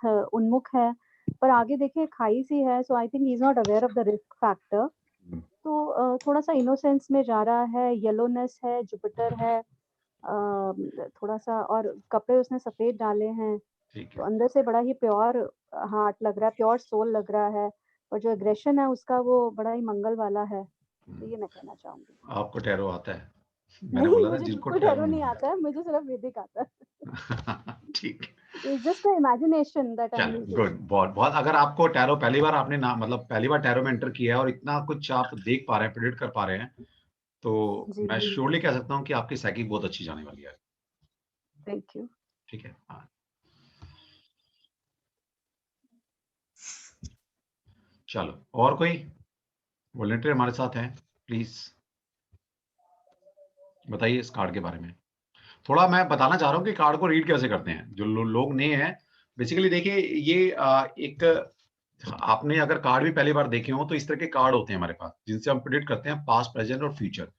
बहुत उन्मुख है, पर आगे देखिए खाई सी है, so I think he is not aware of the risk factor. तो थोड़ा-सा इनोसेंस में जा रहा है, येलोनेस है, जुपिटर है, थोड़ा-सा और कपड़े उसने सफ़ेद डाले हैं, ठीक तो है। अंदर से बड़ा ही प्योर हार्ट लग रहा है, प्योर सोल लग रहा है और जो एग्रेशन है उसका वो बड़ा ही मंगल वाला है। तो ये मैं कहना चाहूँगी। आपको टैरो आता है? मैंने नहीं, बोला ना मुझे जिनको बिल्कुल टैरो टैरो नहीं नहीं आता है, मुझे सिर्फ वैदिक आता है। ठीक है। It's just the imagination that I am चलो यूजिंग। गुड, बहुत-बहुत। अगर आपको टैरो पहली बार आपने ना मतलब पहली बार टैरो में एंटर किया है और इतना कुछ आप देख पा रहे हैं, प्रेडिक्ट कर पा रहे हैं, तो जी, मैं श्योरली कह सकता हूँ कि आपकी साइकिक बहुत अच्छी जाने वाली है। Thank you. ठीक है? हाँ। चलो, और कोई वॉलंटियर हमारे साथ हैं? प्लीज़ बताइए इस कार्ड के बारे में। थोड़ा मैं बताना चाह रहा हूँ कि कार्ड को रीड कैसे करते हैं। जो लोग नए हैं, बेसिकली देखिए ये एक आपने अगर कार्ड भी पहली बार देखे हों, तो इस तरह के कार्ड होते हैं हमारे पास, जिनसे हम प्रेडिक्ट करते हैं पास्ट, प्रेजेंट और फ्यूचर।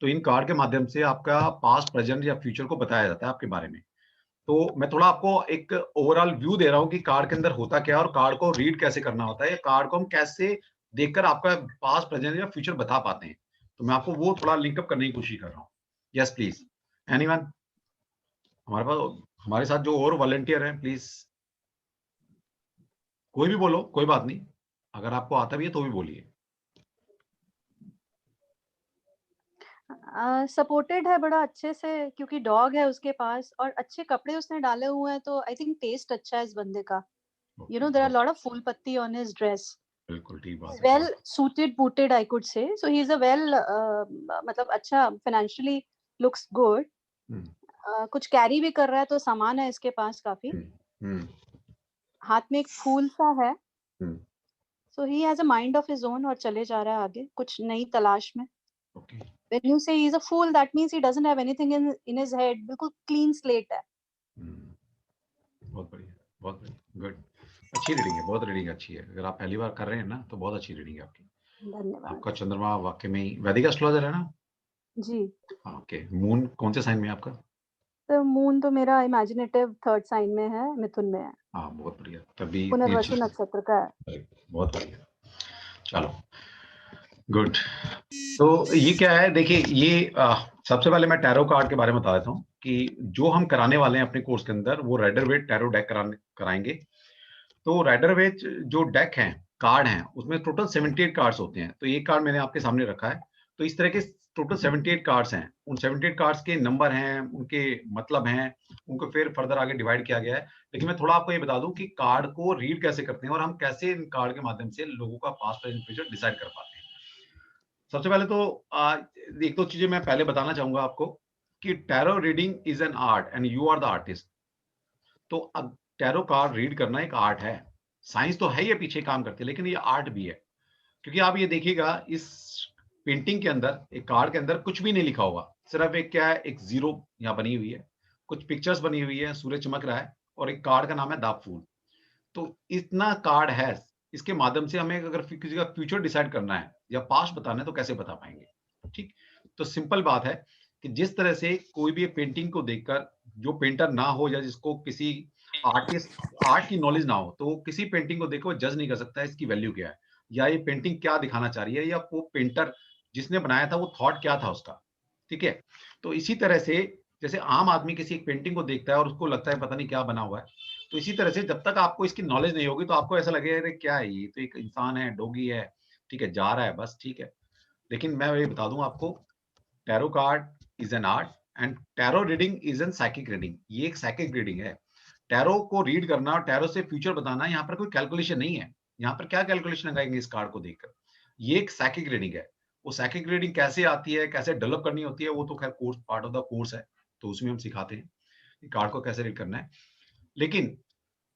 तो इन कार्ड के माध्यम से आपका पास्ट, प्रेजेंट या फ्यूचर को बताया जाता है आपके बारे में। तो मैं थोड़ा आपको एक ओवरऑल व्यू दे रहा हूँ कि कार्ड के अंदर होता क्या है और कार्ड को रीड कैसे करना होता है, या कार्ड को हम कैसे देखकर आपका पास्ट, प्रेजेंट या फ्यूचर बता पाते हैं। तो मैं आपको वो थोड़ा लिंक अप करने की कोशिश कर रहा हूँ। Yes please, anyone? हमारे साथ जो और वॉलंटियर हैं, प्लीज़ कोई भी बोलो, कोई बात नहीं। अगर आपको आता भी है तो भी बोलिए। सपोर्टेड है बड़ा अच्छे से क्योंकि डॉग है उसके पास और अच्छे कपड़े उसने डाले हुए हैं तो आई थिंक टेस्ट अच्छा है इस बंदे का। You okay, no there are बहुत लॉट ऑफ फूल पत्ती ऑन हिज ड्रेस। बिल्कुल ठीक ही इज बात है। Well suited booted I could say so he is a well मतलब अच्छा फाइनेंशियली लुक्स गुड। हुँ, कुछ कैरी भी कर रहा है तो सामान है इसके पास काफी। हुँ, हुँ, हाथ में एक फूल सा है। हुँ, so he has a mind of his own और चले जा रहा है आगे कुछ नई तलाश में। Okay. When you say he is a fool that means he doesn't have anything in his head बिल्कुल क्लीन स्लेट है। हुँ, बहुत बढ़िया, बहुत बढ़िया, गुड। अच्छी रीडिंग है, बहुत रीडिंग अच्छी है। अगर आप पहली बार कर रहे हैं ना, तो बहुत अच्छी रीडिंग है आपकी। धन्यवाद। आपका चंद्रमा वाक़ई में ही वैदिक एस्ट्रोलॉजर है ना? जी। हाँ, ओके। मून कौन से साइन में है आपका? तो मून तो मेरा इमेजिनेटिव थर्ड साइन में है, मिथुन में है। हाँ, बहुत बढ़िया, तभी इतनी अच्छी पुनर्वसु नक्षत्र का है। राइट, बहुत बढ़िया। चलो, गुड। तो ये क्या है देखिए ये सबसे पहले मैं टैरो कार्ड के बारे में बता देता हूँ कि जो हम कराने वाले हैं अपने कोर्स के अंदर वो राइडर वेट टैरो डेक कराएंगे। तो राइडर वेट जो डेक हैं, कार्ड हैं, उसमें टोटल 78 कार्ड्स होते हैं। तो ये कार्ड मैंने आपके सामने रखा है। तो इस तरह के टोटल 78 कार्ड्स हैं। उन 78 कार्ड्स के नंबर हैं, उनके मतलब हैं, उनको फिर फर्दर आगे डिवाइड किया गया है। लेकिन मैं थोड़ा आपको ये बता दूं कि कार्ड को रीड कैसे करते हैं और हम कैसे इन कार्ड के माध्यम से लोगों का पास्ट, प्रेजेंट, फ्यूचर डिसाइड कर पाते हैं। सबसे पहले तो एक दो चीजें मैं पहले बताना चाहूंगा आपको कि tarot reading is an art and you are the artist. तो अब टैरो कार्ड रीड करना एक आर्ट है। साइंस तो है, ये पीछे काम करती है, लेकिन ये आर्ट भी है। क्योंकि आप ये देखिएगा इस पेंटिंग के अंदर, एक कार्ड के अंदर कुछ भी नहीं लिखा हुआ, सिर्फ एक क्या है, एक जीरो यहाँ बनी हुई है, कुछ पिक्चर्स बनी हुई है, सूरज चमक रहा है और एक कार्ड का नाम है द फूल। तो इतना कार्ड है, इसके माध्यम से हमें अगर किसी का फ्यूचर डिसाइड करना है या पास्ट बताना है तो कैसे बता पाएंगे? ठीक। तो सिंपल बात है कि जिस तरह से कोई भी पेंटिंग को देखकर, जो पेंटर ना हो या जिसको किसी आर्टिस्ट आर्ट की नॉलेज ना हो, तो वो किसी पेंटिंग को देखकर जज नहीं कर सकता है इसकी वैल्यू क्या है, या ये पेंटिंग क्या दिखाना चाह रही है, या वो पेंटर जिसने बनाया था वो थॉट क्या था उसका। ठीक है। तो इसी तरह से जैसे आम आदमी किसी एक पेंटिंग को देखता है और उसको लगता है पता नहीं क्या बना हुआ है, तो इसी तरह से जब तक आपको इसकी नॉलेज नहीं होगी तो आपको ऐसा लगेगा अरे क्या है, ये तो एक इंसान है, डॉगी है, ठीक है, जा रहा है बस, ठीक है। लेकिन मैं ये बता दूं आपको, tarot card is an art and tarot reading is N psychic reading. ये एक साइकिक रीडिंग है। टैरो को रीड करना और टैरो से फ्यूचर बताना, यहाँ पर कोई कैलकुलेशन नहीं है। यहाँ पर क्या कैलकुलेशन लगाएंगे इस कार्ड को देखकर? ये एक साइकिक रीडिंग है। वो साइकिक रीडिंग कैसे आती है, कैसे डेवलप करनी होती है, वो तो खैर course, part of the course है, तो उसमें हम सिखाते हैं कि कार्ड को कैसे रीड करना है। लेकिन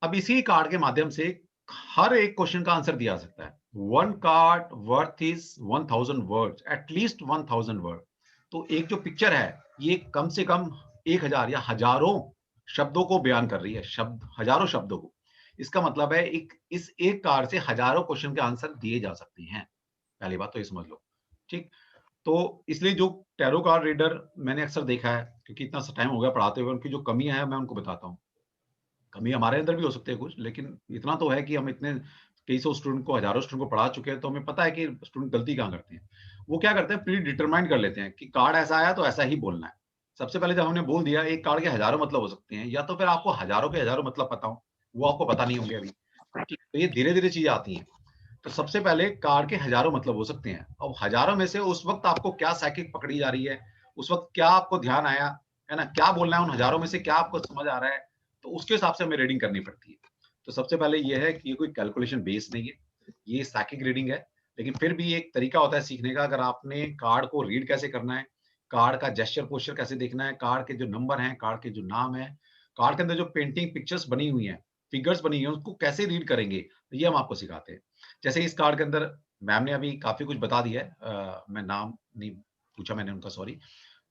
अब इसी कार्ड के माध्यम से हर एक क्वेश्चन का आंसर दिया जा सकता है। One card worth is 1000 words, at least 1000 word. तो एक जो पिक्चर है, ये कम से कम 1000 या हजारों शब्दों को बयान कर रही है, शब्द, हजारों शब्दों को। इसका मतलब है एक इस एक कार्ड से हजारों क्वेश्चन के आंसर दिए जा सकते हैं। पहली बात तो ये समझ लो। ठीक। तो इसलिए जो टैरो कार्ड रीडर मैंने अक्सर देखा है, क्योंकि इतना सा टाइम हो गया पढ़ाते हुए, उनकी जो कमियां हैं मैं उनको बताता हूँ। कमी हमारे अंदर भी हो सकती है कुछ, लेकिन इतना तो है कि हम इतने कई सौ स्टूडेंट को, हज़ारों स्टूडेंट को पढ़ा चुके हैं, तो हमें पता है कि स्टूडेंट गलती कहाँ करते हैं। वो क्या करते हैं, प्री डिटरमाइंड कर लेते हैं कि कार्ड ऐसा आया तो ऐसा ही बोलना है। सबसे पहले जब हमने बोल दिया, एक कार्ड के हज़ारों मतलब हो सकते हैं, या तो फिर आपको हज़ारों के हज़ारों मतलब पता हो, वो आपको पता नहीं होंगे अभी। ठीक, तो ये धीरे-धीरे चीज़ें आती हैं। तो सबसे पहले कार्ड के हज़ारों मतलब हो सकते हैं। अब हज़ारों में से उस वक़्त आपको क्या साइकिक पकड़ी जा रही है, उस वक़्त क्या आपको ध्यान आया, है ना? क्या बोलना है उन हज़ारों में से, क्या आपको समझ आ रहा है, तो उसके हिसाब से हमें रीडिंग करनी पड़ती है। तो सबसे पहले ये है कि ये कोई कैलकुलेशन बेस्ड नहीं है, ये साइकिक रीडिंग है, लेकिन फिर भी एक तरीका होता है सीखने का। अगर आपने कार्ड को रीड कैसे करना है, कार्ड का जेस्चर पोस्चर कैसे देखना है, कार्ड के जो नंबर हैं, कार्ड के जो नाम हैं, कार्ड के अंदर जो पेंटिंग पिक्चर्स बनी हुई हैं, फिगर्स बनी हुई हैं, उसको कैसे रीड करेंगे, ये हम आपको सिखाते हैं। जैसे इस कार्ड के अंदर मैम ने अभी काफ़ी कुछ बता दिया है, मैं नाम नहीं पूछा मैंने उनका, सॉरी।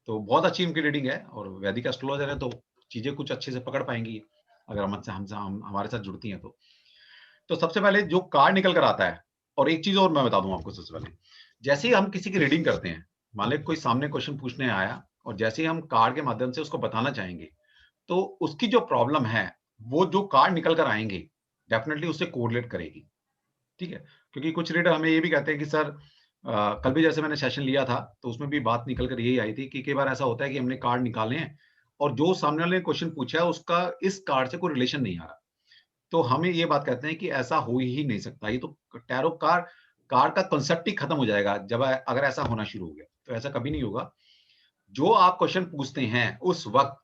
तो बहुत अच्छी उनकी रीडिंग है और वैदिक एस्ट्रोलॉजर है, तो चीज़ें कुछ अच्छे से पकड़ पाएँगी, अगर हम हमारे साथ जुड़ती हैं तो। तो सबसे पहले जो कार्ड निकल कर आता है, और एक चीज़ और मैं बता दूँ आपको सबसे पहले, जैसे ही हम किसी की रीडिंग करते हैं, मान लें कोई सामने क्वेश्चन पूछने आया और जैसे ही हम कार्ड के माध्यम से उसको बताना चाहेंगे, तो उसकी जो प्रॉब्लम है, वो जो कार्ड निकल कर आएँगे, डेफिनिटली उससे कोरिलेट करेगी। ठीक है? क्योंकि कुछ रीडर हमें ये भी कहते हैं कि सर, कल भी जैसे मैंने सेशन लिया था, तो उसमें भी बात निकल कर यही आई थी कि कई बार ऐसा होता है कि हमने कार्ड निकाले हैं और जो सामने वाले ने क्वेश्चन पूछा है, उसका इस कार्ड से कोई रिलेशन नहीं आ रहा। तो हमें ये बात कहते हैं कि ऐसा हो ही नहीं सकता। ये तो टैरो कार्ड कार्ड का कांसेप्ट ही खत्म हो जाएगा जब अगर ऐसा होना शुरू हो गया। तो ऐसा कभी नहीं होगा। जो आप क्वेश्चन पूछते हैं, उस वक़्त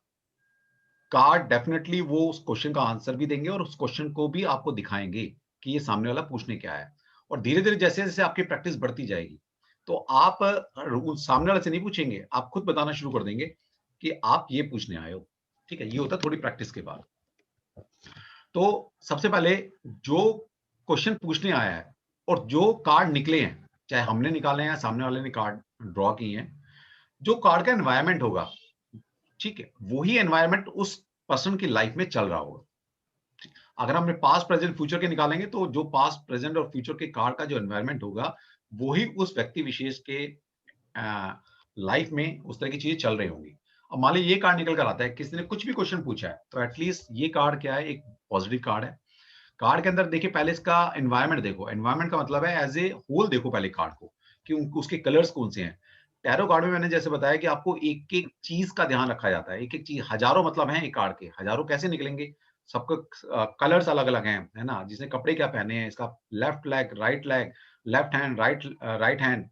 कार्ड डेफिनिटली वो उस क्वेश्चन का आंसर भी देंगे और उस क्वेश्चन को भी आपको दिखाएँगे कि ये सामने वाला पूछने क्या है। और धीरे-धीरे जैसे-जैसे आपकी प्रैक्टिस बढ़ती जाएगी, तो आप उस सामने वाले से नहीं पूछेंगे, आप खुद बताना शुरू कर देंगे कि आप ये पूछने आए हो। ठीक है? ये होता है थोड़ी प्रैक्टिस के बाद। तो सबसे पहले जो क्वेश्चन पूछने आया है और जो कार्ड निकले हैं, चाहे हमने निकाले हैं या सामने वाले ने कार्ड ड्रॉ किए हैं, जो कार्ड का एनवायरनमेंट होगा, ठीक है? वही एनवायरनमेंट उस पर्सन की लाइफ में चल रहा होगा। अगर हमने पास्ट, प्रेजेंट, फ्यूचर के निकालेंगे, तो जो पास्ट, प्रेजेंट और फ्यूचर के कार्ड का जो एनवायरनमेंट होगा, वही उस व्यक्ति विशेष के लाइफ में उस तरह की चीजें चल रही होंगी। अब मान लीजिए ये कार्ड निकल कर आता है, किसी ने कुछ भी क्वेश्चन पूछा है, तो एटलीस्ट ये कार्ड क्या है, एक पॉजिटिव कार्ड है। कार्ड के अंदर देखिए पहले इसका एनवायरनमेंट देखो। एनवायरनमेंट का मतलब है एज़ ए होल देखो पहले कार्ड को, कि उन उसके कलर्स कौन-से हैं। टैरो कार्ड में मैंने जैसे बताया कि आपको एक-एक चीज़ का ध्यान रखा जाता है। एक-एक चीज़, हज़ारों मतलब हैं एक कार्ड के, हज़ारों कैसे निकलेंगे? सबका कलर्स अलग-अलग हैं, है ना? जिसने कपड़े क्या पहने हैं, इसका लेफ्ट हैंड, राइट हैंड,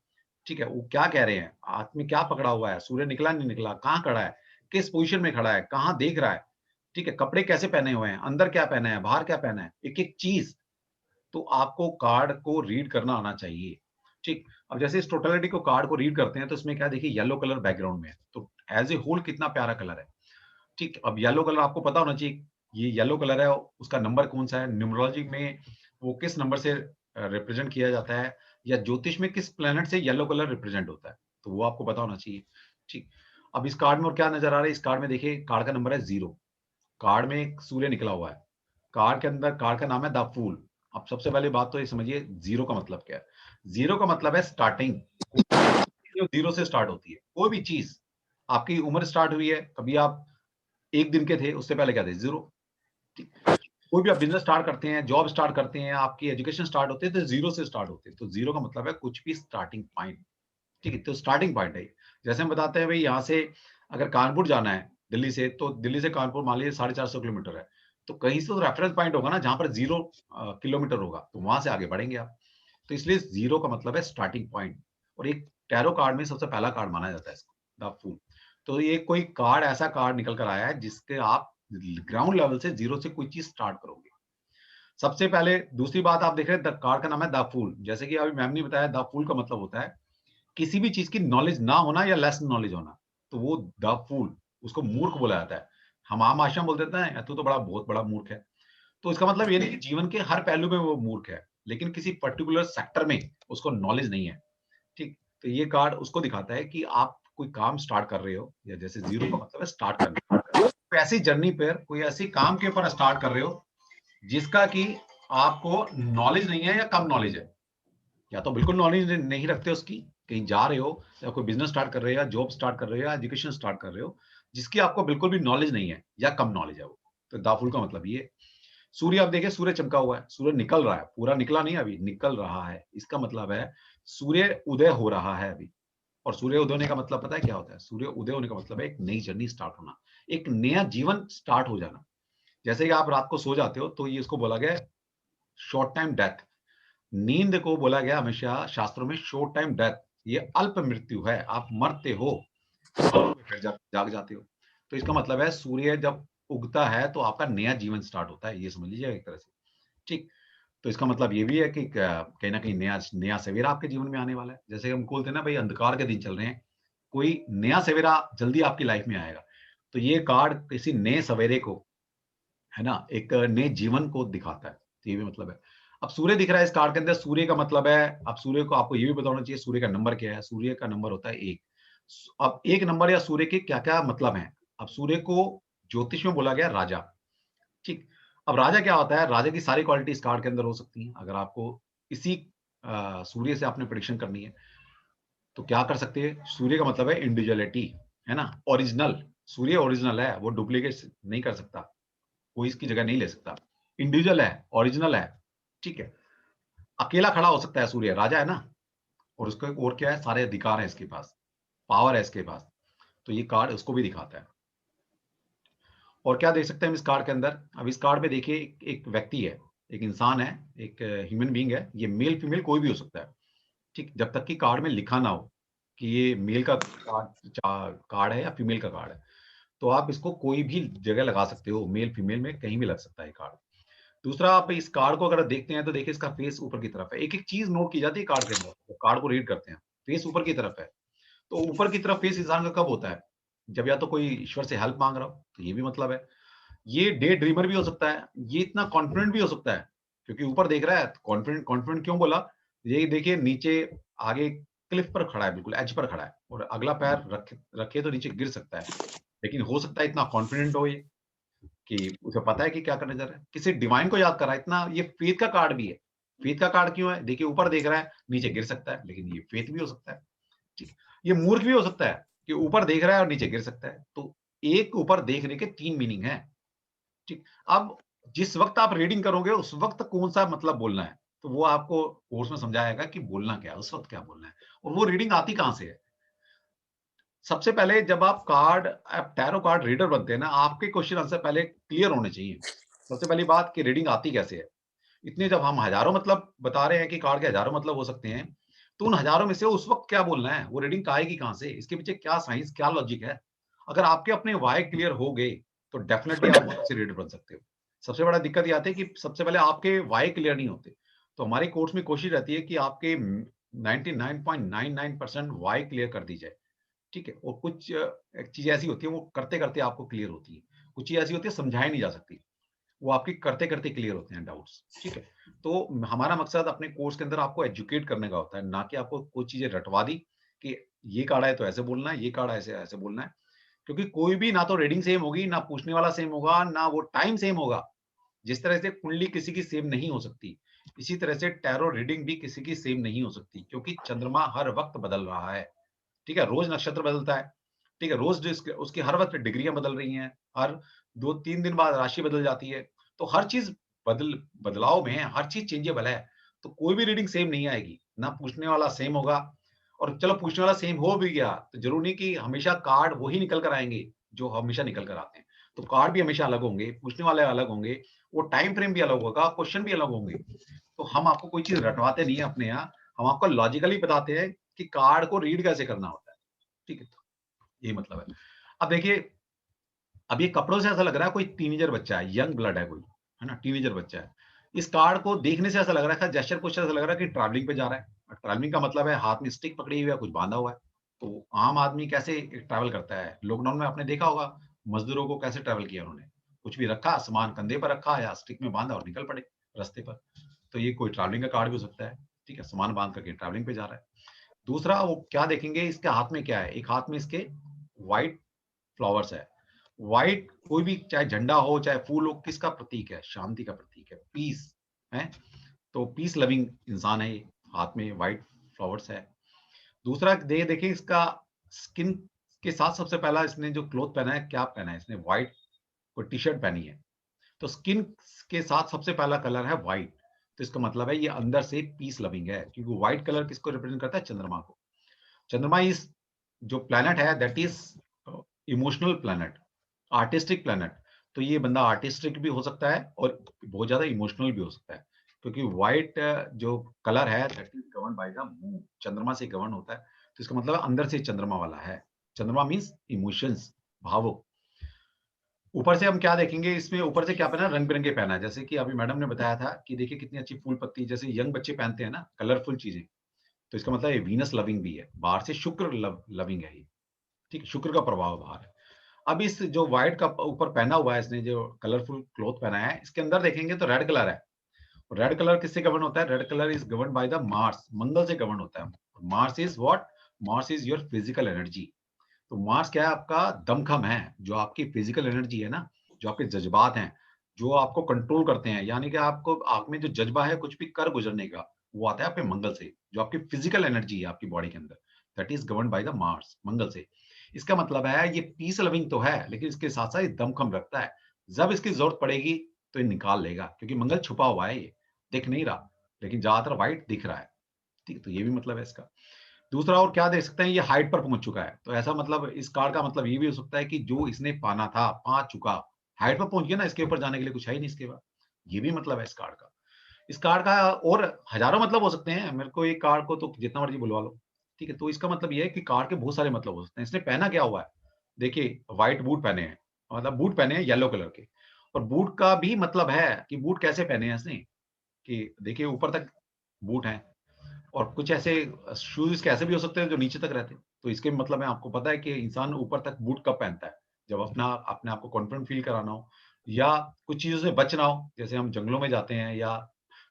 ठीक है? वो क्या कह रहे हैं? हाथ में क्या पकड़ा हुआ है? सूर्य निकला, नहीं निकला? कहाँ खड़ा है? किस पोज़ीशन में खड़ा है? कहाँ देख रहा है? ठीक है, कपड़े कैसे पहने हुए हैं, अंदर क्या पहना है, बाहर क्या पहना है, एक-एक चीज़, तो आपको कार्ड को रीड करना आना चाहिए, ठीक? अब जैसे इस टोटलिटी को कार्ड को रीड करते हैं, तो इसमें क्या है, देखिए येलो कलर बैकग्राउंड में है, तो एज़ ए होल कितना प्यारा कलर है, ठीक? अब येलो कलर आपको पता होना चाहिए, ये येलो कलर है, उसका नंबर कौन-सा है, न्यूमरोलॉजी में वो किस नंबर से रिप्रेज़ेंट किया जाता है, या ज्योतिष में किस प्लैनेट से येलो कलर रिप्रेज़ेंट होता है, तो वो आपको पता होना चाहिए, ठीक? अब इस कार्ड में और क्या नज़र आ रहा है, इस कार्ड में देखिए कार्ड का नंबर है 0। कार्ड में एक सूर्य निकला हुआ है। कार्ड के अंदर कार्ड का नाम है द फूल। अब सबसे पहली बात तो ये समझिए, ज़ीरो का मतलब क्या है? ज़ीरो का मतलब है स्टार्टिंग। जो ज़ीरो से स्टार्ट होती है। कोई भी चीज़, आपकी उम्र स्टार्ट हुई है, कभी आप 1 दिन के थे, उससे पहले क्या थे? ज़ीरो। ठीक। कोई भी आप बिज़नेस स्टार्ट करते हैं, जॉब स्टार्ट करते हैं, आपकी एजुकेशन स्टार्ट होती है, तो ज़ीरो से स्टार्ट होते हैं। तो ज़ीरो का मतलब है कुछ भी स्टार्टिंग पॉइंट। ठीक है? तो स्टार्टिंग पॉइंट है ये। जैसे हम बताते हैं भई, यहाँ से अगर कानपुर जाना है दिल्ली से, तो दिल्ली से कानपुर मान लीजिए 450 किलोमीटर है। तो कहीं से तो रेफरेंस पॉइंट होगा ना, जहाँ पर 0 किलोमीटर होगा, तो वहाँ से आगे बढ़ेंगे आप। तो इसलिए 0 का मतलब है स्टार्टिंग पॉइंट, और एक टैरो कार्ड में सबसे पहला कार्ड माना जाता है इसको, द फूल। तो ये कोई कार्ड, ऐसा कार्ड निकल कर आया है जिसके आप ग्राउंड लेवल से 0 से कोई चीज़ स्टार्ट करोगे। सबसे पहले दूसरी बात आप देख रहे हैं, द कार्ड का नाम है द फूल। जैसे कि अभी मैम ने बताया, द फूल का मतलब होता है किसी भी चीज़ की नॉलेज ना होना या लेस नॉलेज होना, तो वो द फूल, उसको मूर्ख बोला जाता है। हम आम भाषा में बोल देते हैं, "तू तो बड़ा बहुत बड़ा मूर्ख है।" तो इसका मतलब ये नहीं कि जीवन के हर पहलू में वो मूर्ख है, लेकिन किसी पर्टिकुलर सेक्टर में उसको नॉलेज नहीं है, ठीक? तो ये कार्ड उसको दिखाता है कि आप कोई काम स्टार्ट कर रहे हो, या जैसे ज़ीरो का मतलब है स्टार्ट करना। कोई ऐसी जर्नी पर, कोई ऐसी काम के ऊपर स्टार्ट कर रहे हो, जिसका कि आपको नॉलेज नहीं है या कम नॉलेज है। या तो बिल्कुल नॉलेज नहीं रखते उसकी, कहीं जा रहे हो या कोई बिज़नेस स्टार्ट कर रहे हो या जॉब स्टार्ट कर रहे हो या एजुकेशन स्टार्ट कर रहे हो, जिसकी आपको बिल्कुल भी नॉलेज नहीं है या कम नॉलेज है वो। तो दा फुल का मतलब ये। सूर्य आप देखिए, सूर्य चमका हुआ है, सूर्य निकल रहा है, पूरा निकला नहीं अभी, निकल रहा है। इसका मतलब है सूर्य उदय हो रहा है अभी। और सूर्य उदय होने का मतलब पता है क्या होता है? सूर्य उदय होने का मतलब है एक नई जर्नी स्टार्ट होना, एक नया जीवन स्टार्ट हो जाना। जैसे कि आप रात को सो जाते हो तो ये इसको बोला गया है शॉर्ट टाइम डेथ। नींद को बोला गया हमेशा शास्त्रों में शॉर्ट टाइम डेथ, ये अल्प मृत्यु है, आप मरते हो और फिर जाग जाते हो। तो इसका मतलब है सूर्य जब उगता है तो आपका नया जीवन स्टार्ट होता है, ये समझ लीजिए एक तरह से। ठीक। तो इसका मतलब ये भी है कि कहीं न कहीं नया नया सवेरा आपके जीवन में आने वाला है। जैसे हम बोलते हैं ना, भई अंधकार के दिन चल रहे हैं, कोई नया सवेरा जल्दी आपकी लाइफ में आएगा। तो ये कार्ड किसी नए सवेरे को, है ना, एक नए जीवन को दिखाता है। तो ये भी मतलब है। अब सूर्य दिख रहा है इस कार्ड के अंदर, सूर्य का मतलब है, अब सूर्य को आपको ये भी पता होना चाहिए सूर्य का नंबर क्या है। सूर्य का नंबर होता है 1। अब 1 नंबर या सूर्य के क्या-क्या मतलब हैं? अब सूर्य को ज्योतिष में बोला गया राजा, ठीक। अब राजा क्या होता है? राजा की सारी क्वालिटी इस कार्ड के अंदर हो सकती हैं। अगर आपको इसी सूर्य से आपने प्रेडिक्शन करनी है, तो क्या कर सकते हैं? सूर्य का मतलब है इंडिविजुअलिटी, है ना? ओरिजिनल, सूर्य ओरिजिनल है, वो डुप्लीकेट नहीं कर सकता। कोई इसकी जगह नहीं ले सकता। इंडिविजुअल है, ओरिजिनल है, ठीक है। अकेला खड़ा हो सकता है सूर्य, राजा है ना, और उसको एक और क्या है, सारे अधिकार हैं इसके पास, पावर है इसके पास। तो ये कार्ड उसको भी दिखाता है। और क्या देख सकते हैं हम इस कार्ड के अंदर? अब इस कार्ड में देखिए एक व्यक्ति है, एक इंसान है, एक ह्यूमन बीइंग है। ये मेल फीमेल कोई भी हो सकता है, ठीक। जब तक कि कार्ड में लिखा ना हो कि ये मेल का कार्ड है या फीमेल का कार्ड है, तो आप इसको कोई भी जगह लगा सकते हो, मेल फीमेल में कहीं भी लग सकता है ये कार्ड। दूसरा, आप इस कार्ड को अगर देखते हैं तो देखिए इसका फेस ऊपर की तरफ है। एक-एक चीज़ नोट की जाती है कार्ड के अंदर, तो कार्ड को रीड करते हैं। फेस ऊपर की तरफ है, तो ऊपर की तरफ फेस इंसान का कब होता है? जब या तो कोई ईश्वर से हेल्प माँग रहा हो, तो ये भी मतलब है। ये डे ड्रीमर भी हो सकता है, ये इतना कॉन्फिडेंट भी हो सकता है, क्योंकि ऊपर देख रहा है, कॉन्फिडेंट कॉन्फिडेंट क्यों बोला? ये देखिए नीचे आगे क्लिफ पर खड़ा है, बिल्कुल एज पर खड़ा है और अगला पैर रखे रखे तो नीचे गिर सकता है। लेकिन हो सकता है इतना कॉन्फिडेंट हो ये कि उसे पता है कि क्या करने जा रहा है। किसी डिवाइन को याद कर रहा है, इतना ये फेथ का कार्ड भी है। फेथ का कार्ड क्यों है? देखिए ऊपर देख रहा है, नीचे गिर सकता है, लेकिन ये फेथ भी हो सकता है। ठीक। ये मूर्ख भी हो सकता है कि ऊपर देख रहा है और नीचे गिर सकता है। तो एक ऊपर देखने के 3 मीनिंग है। ठीक। अब जिस वक़्त आप रीडिंग करोगे उस वक़्त कौन-सा मतलब बोलना है, तो वो आपको कोर्स में समझाया कि बोलना क्या है, उस वक़्त क्या बोलना है और वो रीडिंग आती कहाँ से है। सबसे पहले जब आप टैरो कार्ड रीडर बनते हैं ना, आपके क्वेश्चन आंसर पहले क्लियर होने चाहिए। सबसे पहली बात कि रीडिंग आती कैसे है? इतने जब हम हज़ारों मतलब बता रहे हैं कि कार्ड के हज़ारों मतलब हो सकते हैं, तो उन हज़ारों में से उस वक़्त क्या बोलना है? वो रीडिंग आएगी कहाँ से? इसके पीछे क्या साइंस, क्या लॉजिक है? अगर आपके अपने व्हाय क्लियर हो गए, तो डेफिनिटली आप बहुत अच्छे रीडर बन सकते हो। सबसे बड़ा दिक्कत ये आती है कि सबसे पहले आपके व्हाय क्लियर नहीं होते। तो हमारे कोर्स में कोशिश रहती है कि आपके 99.99% व्हाय क्लियर कर दी जाए। ठीक है? और कुछ चीज़ें ऐसी होती हैं वो करते-करते आपको क्लियर होती हैं। कुछ चीज़ें ऐसी होती है समझाई नहीं जा सकती। वो आपकी करते-करते क्लियर होते हैं डाउट्स, ठीक है? तो हमारा मकसद अपने कोर्स के अंदर आपको एजुकेट करने का होता है, ना कि आपको कुछ चीज़ें रटवा दी कि ये कार्ड है तो ऐसे बोलना है, ये कार्ड है ऐसे ऐसे बोलना है। क्योंकि कोई भी ना तो रीडिंग सेम होगी, ना पूछने वाला सेम होगा, ना वो टाइम सेम होगा। जिस तरह से कुंडली किसी की सेम नहीं हो सकती, इसी तरह से टैरो रीडिंग भी किसी की सेम नहीं हो सकती क्योंकि चंद्रमा हर वक़्त बदल रहा है। ठीक है? रोज़ नक्षत्र बदलता है, ठीक है? रोज़ जिसके उसकी हर वक़्त डिग्रियाँ बदल रही हैं, हर 2-3 दिन बाद राशि बदल जाती है। तो हर चीज़ बदलाव में हर चीज़ चेंजेबल है, तो कोई भी रीडिंग सेम नहीं आएगी, ना पूछने वाला सेम होगा और चलो पूछने वाला सेम हो भी गया, तो ज़रूरी नहीं कि हमेशा कार्ड वही निकल कर आएँगे, जो हमेशा निकल कर आते हैं। तो कार्ड भी हमेशा अलग होंगे, पूछने वाले अलग होंगे, वो टाइम फ्रेम भी अलग होगा, क्वेश्चन भी अलग होंगे। तो हम आपको कोई चीज़ रटवाते नहीं है अपने यहाँ, हम आपको लॉजिकली बताते हैं कि कार्ड को रीड कैसे करना होता है। ठीक है? यही मतलब है। अब देखिए, अब ये कपड़ों से ऐसा लग रहा है कोई टीनेजर बच्चा है, यंग ब्लड है कोई, है ना? टीनेजर बच्चा है। इस कार्ड को देखने से ऐसा लग रहा है, जेस्चर को ऐसा लग रहा है कि ट्रैवलिंग पे जा रहा है। और ट्रैवलिंग का मतलब है हाथ में स्टिक पकड़ी हुई है, कुछ बाँधा हुआ है। तो आम आदमी कैसे ट्रैवल करता है? लॉकडाउन में आपने देखा होगा, मज़दूरों को कैसे ट्रैवल किया उन्होंने। कुछ भी रखा, सामान कंधे पर रखा या स्टिक में बाँधा और निकल पड़े रास्ते पर। तो ये कोई ट्रैवलिंग का कार्ड भी हो सकता है, ठीक है? सामान बाँध करके ट्रैवलिंग पे जा रहा है। दूसरा वो क्या देखेंगे, इसके हाथ में क्या है? एक हाथ में इसके व्हाइट फ्लावर्स है। व्हाइट कोई भी चाहे झंडा हो, चाहे फूल हो, किसका प्रतीक है? शांति का प्रतीक है, पीस, हैं? तो पीस लविंग इंसान है ये, हाथ में व्हाइट फ्लावर्स है। दूसरा देखिए इसका स्किन के साथ सबसे पहला इसने जो क्लॉथ पहना है, क्या पहना है इसने? व्हाइट कोई टी-शर्ट पहनी है, तो स्किन के साथ सबसे पहला कलर है व्हाइट, तो इसका मतलब है ये अंदर से पीस लविंग है, क्योंकि व्हाइट कलर किसको रिप्रेजेंट करता है? चंद्रमा को। चंद्रमा इज जो प्लैनेट है that is emotional planet, artistic planet. तो ये बंदा आर्टिस्टिक भी हो सकता है और बहुत ज्यादा इमोशनल भी हो सकता है, क्योंकि व्हाइट जो कलर है that is govern by the moon, चंद्रमा से गवर्न होता है। तो इसका मतलब अंदर से चंद्रमा वाला है। चंद्रमा मीन्स इमोशंस, भावुक। ऊपर से हम क्या देखेंगे, इसमें ऊपर से क्या पहना है? रंग-बिरंगे पहना है। जैसे कि अभी मैडम ने बताया था कि देखिए कितनी अच्छी फूल पत्ती, जैसे यंग बच्चे पहनते हैं ना कलरफुल चीज़ें, तो इसका मतलब ये वीनस लविंग भी है। बाहर से शुक्र लविंग है ये, ठीक है? शुक्र का प्रभाव बाहर है। अब इस जो व्हाइट का ऊपर पहना हुआ है इसने, जो कलरफुल क्लॉथ पहना है, इसके अंदर देखेंगे तो रेड कलर है। रेड कलर किससे गवर्न होता है? Red colour is govern by the Mars, Mangal से गवर्न होता है। Mars is what? Mars is your physical energy. तो मार्स क्या है? आपका दमखम है, जो आपकी फिजिकल एनर्जी है ना, जो आपके जज्बात हैं, जो आपको कंट्रोल करते हैं, यानी कि आपको आप में जो जज्बा है कुछ भी कर गुजरने का, वो आता है आपके मंगल से। जो आपकी फिजिकल एनर्जी है आपकी बॉडी के अंदर, that is govern by the Mars, Mangal से। इसका मतलब है ये पीस लविंग तो है, लेकिन इसके साथ-साथ ये दमखम रखता है। जब इसकी ज़रूरत पड़ेगी तो ये निकाल लेगा, क्योंकि मंगल छुपा हुआ है ये, दिख नहीं रहा, लेकिन ज़्यादातर व्हाइट दिख रहा है। ठीक है? तो ये भी मतलब है इसका। दूसरा और क्या देख सकते हैं, ये हाइट पर पहुँच चुका है। तो ऐसा मतलब इस कार्ड का मतलब ये भी हो सकता है कि जो इसने पाना था, पा चुका। हाइट पर पहुँच गया ना, इसके ऊपर जाने के लिए कुछ है ही नहीं इसके बाद। ये भी मतलब है इस कार्ड का। इस कार्ड का और हज़ारों मतलब हो सकते हैं। मेरे को एक कार्ड को तो जितना मर्ज़ी बुलवा लो। ठीक है? तो इसका मतलब ये है कि कार्ड के बहुत सारे मतलब हो सकते हैं। इसने पहना क्या हुआ है? देखिए, व्हाइट बूट पहने हैं, मतलब बूट पहने हैं येलो कलर के। और बूट का भी मतलब है कि बूट कैसे पहने हैं इसने, कि देखिए ऊपर तक बूट हैं। और कुछ ऐसे शूज़ के ऐसे भी हो सकते हैं जो नीचे तक रहते हैं। तो इसके मतलब है आपको पता है कि इंसान ऊपर तक बूट कब पहनता है? जब अपने आप को कॉन्फिडेंट फ़ील कराना हो या कुछ चीज़ों से बचना हो। जैसे हम जंगलों में जाते हैं या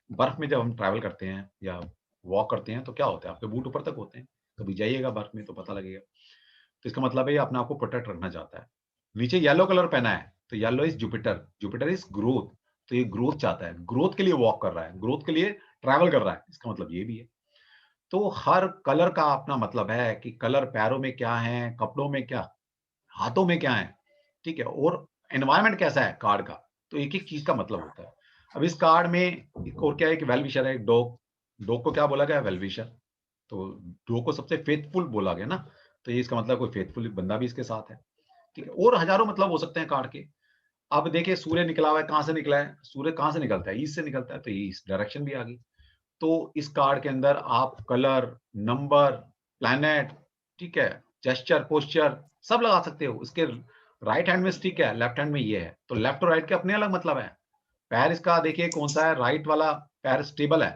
बर्फ़ में जब हम ट्रैवल करते हैं या वॉक करते हैं तो क्या होता है? आपके बूट ऊपर तक होते हैं। कभी जाइएगा बर्फ़ में तो पता लगेगा। तो इसका मतलब है ये अपने आप को प्रोटेक्ट रखना चाहता है। नीचे येलो कलर पहना है, तो yellow is Jupiter, Jupiter is growth. तो ये ग्रोथ चाहता है, ग्रोथ के लिए वॉक कर रहा है, ग्रोथ के लिए ट्रैवल कर रहा है। इसका मतलब ये भी है। तो हर कलर का अपना मतलब है कि कलर पैरों में क्या है, कपड़ों में क्या, हाथों में क्या है, ठीक है? और एनवायरनमेंट कैसा है कार्ड का, तो एक-एक चीज़ का मतलब होता है। अब इस कार्ड में एक और क्या है, कि वेल विशर है, एक डॉग, डॉग को क्या बोला गया है? Well wisher. तो डॉग को सबसे फेथफुल बोला गया ना, तो ये इसका मतलब कोई फेथफुल बंदा भी इसके साथ है, ठीक है? और हज़ारों मतलब हो सकते हैं कार्ड के। अब देखिए सूर्य निकला हुआ है, कहाँ से निकला है? सूर्य कहाँ से निकलता है? ईस्ट से निकलता है, तो ये ईस्ट डायरेक्शन भी आ गई। तो इस कार्ड के अंदर आप कलर, नंबर, प्लैनेट, ठीक है, जेस्चर, पोस्चर सब लगा सकते हो। इसके राइट हैंड में स्टिक है, लेफ्ट हैंड में ये है, तो लेफ्ट और राइट के अपने अलग मतलब है। पैर इसका देखिए कौन-सा है, राइट वाला पैर स्टेबल है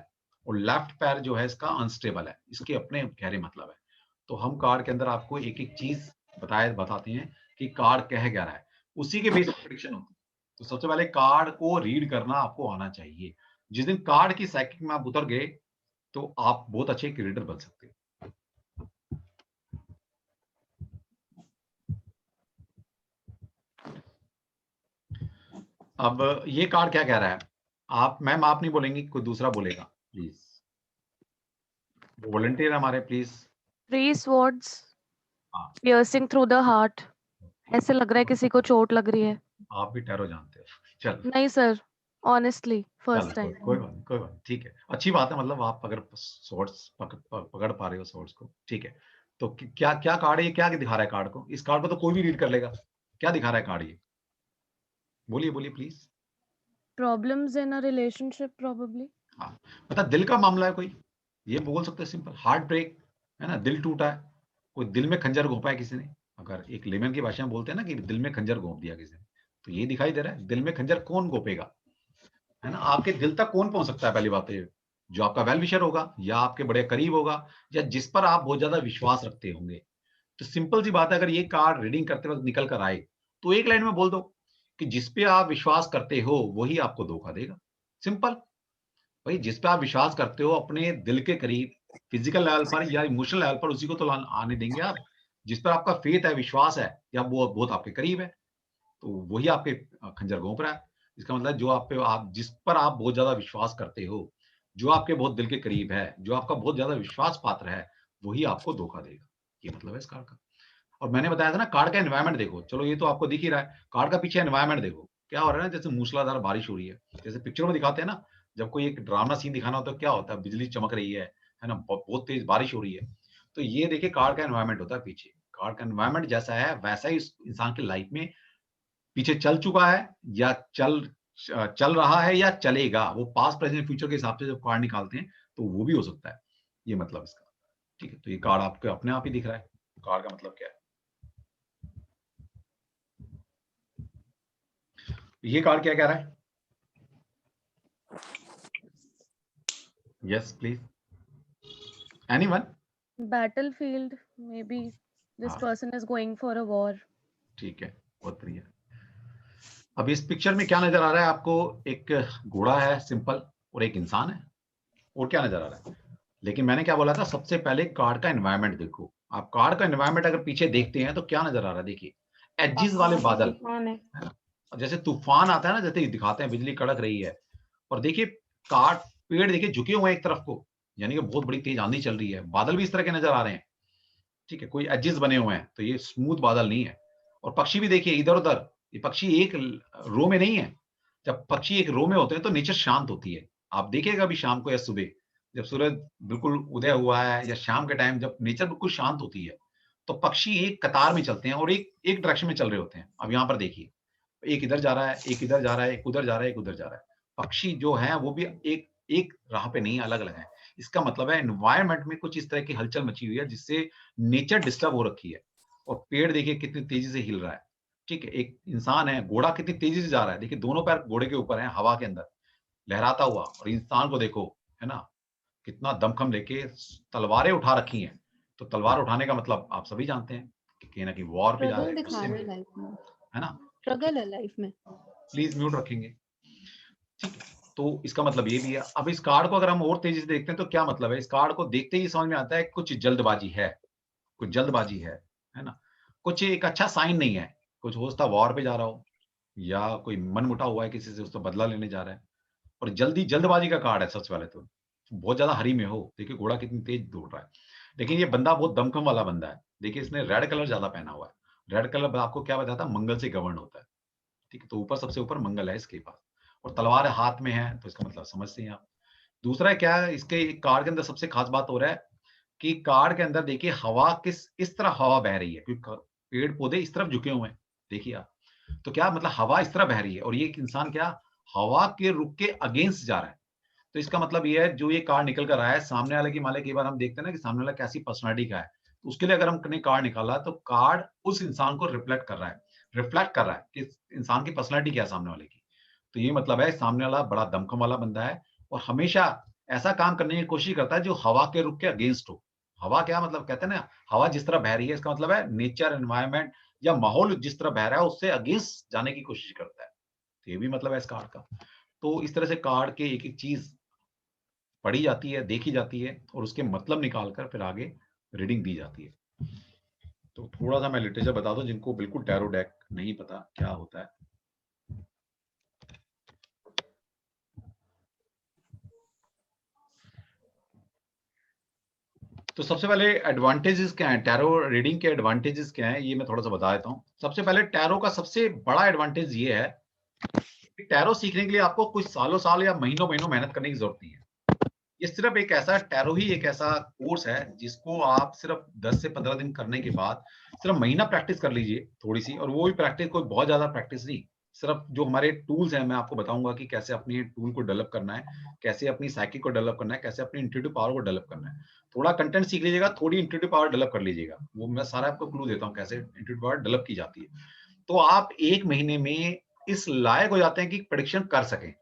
और लेफ्ट पैर जो है इसका अनस्टेबल है। इसके अपने गहरे मतलब है। तो हम कार्ड के अंदर आपको एक-एक चीज़ बताते हैं कि कार्ड कह क्या रहा है। उसी के बेस पे प्रेडिक्शन होती है। तो सबसे पहले कार्ड को रीड करना आपको आना चाहिए। जिस दिन कार्ड की साइकिक में आप उतर गए, तो आप बहुत अच्छे एक रीडर बन सकते हैं। अब ये कार्ड क्या कह रहा है? आप मैम आप नहीं बोलेंगी, कोई दूसरा बोलेगा, प्लीज़। वॉलंटियर हमारे प्लीज़। थ्री स्वॉर्ड्स हाँ, पियर्सिंग थ्रू द हार्ट। ऐसे लग रहा है किसी को चोट लग रही है। आप भी टैरो जानते हो। चलो, नहीं सर, ऑनेस्टली चलो फर्स्ट कोई टाइम। कोई बात नहीं, कोई बात नहीं, ठीक है। अच्छी बात है, मतलब आप अगर स्वॉर्ड्स पकड़ पा रहे हो स्वॉर्ड्स को, ठीक है। तो क्या क्या कार्ड है ये, क्या दिखा रहा है कार्ड को? इस कार्ड को तो कोई भी रीड कर लेगा। क्या दिखा रहा है कार्ड ये? बोलिए, बोलिए please. Problems in a relationship probably. हाँ, मतलब दिल का मामला है कोई, ये बोल सकते हैं सिंपल, हार्ट ब्रेक, है ना? दिल टूटा है, कोई दिल में खंजर घोंपा है किसी ने, अगर एक लेमन की भाषा में बोलते हैं ना कि दिल में खंजर घोंप दिया किसी ने, तो ये दिखाई दे रहा है, दिल में खंजर कौन घोंपेगा, है ना? आपके दिल तक कौन पहुँच सकता है पहली बात तो ये, जो आपका वेल विशर होगा या आपके बड़े करीब होगा या जिस पर आप बहुत ज़्यादा विश्वास रखते होंगे। तो सिंपल सी बात है, अगर ये कार्ड रीडिंग करते वक़्त निकल कर आए, तो एक लाइन में बोल दो कि जिस पे आप विश्वास करते हो, वही आपको धोखा देगा, सिंपल। भाई जिस पे आप विश्वास करते हो अपने दिल के करीब, फिजिकल लेवल पर या इमोशनल लेवल पर, उसी को तो आने देंगे आप। जिस पर आपका फेथ है, विश्वास है, या वो बहुत आपके करीब है, तो वही आपके खंजर घोंप रहा है। इसका मतलब जो आप जिस पर आप बहुत ज्यादा विश्वास करते हो, जो आपके बहुत दिल के करीब है, जो आपका बहुत ज्यादा विश्वास पात्र है, वही आपको धोखा देगा। ये मतलब है इस कार्ड का। और मैंने बताया था ना, कार्ड का एनवायरनमेंट देखो, चलो ये तो आपको दिख ही रहा है, कार्ड का पीछे एनवायरनमेंट देखो क्या हो रहा है ना, जैसे मूसलाधार बारिश हो रही है, जैसे पिक्चरों में दिखाते हैं ना, जब कोई एक ड्रामा सीन दिखाना होता है क्या होता है, बिजली चमक रही है ना, बहुत तेज बारिश हो रही है। तो ये देखिए कार्ड का एनवायरनमेंट होता है पीछे। कार्ड का एनवायरनमेंट जैसा है वैसा ही इस इंसान की लाइफ में पीछे चल चुका है या चल रहा है या चलेगा। वो पास्ट प्रेजेंट फ्यूचर के हिसाब से जब कार्ड निकालते हैं तो वो भी हो सकता है। ये मतलब इसका। ठीक है, तो ये कार्ड आपको अपने आप ही दिख रहा है। कार्ड का मतलब क्या है? ये कार्ड क्या कह रहा है? Yes please, anyone? battlefield, maybe this हाँ, person is going for a war. ठीक है, बहुत बढ़िया। अब इस पिक्चर में क्या नजर आ रहा है आपको? एक घोड़ा है सिंपल और एक इंसान है, और क्या नजर आ रहा है? लेकिन मैंने क्या बोला था, सबसे पहले कार्ड का एनवायरनमेंट देखो। आप कार्ड का एनवायरनमेंट अगर पीछे देखते हैं तो क्या नजर आ रहा है? देखिए एजिस वाले बादल, तूफान है। है ना? और जैसे तूफान आता है ना, जैसे दिखाते हैं बिजली कड़क रही है, और देखिए कार्ड पेड़ देखिए झुके हुए हैं एक तरफ को, यानी कि बहुत बड़ी तेज आंधी चल रही है। बादल भी इस तरह के नजर आ रहे हैं, ठीक है, कोई एजेस बने हुए हैं, तो ये स्मूथ बादल नहीं है। और पक्षी भी देखिए इधर उधर, ये पक्षी एक रो में नहीं है। जब पक्षी एक रो में होते हैं तो नेचर शांत होती है। आप देखिएगा अभी शाम को या सुबह, जब सूरज बिल्कुल उदय हुआ है या शाम के टाइम जब नेचर बिल्कुल शांत होती है, तो पक्षी एक कतार में चलते हैं और एक एक डायरेक्शन में चल रहे होते हैं। अब यहाँ पर देखिए, एक इधर जा रहा है, एक इधर जा रहा है, एक उधर जा रहा है, एक उधर जा रहा है। पक्षी जो हैं वो भी एक एक राह पे नहीं, अलग-अलग हैं। इसका मतलब है एनवायरनमेंट में कुछ इस तरह की हलचल मची हुई है जिससे नेचर डिस्टर्ब हो रखी है। और पेड़ देखिए कितनी तेजी से हिल रहा है, ठीक है? एक इंसान है, घोड़ा कितनी तेजी से जा रहा है, देखिए दोनों पैर घोड़े के ऊपर हैं, हवा के अंदर, लहराता हुआ। और इंसान को देखो, है ना? कितना दमखम लेके तलवारें उठा रखी हैं। तो तलवार उठाने का मतलब आप सभी जानते हैं कि कहीं न कहीं वॉर पे जा रहे स्ट्रगल हैं, दिखा गुस्से रहे में, हैं लाइफ में, है ना? स्ट्रगल है लाइफ में। प्लीज़ म्यूट रखेंगे। ठीक है, तो इसका मतलब ये भी है। अब इस कार्ड को अगर हम और तेज़ी से देखते हैं तो क्या मतलब है? इस कार्ड को देखते ही समझ में आता है कुछ जल्दबाज़ी है, कुछ जल्दबाज़ी है ना? कुछ एक अच्छा साइन नहीं है। कुछ हो सकता है वॉर पे जा रहा हो या कोई मनमुटाव हुआ है किसी से, उसका बदला लेने जा रहा है। और जल्दबाज़ी का कार्ड है सबसे पहले तो। बहुत ज़्यादा हरी में हो, देखिए घोड़ा कितनी तेज़ दौड़ रहा है। लेकिन ये बंदा बहुत दमखम वाला बंदा है। देखिए इसने रेड कलर ज़्यादा पहना हुआ है। रेड कलर आपको क्या बताता है? मंगल से गवर्न होता है। ठीक है, तो ऊपर सबसे ऊपर मंगल है इसके पास, और तलवार हाथ में है, तो इसका मतलब समझते हैं आप। दूसरा क्या है, इसके कार्ड के अंदर सबसे खास बात हो रहा है कि कार्ड के अंदर देखिए हवा किस इस तरह हवा बह रही है, क्योंकि पेड़ पौधे इस तरफ झुके हुए हैं, देखिए आप। तो क्या मतलब हवा इस तरह बह रही है और ये एक इंसान क्या हवा के रुख के अगेंस्ट जा रहा है। तो इसका मतलब ये है, जो ये कार्ड निकल कर आया है सामने वाले की, मान लें कई बार हम देखते हैं ना कि सामने वाला कैसी पर्सनैलिटी का है, तो उसके लिए अगर हमने कार्ड निकाला तो कार्ड उस इंसान को रिफ्लेक्ट कर रहा है कि इस इंसान की पर्सनैलिटी क्या है सामने वाले की। तो ये मतलब है सामने वाला बड़ा दमखम वाला बंदा है और हमेशा ऐसा काम करने की कोशिश करता है जो हवा के रुख के अगेंस्ट हो। हवा क्या मतलब, कहते हैं ना हवा जिस तरह बह रही है, इसका मतलब है नेचर एनवायरनमेंट या माहौल जिस तरह बह रहा है उससे अगेंस्ट जाने की कोशिश करता है। तो ये भी मतलब है इस कार्ड का। तो इस तरह से कार्ड के एक-एक चीज़ पढ़ी जाती है, देखी जाती है और उसके मतलब निकाल कर फिर आगे रीडिंग दी जाती है। तो थोड़ा-सा मैं लिटरेचर बता दूँ जिनको बिल्कुल टैरो डेक नहीं पता क्या होता है। तो सबसे पहले एडवांटेजेस क्या हैं? टैरो रीडिंग के एडवांटेजेस क्या हैं? ये मैं थोड़ा-सा बता देता हूँ। सबसे पहले टैरो का सबसे बड़ा एडवांटेज ये है कि टैरो सीखने के लिए आपको कुछ सालों-साल या महीनों-महीनों मेहनत करने की ज़रूरत नहीं है। ये सिर्फ एक ऐसा टैरो ही एक ऐसा कोर्स है जिसको आप सिर्फ 10 से 15 दिन करने के बाद सिर्फ महीना प्रैक्टिस कर लीजिए थोड़ी-सी, और वो भी प्रैक्टिस कोई बहुत ज़्यादा प्रैक्टिस नहीं। सिर्फ जो हमारे टूल्स हैं मैं आपको बताऊँगा कि कैसे अपने टूल को डेवलप करना है, कैसे अपनी साइकिक को डेवलप करना है, कैसे अपनी इंट्यूटिव पावर को डेवलप करना है। थोड़ा कंटेंट सीख लीजिएगा, थोड़ी इंट्यूटिव पावर डेवलप कर लीजिएगा। वो मैं सारा आपको क्लू देता हूँ कैसे इंट्यूटिव पावर डेवलप की जाती है। तो आप 1 महीने में इस लायक हो जाते हैं कि प्रेडिक्शन कर सकें।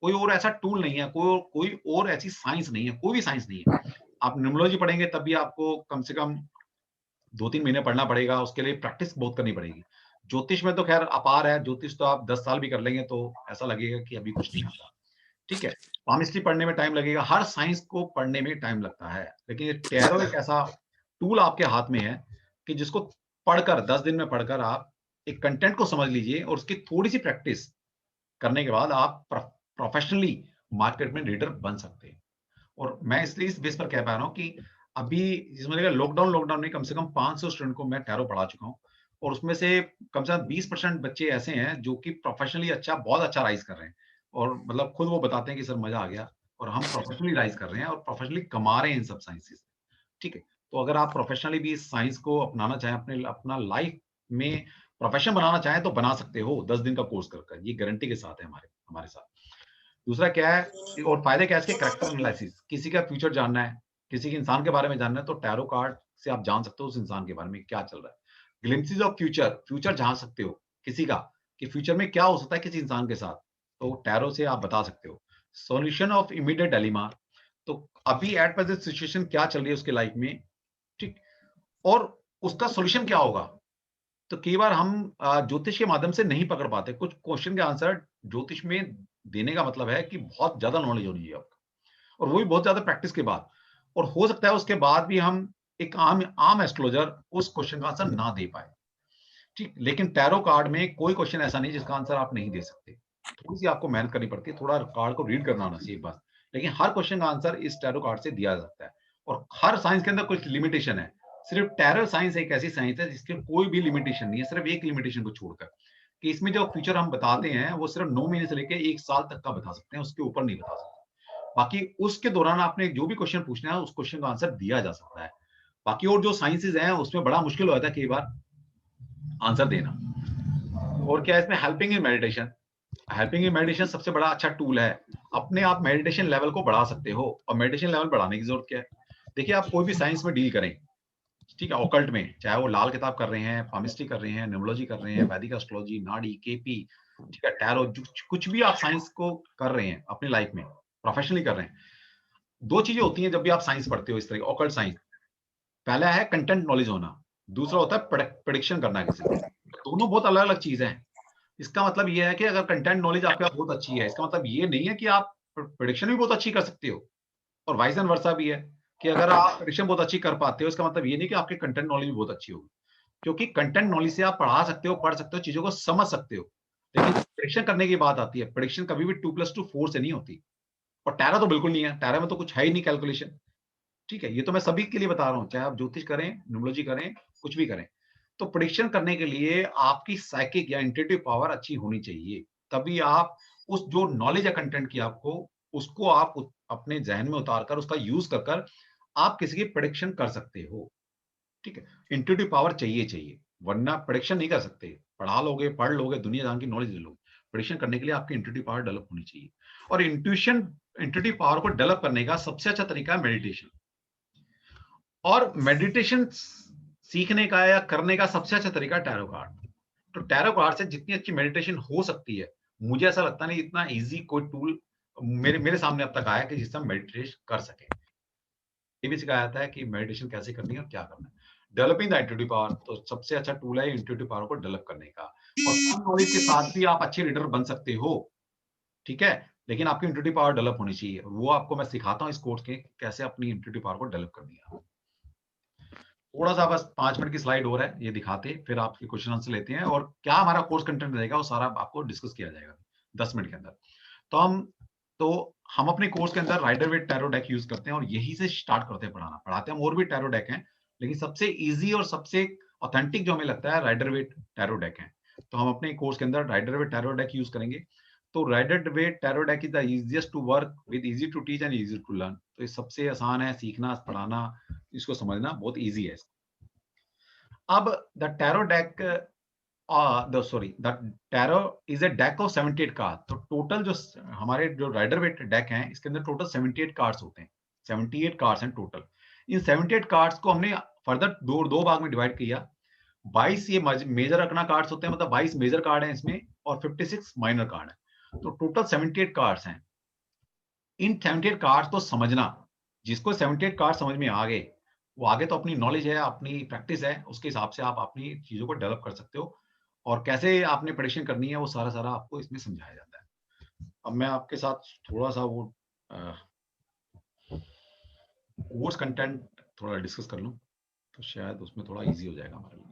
कोई और ऐसा टूल नहीं है, कोई और ऐसी साइंस नहीं है, कोई भी साइंस नहीं है। आप न्यूमरोलॉजी पढ़ेंगे तब भी आपको कम से कम 2-3 महीने पढ़ना पड़ेगा, उसके लिए प्रैक्टिस बहुत करनी पड़ेगी। ज्योतिष में तो ख़ैर अपार है, ज्योतिष तो आप 10 साल भी कर लेंगे तो ऐसा लगेगा कि अभी कुछ नहीं आता, ठीक है? पामिस्ट्री पढ़ने में टाइम लगेगा, हर साइंस को पढ़ने में टाइम लगता है। लेकिन ये टैरो एक ऐसा टूल आपके हाथ में है कि जिसको पढ़कर 10 दिन में पढ़कर आप एक कंटेंट को समझ लीजिए और उसकी थोड़ी-सी प्रैक्टिस करने के बाद आप प्रोफेशनली मार्केट में रीडर बन सकते हैं। और मैं इसलिए इस बेस पर कह पा रहा हूँ कि अभी जिसमें लॉकडाउन लॉकडाउन में कम से कम 500 स्टूडेंट को मैं टैरो पढ़ा चुका हूँ और उसमें से कम से कम 20% बच्चे ऐसे हैं जो कि प्रोफेशनली बहुत अच्छा राइज़ कर रहे हैं और मतलब खुद वो बताते हैं कि सर मज़ा आ गया और हम प्रोफेशनली राइज़ कर रहे हैं और प्रोफेशनली कमा रहे हैं इन सब साइंसेज़ से, ठीक है? तो अगर आप प्रोफेशनली भी इस साइंस को अपनाना चाहें, अपना लाइफ में प्रोफेशन बनाना चाहें तो बना सकते हो 10 दिन का कोर्स कर, ये गारंटी के साथ है हमारे हमारे साथ। दूसरा क्या है और फायदे क्या है इसके, कैरेक्टर एनालिसिस, किसी का फ्यूचर जानना है, किसी के इंसान के बारे में जानना है तो टैरो कार्ड से आप जान सकते हो उस इंसान के बारे में क्या चल रहा है। ग्लिम्पसेस ऑफ फ्यूचर, फ्यूचर जान सकते हो किसी का कि फ्यूचर में क्या हो सकता है किसी इंसान के साथ, तो टैरो से आप बता सकते हो। सॉल्यूशन ऑफ इमीडिएट डिलेमा, तो अभी एट प्रेजेंट सिचुएशन क्या चल रही है उसके लाइफ में, ठीक, और उसका सॉल्यूशन क्या होगा। तो कई बार हम ज्योतिष के माध्यम से नहीं पकड़ पाते। कुछ क्वेश्चन के आंसर ज्योतिष में देने का मतलब है कि बहुत ज़्यादा नॉलेज होनी चाहिए आपको और वो भी बहुत ज़्यादा प्रैक्टिस के बाद। और हो सकता है उसके बाद भी हम एक आम आम एस्ट्रोलॉजर उस क्वेश्चन का आंसर ना दे पाए, ठीक। लेकिन टैरो कार्ड में कोई क्वेश्चन ऐसा नहीं जिसका आंसर आप नहीं दे सकते। थोड़ी-सी आपको मेहनत करनी पड़ती है, थोड़ा कार्ड को रीड करना आना चाहिए बस। लेकिन हर क्वेश्चन का आंसर इस टैरो कार्ड से दिया जा सकता है और हर साइंस के अंदर कुछ लिमिटेशन है। सिर्फ टैरो साइंस एक ऐसी साइंस है जिसके कोई भी लिमिटेशन नहीं है, सिर्फ एक लिमिटेशन को छोड़कर, कि इसमें जो फ्यूचर हम बताते हैं वो सिर्फ 9 महीने से लेके 1 साल तक का बता सकते हैं, उसके ऊपर नहीं बता सकते। बाकी उसके दौरान आपने जो भी क्वेश्चन पूछना है, उस क्वेश्चन का आंसर दिया जा सकता है। बाकी और जो साइंसेज़ हैं, उसमें बड़ा मुश्किल हो जाता है कई बार आंसर देना। और क्या है इसमें, helping in meditation. Helping in meditation सबसे बड़ा अच्छा टूल है। अपने आप मेडिटेशन लेवल को बढ़ा सकते हो और मेडिटेशन लेवल बढ़ाने की जरूरत क्या है? देखिए, आप कोई भी साइंस में डील करें, ठीक है, ऑकल्ट में, चाहे वो लाल किताब कर रहे हैं, पामिस्ट्री कर रहे हैं, न्यूमरोलॉजी कर रहे हैं, वैदिक एस्ट्रोलॉजी, नाड़ी, केपी, ठीक है, टैरो, कुछ भी आप साइंस को कर रहे हैं अपनी लाइफ में, प्रोफेशनली कर रहे हैं। 2 चीजें होती हैं जब भी आप साइंस पढ़ते हो, इस तरह ऑकल्ट साइंस। पहला है कंटेंट नॉलेज होना, दूसरा होता है प्रेडिक्शन करना किसी का। दोनों बहुत अलग-अलग चीजें हैं। इसका मतलब ये है कि अगर कंटेंट नॉलेज आपके पास बहुत अच्छी है, इसका मतलब ये नहीं है कि आप प्रेडिक्शन भी बहुत अच्छी कर सकते हो, और वाइस एंड वर्सा भी है कि अगर आप प्रेडिक्शन बहुत अच्छी कर पाते हो, इसका मतलब ये नहीं कि आपकी कंटेंट नॉलेज भी बहुत अच्छी होगी। क्योंकि कंटेंट नॉलेज से आप पढ़ा सकते हो, पढ़ सकते हो, चीजों को समझ सकते हो। लेकिन प्रेडिक्शन करने की बात आती है, प्रेडिक्शन कभी भी 2+2 4 से नहीं होती। और टैरो तो बिल्कुल नहीं है, टैरो में तो कुछ है ही नहीं कैलकुलेशन। ठीक है, ये तो मैं सभी के लिए बता रहा हूँ, चाहे आप ज्योतिष करें, न्यूमरोलॉजी करें, कुछ भी करें। तो प्रेडिक्शन करने के लिए आपकी साइकिक या इंट्यूटिव पावर अच्छी होनी चाहिए। तभी आप उस जो नॉलेज है कंटेंट की आपको, उसको आप अपने ज़हन में उतार कर, उसका यूज़ कर कर आप किसी की प्रेडिक्शन कर सकते हो। ठीक है? इंट्यूटिव पावर चाहिए, वरना प्रेडिक्शन नहीं कर सकते। पढ़ा लोगे, पढ़ लोगे, दुनिया जहान की नॉलेज ले लोगे। प्रेडिक्शन करने के लिए आपकी इंट्यूटिव पावर डेवलप होनी चाहिए। और इंट्यूटिव पावर को डेवलप करने का सबसे अच्छा तरीका है मेडिटेशन। और मेडिटेशन सीखने का या करने का सबसे अच्छा तरीका है टैरो कार्ड। तो टैरो कार्ड से जितनी अच्छी मेडिटेशन हो सकती है, मुझे ऐसा लगता नहीं इतना ईज़ी कोई टूल मेरे मेरे सामने अब तक आया कि जिससे हम मेडिटेशन कर सकें। ये भी सिखाया जाता है कि मेडिटेशन कैसे करनी है और क्या करना है। डेवलपिंग द इंट्यूटिव पावर, तो सबसे अच्छा टूल है इंट्यूटिव पावर को डेवलप करने का। और कम नॉलेज के साथ भी आप अच्छे रीडर बन सकते हो, ठीक है? लेकिन आपकी इंट्यूटिव पावर डेवलप होनी चाहिए। वो आपको मैं सिखाता हूँ इस कोर्स के, कैसे अपनी इंट्यूटिव पावर को डेवलप करनी है। थोड़ा-सा बस 5 मिनट की स्लाइड और है, ये दिखाते, फिर आपके क्वेश्चन आंसर लेते हैं और क्या हमारा कोर्स कंटेंट रहेगा, वो सारा आपको डिस्कस किया जाएगा 10 मिनट के अंदर। तो हम अपने कोर्स के अंदर Rider Waite tarot deck use करते हैं और यहीं से स्टार्ट करते हैं पढ़ाना। पढ़ाते हम और भी टैरो डेक हैं, लेकिन सबसे ईज़ी और सबसे ऑथेंटिक जो हमें लगता है राइडर वेट टैरो डेक है। तो हम अपने कोर्स के अंदर Rider Waite tarot deck use करेंगे। तो Rider Waite tarot deck is the easiest to work with, easy to teach and easy to learn. तो ये सबसे आसान है सीखना, पढ़ाना, इसको समझना बहुत ईज़ी है। अब the tarot deck the tarot is a deck of 78 card. तो टोटल जो हमारे जो राइडर वेट डेक हैं, इसके अंदर टोटल 78 कार्ड्स होते हैं। 78 कार्ड्स हैं टोटल। इन 78 कार्ड्स को हमने फर्दर दो भाग में डिवाइड किया। 22 ये मेजर रखना कार्ड्स होते हैं, मतलब 22 मेजर कार्ड हैं इसमें और 56 माइनर कार्ड है। तो टोटल 78 कार्ड्स हैं। इन 78 कार्ड्स को समझना, जिसको 78 कार्ड समझ में आ गए, वो आगे तो अपनी नॉलेज है, अपनी प्रैक्टिस है, उसके हिसाब से आप अपनी चीज़ों को डेवलप कर सकते हो और कैसे आपने प्रेडिक्शन करनी है, वो सारा-सारा आपको इसमें समझाया जाता है। अब मैं आपके साथ थोड़ा-सा वो अ, कोर्स कंटेंट थोड़ा डिस्कस कर लूँ, तो शायद उसमें थोड़ा ईज़ी हो जाएगा हमारे लिए।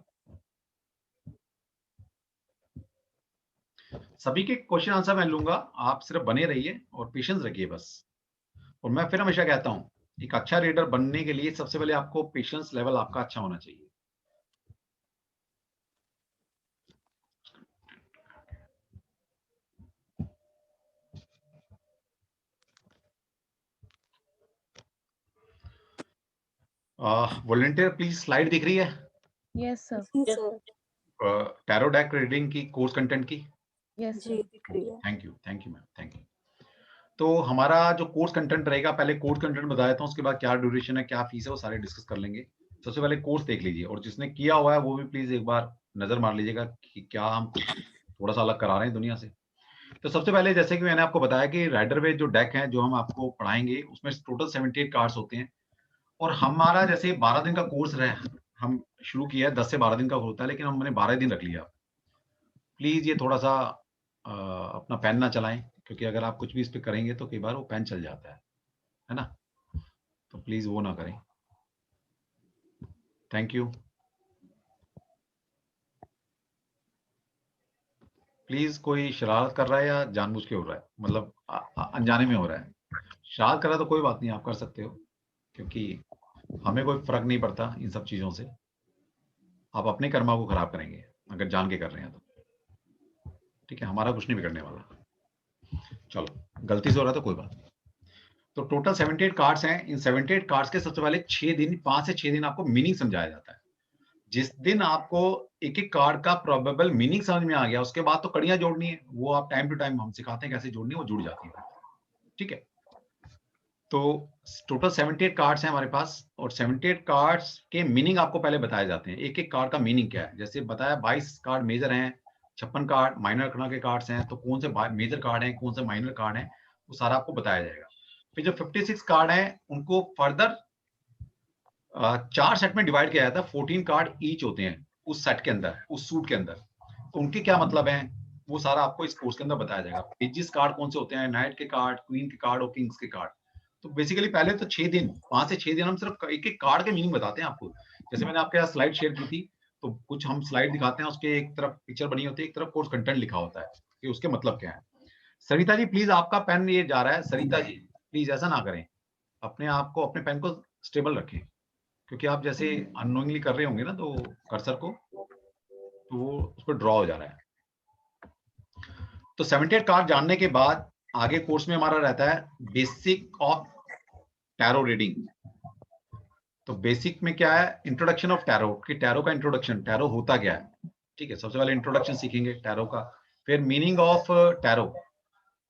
सभी के क्वेश्चन आंसर मैं लूँगा, आप सिर्फ बने रहिए और पेशेंस रखिए बस। और मैं फिर हमेशा कहता हूँ, एक अच्छा रीडर बनने के लिए सबसे पहले आपको पेशेंस लेवल आपका अच्छा होना चाहिए। वॉलंटियर प्लीज, स्लाइड दिख रही है यस सर। जी सर, टैरो डेक रीडिंग की कोर्स कंटेंट की? यस जी सर। दिख रही है। Thank you ma'am, thank you. तो हमारा जो कोर्स कंटेंट रहेगा, पहले कोर्स कंटेंट बता देता हूँ, उसके बाद क्या ड्यूरेशन है, क्या फीस है, वो सारे डिस्कस कर लेंगे। सबसे पहले कोर्स देख लीजिए, और जिसने किया हुआ है वो भी प्लीज एक बार नजर मार लीजिएगा कि क्या हम कुछ थोड़ा सा अलग करा रहे हैं दुनिया से। तो सबसे पहले जैसे कि मैंने आपको बताया कि राइडर वे जो डेक है जो हम आपको पढ़ाएंगे, उसमें टोटल 78 कार्ड्स होते हैं। और हमारा जैसे 12 दिन का कोर्स रहे, हम शुरू किया है 10 से 12 दिन का होता है, लेकिन हमने 12 दिन रख लिया। प्लीज ये थोड़ा सा अपना पेन ना चलाएं, क्योंकि अगर आप कुछ भी इस पे करेंगे तो कई बार वो पेन चल जाता है ना? तो प्लीज वो ना करें। Thank you. प्लीज कोई शरारत कर रहा है या जानबूझ के हो रहा है, मतलब अनजाने में हो रहा है? शरारत कर रहा है तो कोई बात नहीं, आप कर सकते हो, क्योंकि हमें कोई फर्क नहीं पड़ता इन सब चीजों से। आप अपने कर्मा को खराब करेंगे अगर जान के कर रहे हैं तो, ठीक है? हमारा कुछ नहीं बिगड़ने वाला। चलो, गलती से हो रहा है तो कोई बात नहीं। तो टोटल 78 कार्ड्स हैं। इन 78 कार्ड्स के सबसे पहले 6 दिन, 5 से 6 दिन आपको मीनिंग समझाया जाता है। जिस दिन आपको एक एक कार्ड का प्रोबेबल मीनिंग समझ में आ गया, उसके बाद तो कड़ियां जोड़नी है, वो आप टाइम टू टाइम हम सिखाते हैं कैसे जोड़नी है, वो जुड़ जाती है। ठीक है? तो टोटल 78 कार्ड्स हैं हमारे पास, और 78 कार्ड्स के मीनिंग आपको पहले बताए जाते हैं। एक एक कार्ड का मीनिंग क्या है, जैसे बताया 22 कार्ड मेजर हैं, 56 कार्ड माइनर करना के कार्ड्स हैं, तो कौन से मेजर कार्ड हैं, कौन से माइनर कार्ड हैं, वो सारा आपको बताया जाएगा। फिर जो 56 कार्ड हैं उनको फर्दर 4 सेट में डिवाइड किया जाता है। 14 कार्ड ईच होते हैं उस सेट के अंदर, उस सूट के अंदर। तो उनके क्या मतलब है, वो सारा आपको इस कोर्स के अंदर बताया जाएगा। पेजिस कार्ड कौन से होते हैं, नाइट के कार्ड, क्वीन के कार्ड और किंग्स के कार्ड। तो बेसिकली पहले तो 6 दिन, 5 से 6 दिन हम सिर्फ एक एक कार्ड के मीनिंग बताते हैं आपको। जैसे मैंने आपके साथ स्लाइड शेयर की थी, तो कुछ हम स्लाइड दिखाते हैं, उसके एक तरफ पिक्चर बनी होती है, एक तरफ कोर्स कंटेंट लिखा होता है कि उसके मतलब क्या है। सरिता जी प्लीज, आपका पेन ये जा रहा है, सरिता जी प्लीज ऐसा ना करें, अपने आप को, अपने पेन को स्टेबल रखें, क्योंकि आप जैसे अननोइंगली कर रहे होंगे ना, तो कर्सर को, तो वो उस पर ड्रॉ हो जा रहा है। तो 78 कार्ड जानने के बाद आगे कोर्स में हमारा रहता है बेसिक ऑफ टैरो रीडिंग। तो बेसिक में क्या है, इंट्रोडक्शन ऑफ टैरो, कि टैरो का इंट्रोडक्शन, टैरो होता क्या है। ठीक है, सबसे पहले इंट्रोडक्शन सीखेंगे टैरो का। फिर मीनिंग ऑफ टैरो।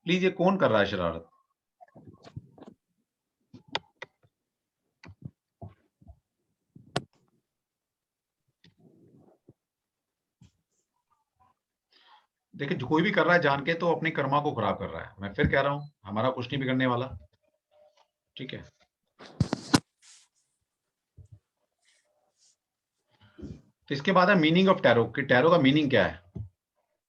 प्लीज ये कौन कर रहा है शरारत? देखिए, जो कोई भी कर रहा है जान के, तो अपने कर्मा को खराब कर रहा है। मैं फिर कह रहा हूं, हमारा कुछ नहीं बिगड़ने वाला। ठीक है? तो इसके बाद है मीनिंग ऑफ टैरो, कि टैरो का मीनिंग क्या है।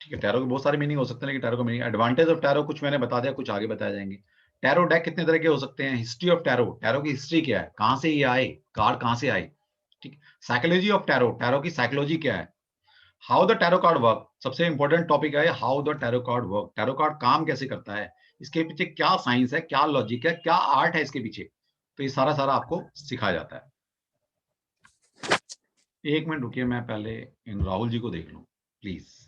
ठीक है, टैरो के बहुत सारे मीनिंग हो सकते हैं, लेकिन टैरो का मीनिंग, एडवांटेज ऑफ टैरो कुछ मैंने बता दिया, कुछ आगे बताए जाएंगे। टैरो डेक कितने तरह के हो सकते हैं, हिस्ट्री ऑफ टैरो, टैरो की हिस्ट्री क्या है, कहां से ये आए, कार्ड कहां से आए। ठीक, साइकोलॉजी ऑफ टैरो, टैरो की साइकोलॉजी क्या है। How the tarot card work, सबसे इंपॉर्टेंट टॉपिक है how the tarot card work, tarot card काम कैसे करता है, इसके पीछे क्या साइंस है, क्या लॉजिक है, क्या आर्ट है इसके पीछे। तो ये सारा सारा आपको सिखाया जाता है। एक मिनट रुकिए, मैं पहले इन राहुल जी को देख लूं प्लीज।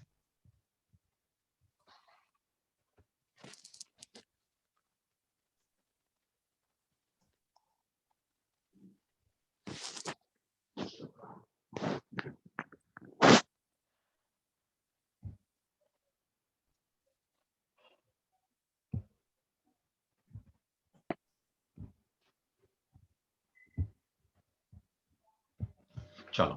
चलो,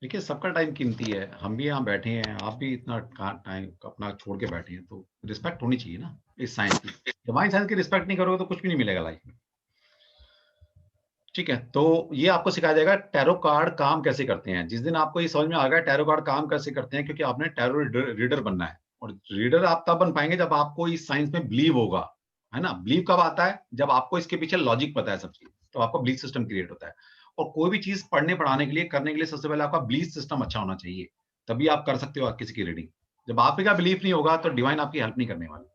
देखिए सबका टाइम कीमती है, हम भी यहाँ बैठे हैं, आप भी इतना टाइम अपना छोड़ के बैठे हैं, तो रिस्पेक्ट होनी चाहिए ना इस साइंस की। डिवाइन साइंस की रिस्पेक्ट नहीं करोगे तो कुछ भी नहीं मिलेगा लाइफ में। ठीक है, तो ये आपको सिखाया जाएगा टैरो कार्ड काम कैसे करते हैं। जिस दिन आपको ये समझ में आ गया टैरो कार्ड काम कैसे करते हैं, क्योंकि आपने टैरो रीडर बनना है, और रीडर आप तब बन पाएंगे जब आपको इस साइंस में बिलीव होगा, है ना? बिलीव कब आता है, जब आपको इसके पीछे लॉजिक पता है सब चीज, तो आपका बिलीफ सिस्टम क्रिएट होता है। और कोई भी चीज पढ़ने पढ़ाने के लिए, करने के लिए, सबसे पहले आपका बिलीफ सिस्टम अच्छा होना चाहिए, तभी आप कर सकते हो किसी की रीडिंग। जब आपका बिलीफ नहीं होगा तो डिवाइन आपकी हेल्प नहीं करने वाली।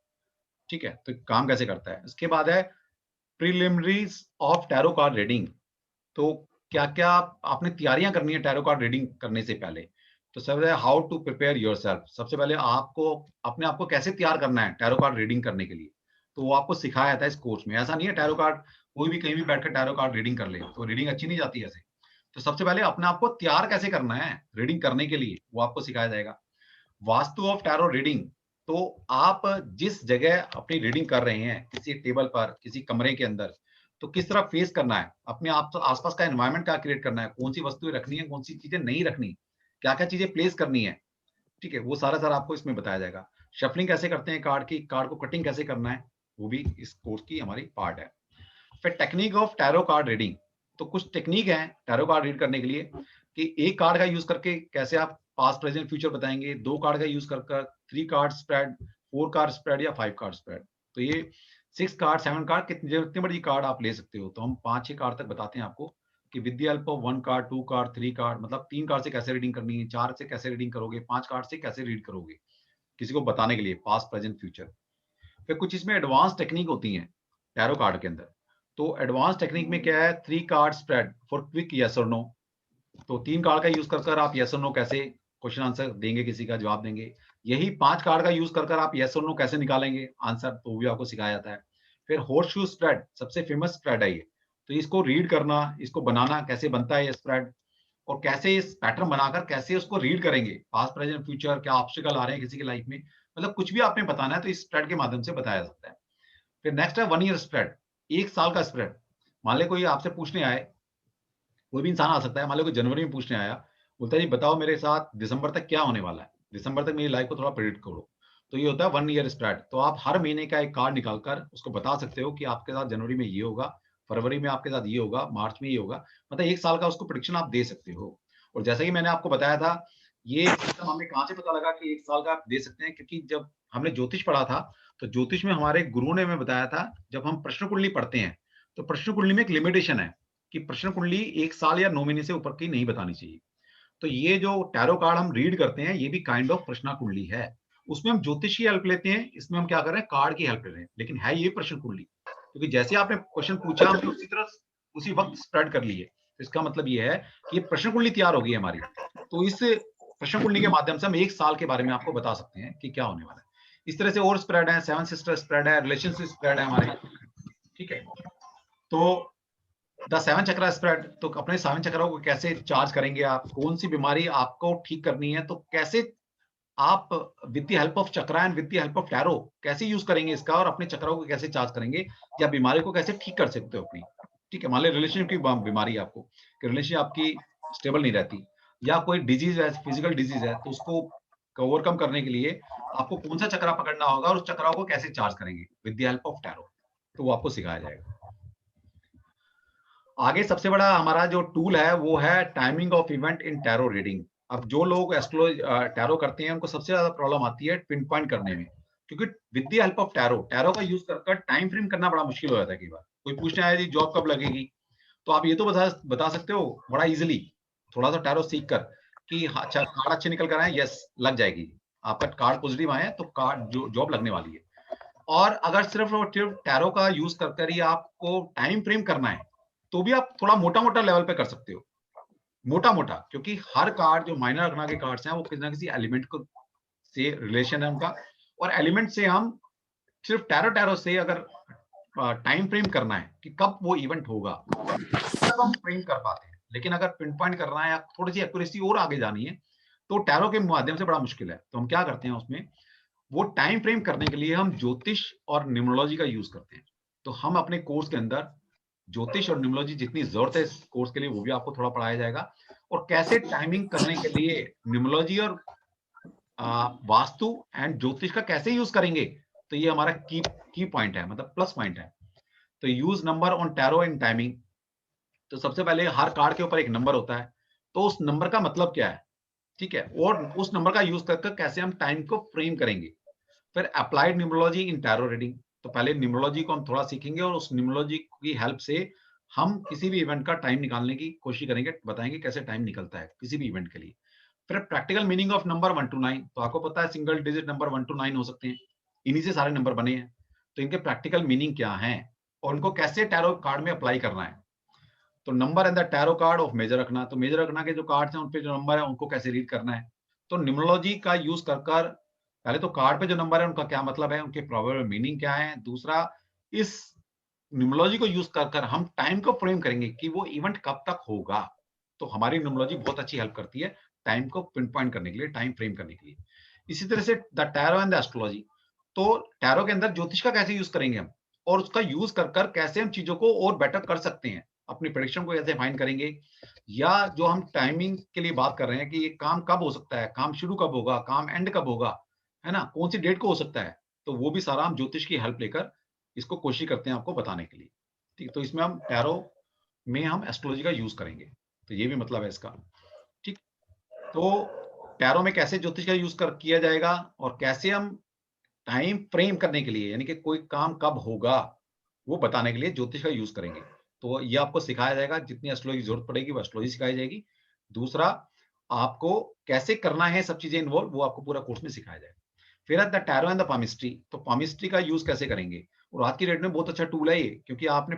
ठीक है, तो काम कैसे करता है, इसके बाद है प्रीलिमिनरीज ऑफ टैरो कार्ड रीडिंग। तो क्या क्या आपने तैयारियां करनी है टैरो कार्ड रीडिंग करने से पहले। तो सबसे पहले हाउ टू प्रिपेयर योरसेल्फ, सबसे पहले आपको अपने आप को कैसे तैयार करना है टैरो कार्ड रीडिंग करने के लिए, तो वो आपको सिखाया जाता है इस कोर्स में। ऐसा नहीं है टैरो कार्ड कोई भी कहीं भी बैठकर टैरो कार्ड रीडिंग कर ले, तो रीडिंग अच्छी नहीं जाती ऐसे। तो सबसे पहले अपने आप को तैयार कैसे करना है रीडिंग करने के लिए, वो आपको सिखाया जाएगा। वास्तु ऑफ टैरो रीडिंग, तो आप जिस जगह अपनी रीडिंग कर रहे हैं, किसी टेबल पर, किसी कमरे के अंदर, तो किस तरह फेस करना है, अपने आप आसपास का एनवायरनमेंट क्या क्रिएट करना है, कौन सी वस्तुएं रखनी है, कौन सी चीजें नहीं रखनी, क्या क्या चीजें प्लेस करनी है, ठीक है, वो सारा सारा आपको इसमें बताया जाएगा। शफलिंग कैसे करते हैं कार्ड की, कार्ड को कटिंग कैसे करना है, वो भी इस कोर्स की हमारी पार्ट है। फिर technique of tarot card reading, तो कुछ टेक्निक है टैरो कार्ड रीड करने के लिए कि एक कार्ड का यूज करके कैसे आप पास्ट प्रेजेंट फ्यूचर बताएंगे, 2 कार्ड का यूज कर 3 कार्ड स्प्रेड, 4 कार्ड स्प्रेड या 5 कार्ड स्प्रेड। तो ये 6 कार्ड 7 कार्ड कितनी बड़ी कार्ड आप ले सकते हो, तो हम 5-6 कार्ड तक बताते हैं आपको कि with the help of 1 card 2 card 3 card, मतलब 3 कार्ड से कैसे रीडिंग करनी है, 4 से कैसे रीडिंग करोगे, 5 कार्ड से कैसे रीड करोगे, किसी को बताने के लिए पास्ट प्रेजेंट फ्यूचर। फिर कुछ इसमें एडवांस टेक्निक होती हैं टैरो कार्ड के अंदर। तो एडवांस टेक्निक में क्या है, 3 card spread for quick yes और नो, तो 3 कार्ड का यूज कर आप यस और नो कैसे क्वेश्चन आंसर देंगे, किसी का जवाब देंगे। यही 5 कार्ड का यूज कर आप यस और नो कैसे निकालेंगे आंसर, तो भी आपको सिखाया जाता है। फिर हॉर्स शू स्प्रेड सबसे फेमस स्प्रेड है ये, तो इसको रीड करना, इसको बनाना, कैसे बनता है ये स्प्रेड, और कैसे इस पैटर्न बनाकर कैसे उसको रीड करेंगे, पास्ट प्रेजेंट फ्यूचर, क्या ऑब्स्टिकल आ रहे हैं किसी की लाइफ में, मतलब कुछ भी आपने बताना है तो इस स्प्रेड के माध्यम से बताया जाता है। फिर नेक्स्ट है 1 ईयर स्प्रेड, 1 साल का स्प्रेड। मान ले कोई आपसे पूछने आए, कोई भी इंसान आ सकता है, मान लो कोई जनवरी में पूछने आया, बोलता है जी बताओ मेरे साथ दिसंबर तक क्या होने वाला है, दिसंबर तक मेरी लाइफ को थोड़ा प्रेडिक्ट करो, तो ये होता है 1 ईयर स्प्रेड। तो आप हर महीने का एक कार्ड निकालकर उसको बता सकते हो कि आपके साथ जनवरी में ये होगा, फरवरी में आपके साथ ये होगा, मार्च में ये होगा, मतलब 1 साल का उसको प्रेडिक्शन आप दे सकते हो। और जैसा कि मैंने आपको बताया था, ये सिस्टम हमें कहाँ से पता लगा कि 1 साल का आप दे सकते हैं, क्योंकि जब हमने ज्योतिष पढ़ा था, तो ज्योतिष में हमारे गुरु ने हमें बताया था, जब हम प्रश्न कुंडली पढ़ते हैं, तो प्रश्न कुंडली में एक लिमिटेशन है कि प्रश्न कुंडली 1 साल या 9 महीने से ऊपर की नहीं बतानी चाहिए। तो ये जो टैरो कार्ड हम रीड करते हैं, ये भी काइंड ऑफ प्रश्न कुंडली है। उसमें हम ज्योतिष की हेल्प लेते हैं, इसमें हम क्या कर रहे हैं, कार्ड की हेल्प ले रहे हैं, लेकिन है ये प्रश्न कुंडली, क्योंकि जैसे आपने क्वेश्चन पूछा हमने उसी तरह उसी वक्त स्प्रेड कर लिए। तो इसका मतलब ये है कि ये प्रश्न कुंडली तैयार हो गई हमारी, तो इस प्रश्न कुंडली के माध्यम से हम 1 साल के बारे में आपको बता सकते हैं कि क्या होने वाला है। इस तरह से और स्प्रेड है, 7 सिस्टर स्प्रेड है, रिलेशनशिप स्प्रेड है हमारे, ठीक है। तो द 7 चक्रा स्प्रेड, तो अपने 7 चक्रों को कैसे चार्ज करेंगे आप, कौन सी बीमारी आपको ठीक करनी है, तो कैसे आप with the help of chakra and with the help of tarot कैसे यूज करेंगे इसका, और अपने चक्रों को कैसे चार्ज करेंगे, या बीमारी को कैसे ठीक कर सकते हो अपनी, ठीक है। मान लीजिए रिलेशनशिप की बीमारी है आपको, कि रिलेशनशिप आपकी स्टेबल नहीं रहती, या कोई डिजीज है, फिजिकल डिजीज है, तो उसको ओवरकम करने के लिए आपको कौन सा चक्रा पकड़ना होगा, और उस चक्रा को कैसे चार्ज करेंगे with the help of tarot, तो वो आपको सिखाया जाएगा। आगे सबसे बड़ा हमारा जो टूल है वो है timing of event in tarot reading. अब जो लोग टैरो करते हैं उनको सबसे ज्यादा प्रॉब्लम आती है पिन पॉइंट करने में, क्योंकि with the help of tarot, tarot का यूज कर टाइम फ्रेम करना बड़ा मुश्किल हो जाता है। कई बार कोई पूछने आया जी जॉब कब लगेगी, तो आप ये तो बता सकते हो बड़ा इजिली, थोड़ा सा टैरो सीख कर कि अच्छा कार्ड अच्छे निकल कर आए, यस लग जाएगी, आपका कार्ड पॉजिटिव आए तो कार्ड जो जॉब लगने वाली है। और अगर सिर्फ टैरो का यूज कर ही आपको टाइम फ्रेम करना है, तो भी आप थोड़ा मोटा मोटा लेवल पे कर सकते हो, मोटा मोटा, क्योंकि हर कार्ड जो माइनर रखना के कार्ड्स हैं वो किसी ना किसी एलिमेंट को से रिलेशन है उनका, और एलिमेंट से हम सिर्फ टैरो टैरो से अगर टाइम फ्रेम करना है कि कब वो इवेंट होगा, तब हम फ्रेम कर पाते हैं। लेकिन अगर पिन पॉइंट करना है या थोड़ी सी एक्यूरेसी और आगे जानी है, तो टैरो के माध्यम से बड़ा मुश्किल है। तो हम क्या करते हैं उसमें, वो टाइम फ्रेम करने के लिए हम ज्योतिष और न्यूमरोलॉजी का यूज करते हैं। तो हम अपने कोर्स के अंदर ज्योतिष और न्यूमरोलॉजी जितनी जरूरत है इस कोर्स के लिए, वो भी आपको थोड़ा पढ़ाया जाएगा, और कैसे टाइमिंग करने के लिए न्यूमरोलॉजी और वास्तु एंड ज्योतिष का कैसे यूज करेंगे, तो ये हमारा की पॉइंट है, मतलब प्लस पॉइंट है। तो use number on tarot and timing, तो सबसे पहले हर कार्ड के ऊपर एक नंबर होता है, तो उस नंबर का मतलब क्या है, ठीक है, और उस नंबर का यूज करके कैसे हम टाइम को फ्रेम करेंगे। फिर अप्लाइड न्यूमरोलॉजी इन टैरो रीडिंग, तो पहले न्यूमरोलॉजी को हम थोड़ा सीखेंगे, और उस न्यूमरोलॉजी की हेल्प से हम किसी भी इवेंट का टाइम निकालने की कोशिश करेंगे, बताएंगे कैसे टाइम निकलता है किसी भी इवेंट के लिए। फिर practical meaning of number 1 to 9, तो आपको पता है सिंगल डिजिट नंबर 1 to 9 हो सकते हैं, इन्हीं से सारे नंबर बने हैं, तो इनके प्रैक्टिकल मीनिंग क्या है और उनको कैसे टैरो कार्ड में अप्लाई करना है। तो number and the tarot card of major रखना, तो मेजर रखना के जो कार्ड्स हैं उन पे जो नंबर है उनको कैसे रीड करना है। तो न्यूमरोलॉजी का यूज कर पहले तो कार्ड पे जो नंबर है उनका क्या मतलब है, उनके प्रोबेबल मीनिंग क्या है। दूसरा, इस न्यूमरोलॉजी को यूज कर हम टाइम को फ्रेम करेंगे कि वो इवेंट कब तक होगा। तो हमारी न्यूमरोलॉजी बहुत अच्छी हेल्प करती है टाइम को पिन पॉइंट करने के लिए, टाइम फ्रेम करने के लिए। इसी तरह से the tarot and the astrology, तो टैरो के अंदर ज्योतिष का कैसे यूज करेंगे हम, और उसका यूज कर कैसे हम चीजों को और बेटर कर सकते हैं, अपनी प्रेडिक्शन को कैसे फाइंड करेंगे, या जो हम टाइमिंग के लिए बात कर रहे हैं कि ये काम कब हो सकता है, काम शुरू कब होगा, काम एंड कब होगा, है ना, कौन सी डेट को हो सकता है। तो वो भी सारा हम ज्योतिष की हेल्प लेकर इसको कोशिश करते हैं आपको बताने के लिए। ठीक है, तो इसमें हम टैरो में हम एस्ट्रोलॉजी का यूज करेंगे, तो ये भी मतलब है इसका। ठीक, तो टैरो में कैसे ज्योतिष का यूज कर किया जाएगा और कैसे हम टाइम फ्रेम करने के लिए, यानी कि कोई काम कब होगा वो बताने के लिए ज्योतिष का यूज करेंगे। तो ये आपको सिखाया जाएगा, जितनी एस्ट्रोलॉजी की जरूरत पड़ेगी वो एस्ट्रोलॉजी सिखाई जाएगी। दूसरा, आपको कैसे करना है सब चीजें इन्वॉल्व, वो आपको पूरा कोर्स में सिखाया जाएगा। फिर the tarot and the palmistry, तो पामिस्ट्री का यूज कैसे करेंगे, और आज की डेट में बहुत अच्छा टूल है ये, क्योंकि आपने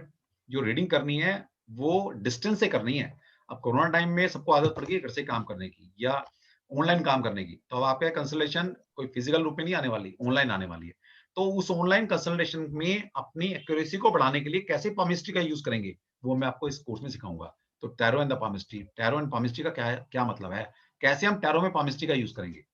जो रीडिंग करनी है वो डिस्टेंस से करनी है। अब कोरोना टाइम में सबको आदत पड़ गई घर से काम करने की या ऑनलाइन काम करने की, तो अब आपका कंसल्टेशन कोई फिजिकल रूप में नहीं आने वाली, ऑनलाइन आने वाली है। तो उस ऑनलाइन कंसल्टेशन में अपनी एक्यूरेसी को बढ़ाने के लिए कैसे पामिस्ट्री का यूज करेंगे, वो मैं आपको इस कोर्स में सिखाऊंगा। तो tarot and the palmistry, tarot and palmistry का क्या मतलब है, कैसे हम टैरो में पामिस्ट्री का यूज करेंगे।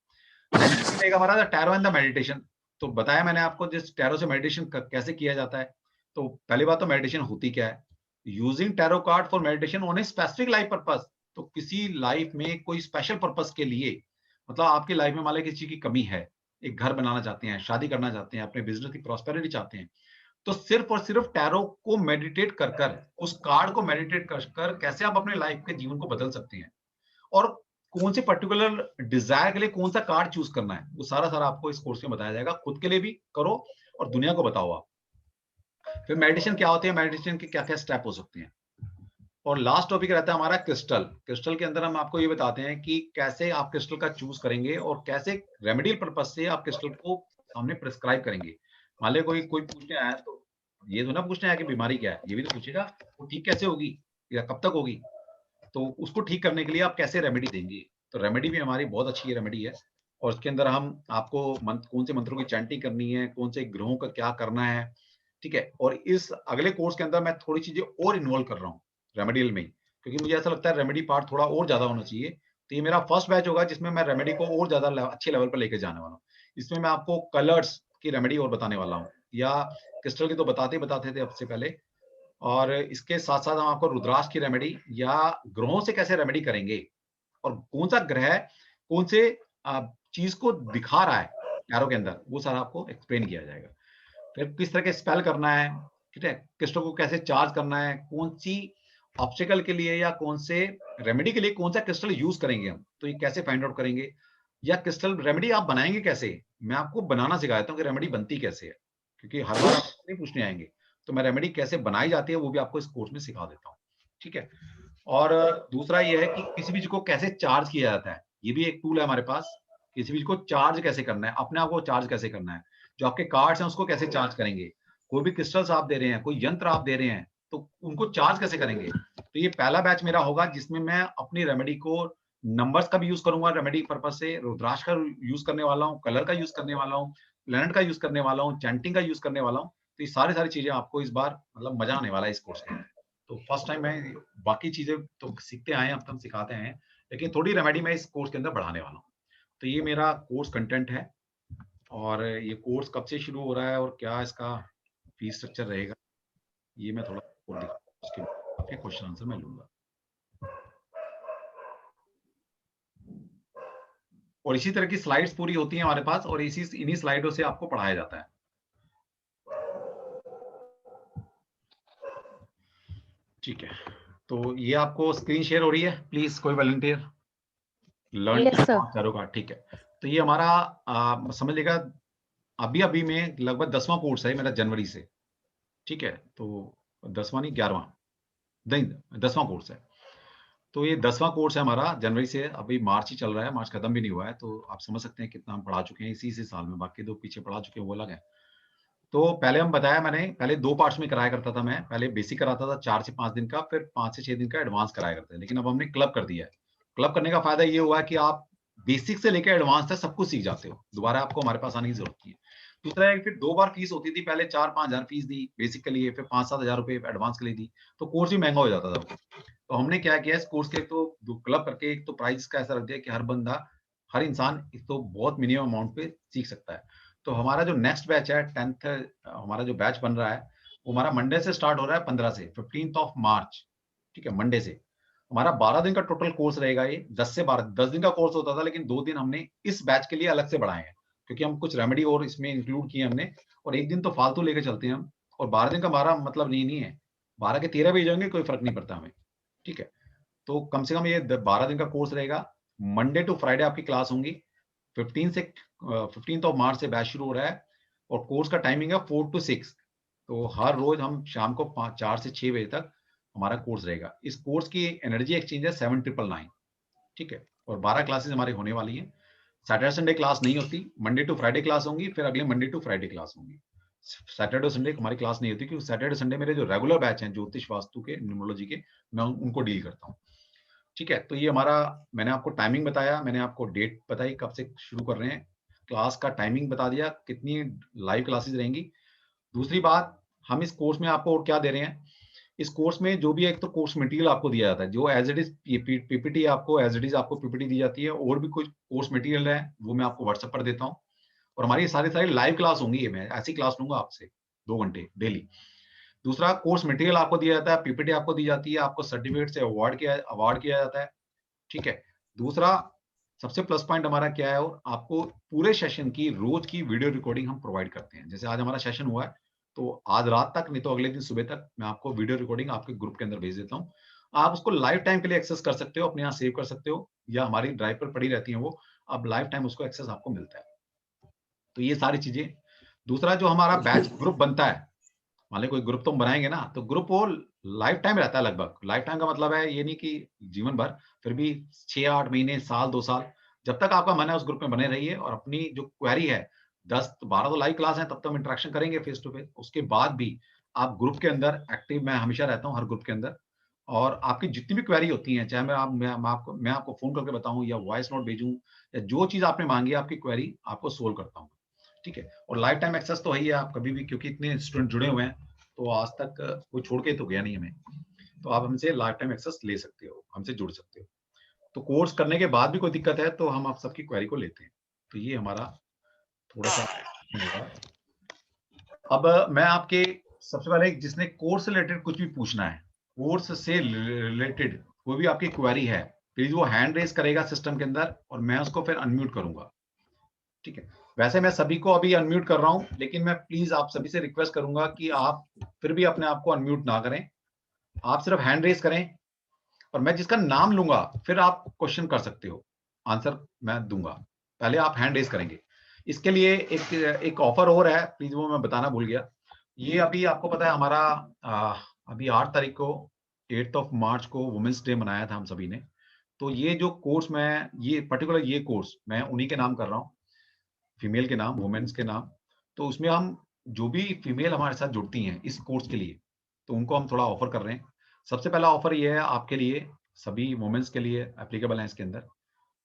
नेक्स्ट रहेगा हमारा टैरो एंड द मेडिटेशन। तो बताया मैंने आपको जिस टैरो से मेडिटेशन कैसे किया जाता है। तो पहली बात तो मेडिटेशन होती क्या है, using tarot card for meditation on a specific life purpose. तो किसी लाइफ में कोई स्पेशल पर्पस के लिए, मतलब आपकी लाइफ में मान लीजिए किसी की कमी है, एक घर बनाना चाहते हैं, शादी करना चाहते हैं, अपने बिजनेस की प्रॉस्पेरिटी चाहते हैं, तो सिर्फ और सिर्फ टैरो को मेडिटेट कर उस कार्ड को मेडिटेट कर कैसे आप अपने लाइफ के जीवन को बदल सकते हैं, और कौन से पर्टिकुलर डिजायर के लिए कौन सा कार्ड चूज करना है, वो सारा सारा आपको इस कोर्स में बताया जाएगा। खुद के लिए भी करो और दुनिया को बताओ आप। फिर मेडिटेशन क्या होती है, मेडिटेशन के क्या क्या स्टेप हो सकते हैं, और लास्ट टॉपिक रहता है हमारा क्रिस्टल। क्रिस्टल के अंदर हम आपको ये बताते हैं कि कैसे आप क्रिस्टल का चूज करेंगे और कैसे रेमेडियल पर्पज से आप क्रिस्टल को हमने प्रिस्क्राइब करेंगे। मान लिया कोई कोई पूछने आया तो ये तो ना पूछने आया कि बीमारी क्या है, ये भी तो पूछेगा वो ठीक कैसे होगी या कब तक होगी, तो उसको ठीक करने के लिए आप कैसे रेमेडी देंगे। तो रेमेडी भी हमारी बहुत अच्छी रेमेडी है, और उसके अंदर हम आपको कौन से मंत्रों की चैंटिंग करनी है, कौन से ग्रहों का क्या करना है, ठीक है। और इस अगले कोर्स के अंदर मैं थोड़ी चीजें और इन्वॉल्व कर रहा हूँ रेमेडियल में, क्योंकि मुझे ऐसा लगता है रेमेडी पार्ट थोड़ा और ज्यादा होना चाहिए। तो ये मेरा फर्स्ट बैच होगा जिसमें मैं रेमेडी को और ज्यादा अच्छे लेवल पर लेके जाने वाला हूँ। इसमें मैं आपको कलर्स की रेमेडी और बताने वाला हूँ, या क्रिस्टल की तो बताते थे अब से पहले, और इसके साथ साथ हम आपको रुद्राक्ष की रेमेडी या ग्रहों से कैसे रेमेडी करेंगे, और कौन सा ग्रह कौन से चीज को दिखा रहा है टैरो के अंदर, वो सारा आपको एक्सप्लेन किया जाएगा। फिर किस तरह के स्पेल करना है, ठीक है, क्रिस्टल को कैसे चार्ज करना है, कौन सी ऑब्स्टिकल के लिए या कौन से रेमेडी के लिए कौन सा क्रिस्टल यूज करेंगे हम, तो ये कैसे फाइंड आउट करेंगे, या क्रिस्टल रेमेडी आप बनाएंगे कैसे, मैं आपको बनाना सिखाता हूँ कि रेमेडी बनती कैसे है, क्योंकि हर बार आपको नहीं पूछने आएंगे। तो मैं रेमेडी कैसे बनाई जाती है वो भी आपको इस कोर्स में सिखा देता हूँ, ठीक है। और दूसरा ये है कि किसी भी चीज को कैसे चार्ज किया जाता है, ये भी एक टूल है हमारे पास। किसी भी चीज को चार्ज कैसे करना है, अपने आप को चार्ज कैसे करना है, जो आपके कार्ड्स हैं उसको कैसे चार्ज करेंगे, कोई भी क्रिस्टल्स आप दे रहे हैं, कोई यंत्र आप दे रहे हैं, तो उनको चार्ज कैसे करेंगे। तो ये पहला बैच मेरा होगा जिसमें मैं अपनी रेमेडी को नंबर्स का भी यूज करूंगा रेमेडी पर्पज से, रुद्राक्ष का यूज करने वाला हूँ, कलर का यूज करने वाला हूँ, प्लेनेट का यूज करने वाला हूँ, चैंटिंग का यूज करने वाला हूँ। तो ये सारी चीजें आपको इस बार मतलब मजा आने वाला है इस कोर्स में। तो फर्स्ट टाइम मैं बाकी चीजें तो सीखते आए हैं, अब तो हम सिखाते हैं, लेकिन थोड़ी रेमेडी मैं इस कोर्स के अंदर बढ़ाने वाला हूँ। तो ये मेरा कोर्स कंटेंट है, और ये कोर्स कब से शुरू हो रहा है और क्या इसका फीस स्ट्रक्चर रहेगा, ये मैं थोड़ा और उसके आपके क्वेश्चन आंसर मैं लूंगा। और इसी तरह की स्लाइड्स पूरी होती हैं हमारे पास, और इन्हीं स्लाइडों से आपको पढ़ाया जाता है। ठीक है, तो ये आपको स्क्रीन शेयर हो रही है, प्लीज कोई वॉलंटियर लर्न Yes, sir. चारों का, ठीक है। तो ये हमारा समझ लेगा अभी अभी में लगभग 10वां कोर्स है मेरा जनवरी से, ठीक है। तो 10वां नहीं 11वां, नहीं 10वां कोर्स है। तो ये 10वां कोर्स है हमारा जनवरी से, अभी मार्च ही चल रहा है, मार्च खत्म भी नहीं हुआ है, तो आप समझ सकते हैं कितना हम पढ़ा चुके हैं इसी साल में। बाकी 2 पीछे पढ़ा चुके हैं वो अलग है। तो पहले हम बताया मैंने, पहले 2 पार्ट्स में कराया करता था मैं, पहले बेसिक कराता था 4 से 5 दिन का, फिर 5 से 6 दिन का एडवांस कराया करते थे, लेकिन अब हमने क्लब कर दिया है। क्लब करने का फायदा ये हुआ है कि आप बेसिक से लेकर एडवांस तक सब कुछ सीख जाते हो, दोबारा आपको हमारे पास आने की जरूरत नहीं है। दूसरा है फिर 2 बार फीस होती थी, पहले 4-5 हजार फीस दी बेसिक के लिए, फिर 5-7 हजार रुपए एडवांस के लिए दी, तो कोर्स भी महंगा हो जाता था। तो हमने क्या किया, इस कोर्स के तो क्लब करके एक तो प्राइस का ऐसा रख दिया कि हर बंदा, हर इंसान इस तो बहुत मिनिमम अमाउंट पे सीख सकता है। तो हमारा जो नेक्स्ट बैच है 10th, हमारा जो बैच बन रहा है वो हमारा मंडे से स्टार्ट हो रहा है, 15 से 15th ऑफ मार्च, ठीक है, मंडे से। हमारा 12 दिन का टोटल कोर्स रहेगा ये, 10 से 12, 10 दिन का कोर्स होता था, लेकिन 2 दिन हमने इस बैच के लिए अलग से बढ़ाए हैं, क्योंकि हम कुछ रेमेडी और इसमें इंक्लूड किए हमने, और 1 दिन तो फालतू लेके चलते हैं हम, और 12 दिन का हमारा मतलब नहीं है, 12 के 13 भी जाएंगे कोई फर्क नहीं पड़ता हमें, ठीक है। तो कम से कम ये 12 दिन का कोर्स रहेगा, मंडे टू फ्राइडे आपकी क्लास होंगी, 15th ऑफ मार्च से बैच शुरू हो रहा है, और कोर्स का टाइमिंग है 4 to 6, तो हर रोज हम शाम को 4 से 6 बजे तक हमारा कोर्स रहेगा। इस कोर्स की एनर्जी एक्सचेंज है 7999, ठीक है, और 12 क्लासेस हमारी होने वाली हैं। सैटरडे संडे क्लास नहीं होती, मंडे टू फ्राइडे क्लास होंगी, फिर अगले मंडे टू फ्राइडे क्लास होंगी। सैटरडे संडे हमारी क्लास नहीं होती, क्योंकि सैटरडे संडे मेरे जो रेगुलर बैच हैं ज्योतिष वास्तु के, न्यूमरोलॉजी के, मैं उनको डील करता हूँ, ठीक है। तो ये हमारा, मैंने आपको टाइमिंग बताया, मैंने आपको डेट बताई कब से शुरू कर रहे हैं, क्लास का टाइमिंग बता दिया, कितनी लाइव क्लासेस रहेंगी। दूसरी बात, हम इस कोर्स में आपको और क्या दे रहे हैं, इस कोर्स में जो भी एक तो कोर्स मटेरियल आपको दिया जाता है, जो एज इट इज पीपीटी आपको एज इट इज आपको पीपीटी दी जाती है, और भी कुछ कोर्स मटेरियल है वो मैं आपको व्हाट्सएप पर देता हूँ, और हमारी सारी सारी लाइव क्लास होंगी, ये मैं ऐसी क्लास लूंगा आपसे 2 घंटे डेली। दूसरा, कोर्स मटेरियल आपको दिया जाता है, पीपीटी आपको दी जाती है, आपको सर्टिफिकेट से अवार्ड किया जाता है, ठीक है। दूसरा, सबसे प्लस पॉइंट हमारा क्या है, और आपको पूरे सेशन की रोज की वीडियो रिकॉर्डिंग हम प्रोवाइड करते हैं। जैसे आज हमारा सेशन हुआ है, तो आज रात तक, नहीं तो अगले दिन सुबह तक मैं आपको वीडियो रिकॉर्डिंग आपके ग्रुप के अंदर भेज देता हूँ। आप उसको लाइफ टाइम के लिए एक्सेस कर सकते हो, अपने यहाँ सेव कर सकते हो, या हमारी ड्राइव पर पड़ी रहती है वो, अब लाइफ टाइम उसको एक्सेस आपको मिलता है। तो ये सारी चीजें। दूसरा, जो हमारा बैच ग्रुप बनता है, मान लीजिए कोई ग्रुप तुम बनाएंगे ना, तो ग्रुप वो लाइफ टाइम रहता है, लगभग लाइफ टाइम का मतलब है ये नहीं कि जीवन भर, फिर भी 6-8 महीने, साल, 2 साल, जब तक आपका मन है उस ग्रुप में बने रहिए, और अपनी जो क्वेरी है, 10-12 तो लाइव क्लास है, तब तक हम इंटरेक्शन करेंगे फेस टू फेस, उसके बाद भी आप ग्रुप के अंदर एक्टिव, मैं हमेशा रहता हूँ हर ग्रुप के अंदर, और आपकी जितनी भी क्वेरी होती है, चाहे मैं आपको फोन करके बताऊं, या वॉइस नोट भेजूं, या जो चीज आपने मांगी है, आपकी क्वेरी आपको सोल्व करता हूँ, ठीक है। और लाइफ टाइम एक्सेस तो है ही, आप कभी भी, क्योंकि इतने स्टूडेंट जुड़े हुए हैं, तो आज तक कोई छोड़ के तो गया नहीं हमें, तो आप हमसे लाइफ टाइम एक्सेस ले सकते हो, हमसे जुड़ सकते हो। तो कोर्स करने के बाद भी कोई दिक्कत है, तो हम आप सबकी क्वेरी को लेते हैं। तो ये हमारा थोड़ा सा होगा। अब मैं आपके, सबसे पहले जिसने कोर्स से रिलेटेड कुछ भी पूछना है, कोर्स से रिलेटेड कोई भी आपकी क्वेरी है, प्लीज वो हैंड रेज करेगा सिस्टम के अंदर, और मैं उसको फिर अनम्यूट करूंगा, ठीक है। वैसे मैं सभी को अभी अनम्यूट कर रहा हूं, लेकिन मैं प्लीज आप सभी से रिक्वेस्ट करूंगा कि आप फिर भी अपने आप को अनम्यूट ना करें, आप सिर्फ हैंड रेज करें, और मैं जिसका नाम लूंगा फिर आप क्वेश्चन कर सकते हो, आंसर मैं दूंगा, पहले आप हैंड रेज करेंगे। इसके लिए एक ऑफर और है, प्लीज वो मैं बताना भूल गया। ये अभी आपको पता है हमारा, अभी 8 तारीख को, 8th ऑफ मार्च को वुमेन्स डे मनाया था हम सभी ने। तो ये जो कोर्स, मैं ये पर्टिकुलर ये कोर्स मैं उन्हीं के नाम कर रहा हूँ, फीमेल के नाम, वुमेन्स के नाम। तो उसमें हम, जो भी फीमेल हमारे साथ जुड़ती हैं इस कोर्स के लिए, तो उनको हम थोड़ा ऑफर कर रहे हैं। सबसे पहला ऑफर ये है आपके लिए, सभी वुमेन्स के लिए एप्लीकेबल है इसके अंदर,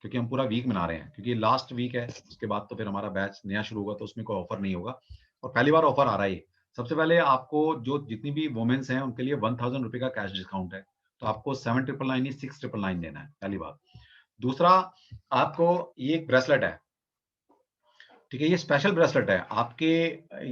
क्योंकि हम पूरा वीक मना रहे हैं, क्योंकि लास्ट वीक है, उसके बाद तो फिर हमारा बैच नया शुरू होगा, तो उसमें कोई ऑफर नहीं होगा, और पहली बार ऑफर आ रहा है। सबसे पहले आपको, जो जितनी भी वुमेन्स हैं उनके लिए 1000 रुपए का कैश डिस्काउंट है, तो आपको 7999 6999 देना है, पहली बात। दूसरा, आपको ये एक ब्रेसलेट है, ठीक है, ये स्पेशल ब्रेसलेट है आपके।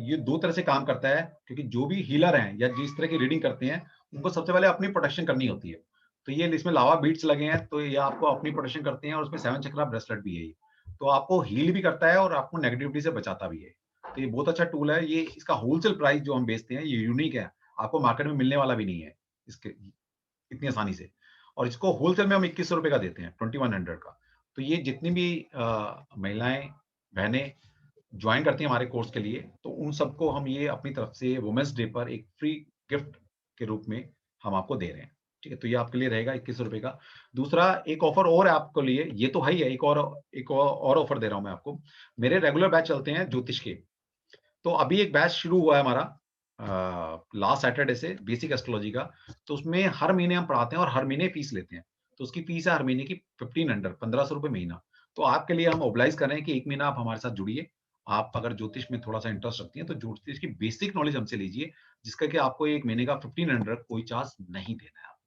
ये 2 तरह से काम करता है, क्योंकि जो भी हीलर हैं या जिस तरह की रीडिंग करते हैं, उनको सबसे पहले अपनी प्रोटेक्शन करनी होती है। तो ये इसमें लावा बीट्स लगे हैं, तो ये आपको अपनी प्रोटेक्शन करते हैं, और उसमें 7 चक्रा ब्रेसलेट भी है ये, तो आपको हील भी करता है और आपको नेगेटिविटी से बचाता भी है। तो ये बहुत अच्छा टूल है। ये इसका होलसेल प्राइस जो हम बेचते हैं, ये यूनिक है, आपको मार्केट में मिलने वाला भी नहीं है इसके इतनी आसानी से, और इसको होलसेल में हम 2100 रुपए का देते हैं, 2100 का। तो ये जितनी भी महिलाएं, बहनें ज्वाइन करती हैं हमारे कोर्स के लिए, तो उन सबको हम ये अपनी तरफ से वुमेन्स डे पर एक फ्री गिफ्ट के रूप में हम आपको दे रहे हैं, ठीक है। तो ये आपके लिए रहेगा 2100 रुपए का। दूसरा, एक ऑफर और है आपके लिए, ये तो है ही है, एक और ऑफर दे रहा हूं मैं आपको। मेरे रेगुलर बैच चलते हैं ज्योतिष के, तो अभी एक बैच शुरू हुआ है हमारा लास्ट सैटरडे से, बेसिक एस्ट्रोलॉजी का। तो उसमें हर महीने हम पढ़ाते हैं, और हर महीने फीस लेते हैं। तो उसकी फीस है हर महीने की 1500, 1500 रुपए महीना। तो आपके लिए हम ओबलाइज कर रहे हैं कि 1 महीना आप हमारे साथ जुड़िए। आप अगर ज्योतिष में थोड़ा-सा इंटरेस्ट रखती हैं, तो ज्योतिष की बेसिक नॉलेज हमसे लीजिए, जिसका कि आपको 1 महीने का 1500 कोई चार्ज नहीं देना है आपको,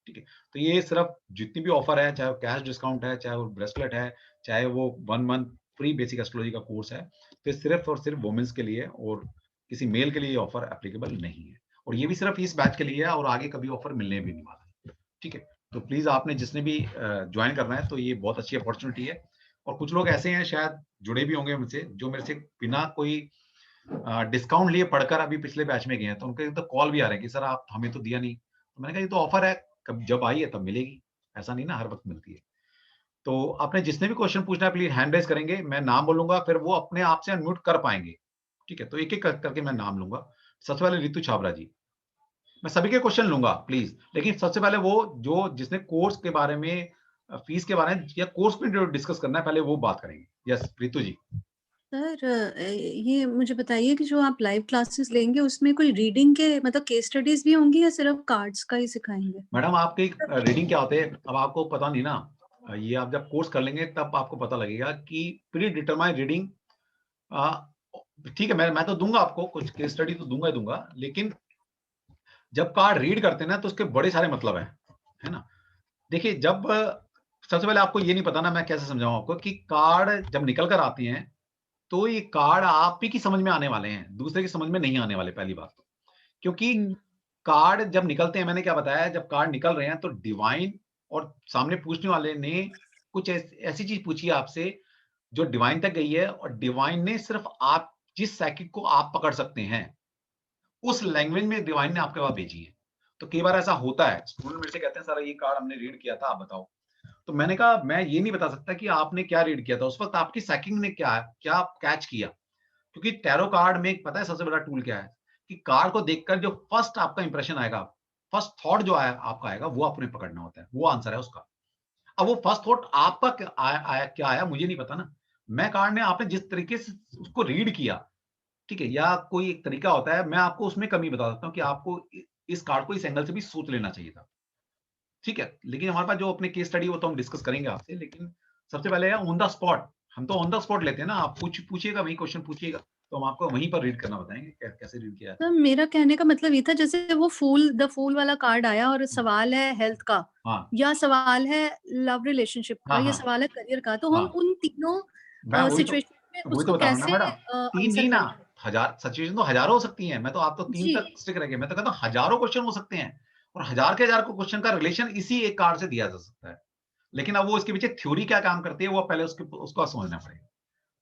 ठीक है? तो ये सिर्फ जितनी भी ऑफर है, चाहे वो कैश डिस्काउंट है, चाहे वो ब्रेसलेट है, चाहे वो 1 मंथ फ्री बेसिक एस्ट्रोलॉजी का कोर्स है, तो ये सिर्फ और सिर्फ वुमेन्स के लिए और किसी मेल के लिए ये ऑफर एप्लीकेबल नहीं है। और ये भी सिर्फ इस बैच के लिए है और आगे कभी ऑफर मिलने भी नहीं वाला है, ठीक है? तो प्लीज़ आपने जिसने भी जॉइन करना है, तो ये बहुत अच्छी अपॉर्च्युनिटी है। और कुछ लोग ऐसे हैं शायद जुड़े भी होंगे मुझसे, जो मेरे से बिना कोई डिस्काउंट लिए पढ़कर अभी पिछले बैच में गए हैं, तो उनके तो कॉल भी आ रहे हैं कि सर आप हमें तो दिया नहीं। तो मैंने कहा ये तो ऑफर है, कब जब आई है तब मिलेगी, ऐसा नहीं ना हर वक़्त मिलती है। तो आपने जिसने भी क्वेश्चन पूछना है प्लीज़ हैंड रेज़ करेंगे, मैं नाम बोलूँगा फिर वो अपने आप से अनम्यूट कर पाएँगे, ठीक है? तो एक-एक करके मैं नाम लूँगा। सबसे पहले रितु छाबरा जी, मैं सभी के क्वेश्चन लूँगा प्लीज़, लेकिन सबसे पहले वो जो जिसने कोर्स के बारे में फीस के बारे में या कोर्स में जो डिस्कस करना है पहले वो बात करेंगे। यस, रितु जी। सर ये मुझे बताइए कि जो आप लाइव क्लासेस लेंगे उसमें कोई रीडिंग के मतलब केस स्टडीज भी होंगी या सिर्फ कार्ड्स का ही सिखाएंगे? मैडम आपकी रीडिंग क्या होते हैं? अब आपको पता नहीं ना, ये आप जब कोर्स कर लेंगे तब आपको पता लगेगा कि प्री डिटरमाइंड रीडिंग अ, ठीक है, मैं तो दूँगा आपको कुछ केस स्टडी तो दूँगा ही दूँगा, लेकिन जब कार्ड रीड करते हैं ना तो उसके बड़े सारे मतलब हैं, है ना? देखिए जब सबसे पहले आपको ये नहीं पता ना मैं कैसे समझाऊँ आपको कि कार्ड जब निकल कर आते हैं, तो ये कार्ड आप ही की समझ में आने वाले हैं, दूसरे की समझ में नहीं आने वाले पहली बात तो। क्योंकि हुँ। कार्ड जब निकलते हैं मैंने क्या बताया जब कार्ड निकल रहे हैं तो डिवाइन और सामने पूछने वाले ने कुछ ऐसी चीज़ पूछी है आपसे जो डिवाइन तक गई है और डिवाइन ने सिर्फ आप जिस साइकिक को आप पकड़ सकते हैं, उस लैंग्वेज में डिवाइन ने आपके पास भेजी है। तो कई बार ऐसा होता है, स्टूडेंट मेरे से कहते हैं सर ये कार्ड हमने रीड किया था, आप बताओ। तो मैंने कहा मैं ये नहीं बता सकता कि आपने क्या रीड किया था, उस वक़्त आपकी साइकिक ने क्या कैच किया। क्योंकि टैरो कार्ड में एक पता है सबसे बड़ा टूल क्या है? कि कार्ड को देखकर जो फर्स्ट आपका इंप्रेशन आएगा, फर्स्ट थॉट जो आया आपका आएगा, वो आपने पकड़ना होता है, वो आंसर है उसका। अब वो फर्स्ट थॉट आपका क्या आया मुझे नहीं पता ना। मैं कार्ड ने आपने जिस तरीके से उसको रीड किया, ठीक है? या कोई एक तरीका होता है, मैं आपको उसमें कमी बता सकता हूँ कि आपको इस कार्ड को इस एंगल से भी सोच लेना चाहिए था, ठीक है? लेकिन हमारे पास जो अपनी केस स्टडी वो तो हम डिस्कस करेंगे आपसे, लेकिन सबसे पहले है ऑन द स्पॉट, हम तो ऑन द स्पॉट लेते हैं ना, आप पूछिएगा वही क्वेश्चन पूछिएगा, तो हम आपको वहीं पर रीड करना बताएँगे, कैसे रीड किया है। सर मेरा कहने का मतलब ये था जैसे वो द फूल वाला कार्ड आया और सवाल है हेल्थ का हाँ, या सवाल है लव रिलेशनशिप का हाँ, या हाँ, सवाल है करियर का, तो हम हाँ। उन तीनों मैं सिचुएशन में वही तो उसको बता रहा हूँ ना कैसे मैडम, 3 आंसर नहीं ना, करें? हज़ार सिचुएशन तो हज़ारों हो सकती हैं, मैं तो आप तो 3 जी। तक स्टिक रह गए, मैं तो कहता हूँ हज़ारों क्वेश्चन हो सकते हैं और हज़ार के हज़ार को क्वेश्चन का रिलेशन इसी एक कार्ड से दिया जा सकता है। लेकिन अब वो इसके पीछे थ्योरी क्या काम करती है, वो पहले उसको समझना पड़ेगा,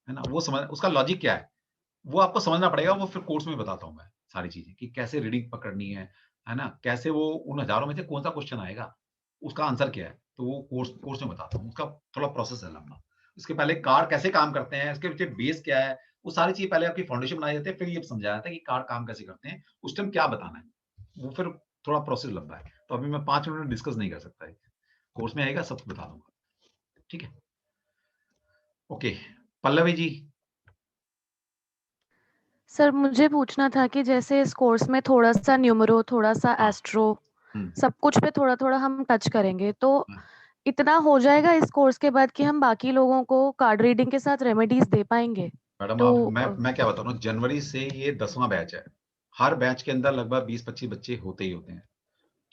है ना? वो समझ उसका लॉजिक क्या है, वो आपको समझना पड़ेगा, वो फिर कोर्स में बताता हूँ मैं सारी चीज़ें कि कैसे रीडिंग पकड़नी है ना? कैसे वो उन हज़ारों में से कौन-सा क्वेश्चन आएगा, उसका आंसर क्या है, तो वो कोर्स में बताता हूँ, उसका थोड़ा प्रोसेस है लंबा। उसके पहले कार्ड कैसे काम करते हैं, इसके पीछे बेस क्या है, वो सारी चीज़ें पहले आपकी फाउंडेशन बनाई जाती है, फिर ये समझाया जाता है कि कार्ड काम कैसे करते हैं, उस टाइम क्या बताना है। वो फिर थोड़ा प्रोसेस लंबा है, तो अभी मैं 5 मिनट में डिस्कस नहीं कर सकता है। कोर्स में आएगा सब बता दूँगा, ठीक है? ओके, पल्लवी जी। सर मुझे पूछना था कि जैसे इस कोर्स में थोड़ा-सा न्यूमेरो, थोड़ा-सा हाँ, एस्ट्रो, हुँ, सब कुछ पे थोड़ा-थोड़ा हम टच करेंगे, तो हाँ। इतना हो जाएगा इस कोर्स के बाद कि हम बाकी लोगों को कार्ड रीडिंग के साथ रेमेडीज़ दे पाएँगे? मैडम तो आप मैं क्या बता रहा हूँ जनवरी से ये 10वां बैच है। हर बैच के अंदर लगभग 20-25 बच्चे होते ही होते हैं,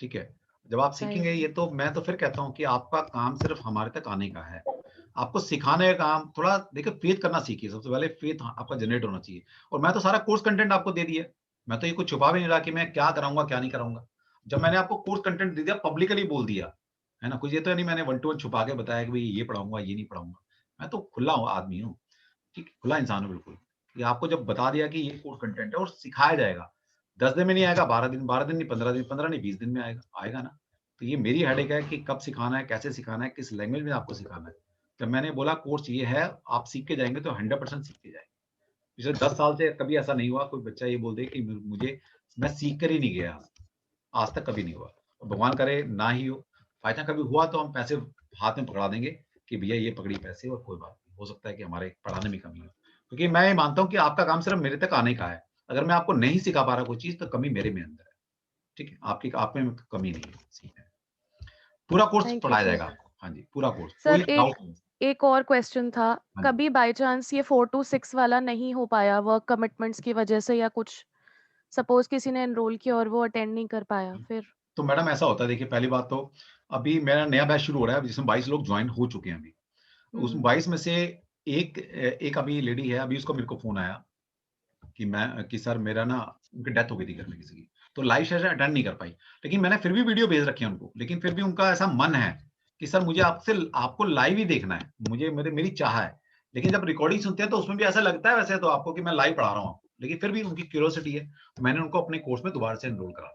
ठीक है? जब आप सीखेंगे राइट, ये तो मैं तो फिर कहता हूँ कि आपका काम सिर्फ़ हमारे तक आने का है। आपको सिखाने का काम थोड़ा देखिए फ़ेथ करना सीखिए, सबसे पहले फ़ेथ आपका जनरेट होना चाहिए और मैं तो सारा कोर्स कंटेंट आपको दे दिया है। मैं तो ये कुछ छुपा भी नहीं रहा कि मैं क्या कराऊँगा, क्या नहीं कराऊँगा। जब मैंने आपको कोर्स कंटेंट दे दिया, पब्लिकली बोल दिया, है ना? कुछ ये तो नहीं मैंने वन टू वन छुपा के बताया कि भई ये पढ़ाऊँगा, ये नहीं पढ़ाऊँगा। मैं तो खुला हूँ आदमी हूँ। ठीक है, खुला इंसान हूँ बिल्कुल। कि आपको जब बता दिया कि ये कोर्स कंटेंट है और सिखाया जाएगा। 10 दिन में नहीं आएगा, 12 दिन नहीं, 15 दिन, 15 नहीं 20 दिन में आएगा, आएगा ना। तो ये मेरी हेडेक है कि कब सिखाना है, कैसे सिखाना है, किस लैंग्वेज में आपको सिखाना है। जब मैंने बोला कोर्स ये है, आप सीख के जाएँगे तो 100% सीख के जाएँगे। पिछले 10 साल से कभी ऐसा नहीं हुआ कोई बच्चा ये बोल दे कि मुझे मैं सीख कर ही नहीं गया। आज तक कभी नहीं हुआ। और भगवान करे ना ही हो। बाय चांस कभी हुआ तो हम पैसे हाथ में पकड़ा देंगे कि भैया ये पकड़िए पैसे और कोई बात नहीं। हो सकता है कि हमारे पढ़ाने में कमी हो। क्योंकि मैं ये मानता हूँ कि आपका काम सिर्फ़ मेरे तक आने का है। अगर मैं आपको नहीं सिखा पा रहा कोई चीज़ तो कमी मेरे में अंदर है। ठीक है? आपकी आप में कमी नहीं है, सीखना है। पूरा कोर्स थैंक यू पढ़ाया सर। जाएगा आपको। हाँ जी, पूरा कोर्स, सर कोई एक डाउट नहीं। एक और क्वेश्चन था, जी। कभी बाय चांस ये 4 to 6 वाला नहीं हो पाया वर्क कमिटमेंट्स की वजह से, या कुछ सपोज किसी ने एनरोल किया और वो अटेंड नहीं कर पाया फिर? तो मैडम ऐसा होता है, देखिए पहली बात तो अभी मेरा नया बैच शुरू हो रहा है जिसमें 22 लोग ज्वाइन हो चुके हैं अभी। उस 22 में से एक अभी लेडी है, अभी उसको मेरे को फ़ोन आया कि सर मेरा ना उनकी डेथ हो गई थी घर में किसी की, तो लाइव सेशन अटेंड नहीं कर पाई। लेकिन मैंने फिर भी वीडियो भेज रखी है उनको, लेकिन फिर भी उनका ऐसा मन है कि सर मुझे आपको लाइव ही देखना है, मेरी चाह है। लेकिन जब रिकॉर्डिंग सुनते हैं तो उसमें भी ऐसा लगता है वैसे तो आपको कि मैं लाइव पढ़ा रहा हूँ आपको, लेकिन फिर भी उनकी क्यूरियोसिटी है, तो मैंने उनको अपने कोर्स में दोबारा से एनरोल करा।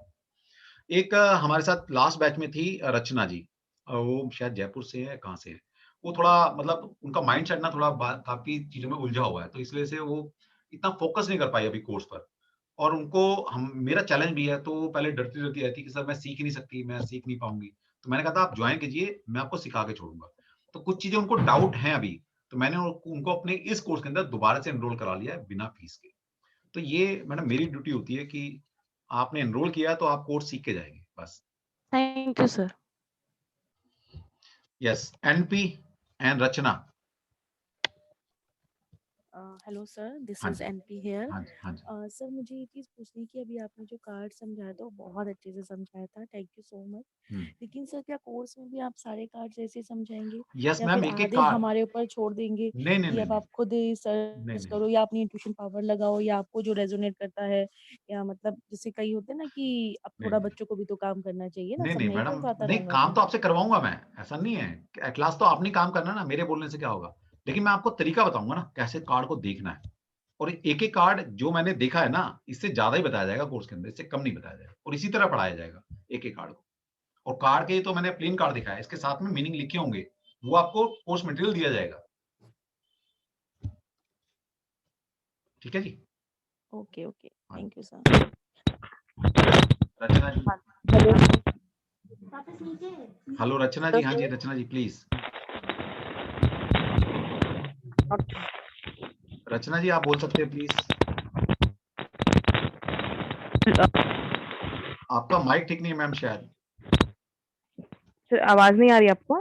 एक हमारे साथ लास्ट बैच में थी रचना जी। वो शायद जयपुर से है, कहाँ से है। वो थोड़ा मतलब उनका माइंडसेट ना थोड़ा काफ़ी चीज़ों में उलझा हुआ है, तो इसलिए से वो इतना फ़ोकस नहीं कर पाई अभी कोर्स पर। और उनको हम मेरा चैलेंज भी है, तो वो पहले डरती-डरती रहती है कि सर मैं सीख ही नहीं सकती, मैं सीख नहीं पाऊँगी। तो मैंने कहा था आप जॉइन कीजिए, मैं आपको सिखा के छोड़ूँगा। तो कुछ चीज़ें उनको डाउट हैं अभी, तो मैंने उनको अपने इस कोर्स के अंदर दोबारा से एनरोल करा लिया है बिना फीस के। तो ये मैडम मेरी ड्यूटी होती है कि आपने एनरोल किया है तो आप कोर्स सीख के जाएँगे, बस। Thank you sir. Yes, NP and Rachana. Hello sir, this हाँ इज जी, एनपी हियर। हाँ जी, हाँ जी। सर मुझे ये चीज़ पूछनी है कि अभी आपने जो कार्ड समझाया था वो बहुत अच्छे से समझाया था, थैंक यू सो मच। हुँ। लेकिन सर क्या कोर्स में भी आप सारे कार्ड्स ऐसे ही समझाएंगे यस या मैम, फिर एक-एक आधे कार्ड। हमारे ऊपर छोड़ देंगे नहीं, नहीं, कि नहीं, अब नहीं, आप खुद ही नहीं, सर्च नहीं। करो या अपनी इंट्यूशन पावर लगाओ या आपको जो रेजोनेट करता है, या मतलब जैसे कई होते हैं ना कि अब नहीं, थोड़ा नहीं। बच्चों को भी तो काम करना चाहिए ना, नहीं, सब नहीं नहीं मैडम, कर पाता नहीं रहूंगा काम तो। तो आपसे करवाऊँगा मैं, ऐसा नहीं है। क्लास तो आपने काम करना है ना, मेरे बोलने से क्या होगा? लेकिन मैं आपको तरीका बताऊँगा ना, कैसे कार्ड को देखना है। और एक-एक कार्ड जो मैंने देखा है ना, इससे ज़्यादा ही बताया जाएगा कोर्स के अंदर, इससे कम नहीं बताया जाएगा और इसी तरह पढ़ाया जाएगा, एक-एक कार्ड को। और कार्ड के तो मैंने प्लेन कार्ड दिखाया है, इसके साथ में मीनिंग लिखे होंगे, वो आपको कोर्स मटेरियल दिया जाएगा। ठीक है जी? ओके ओके, हाँ थैंक जी। You sir. Rachna ji. Hello hello Rachna ji, हाँ जी, रचना जी प्लीज़। रचना जी आप बोल सकते हैं प्लीज़। आपका माइक ठीक नहीं है मैम शायद। सर आवाज नहीं आ रही आपको?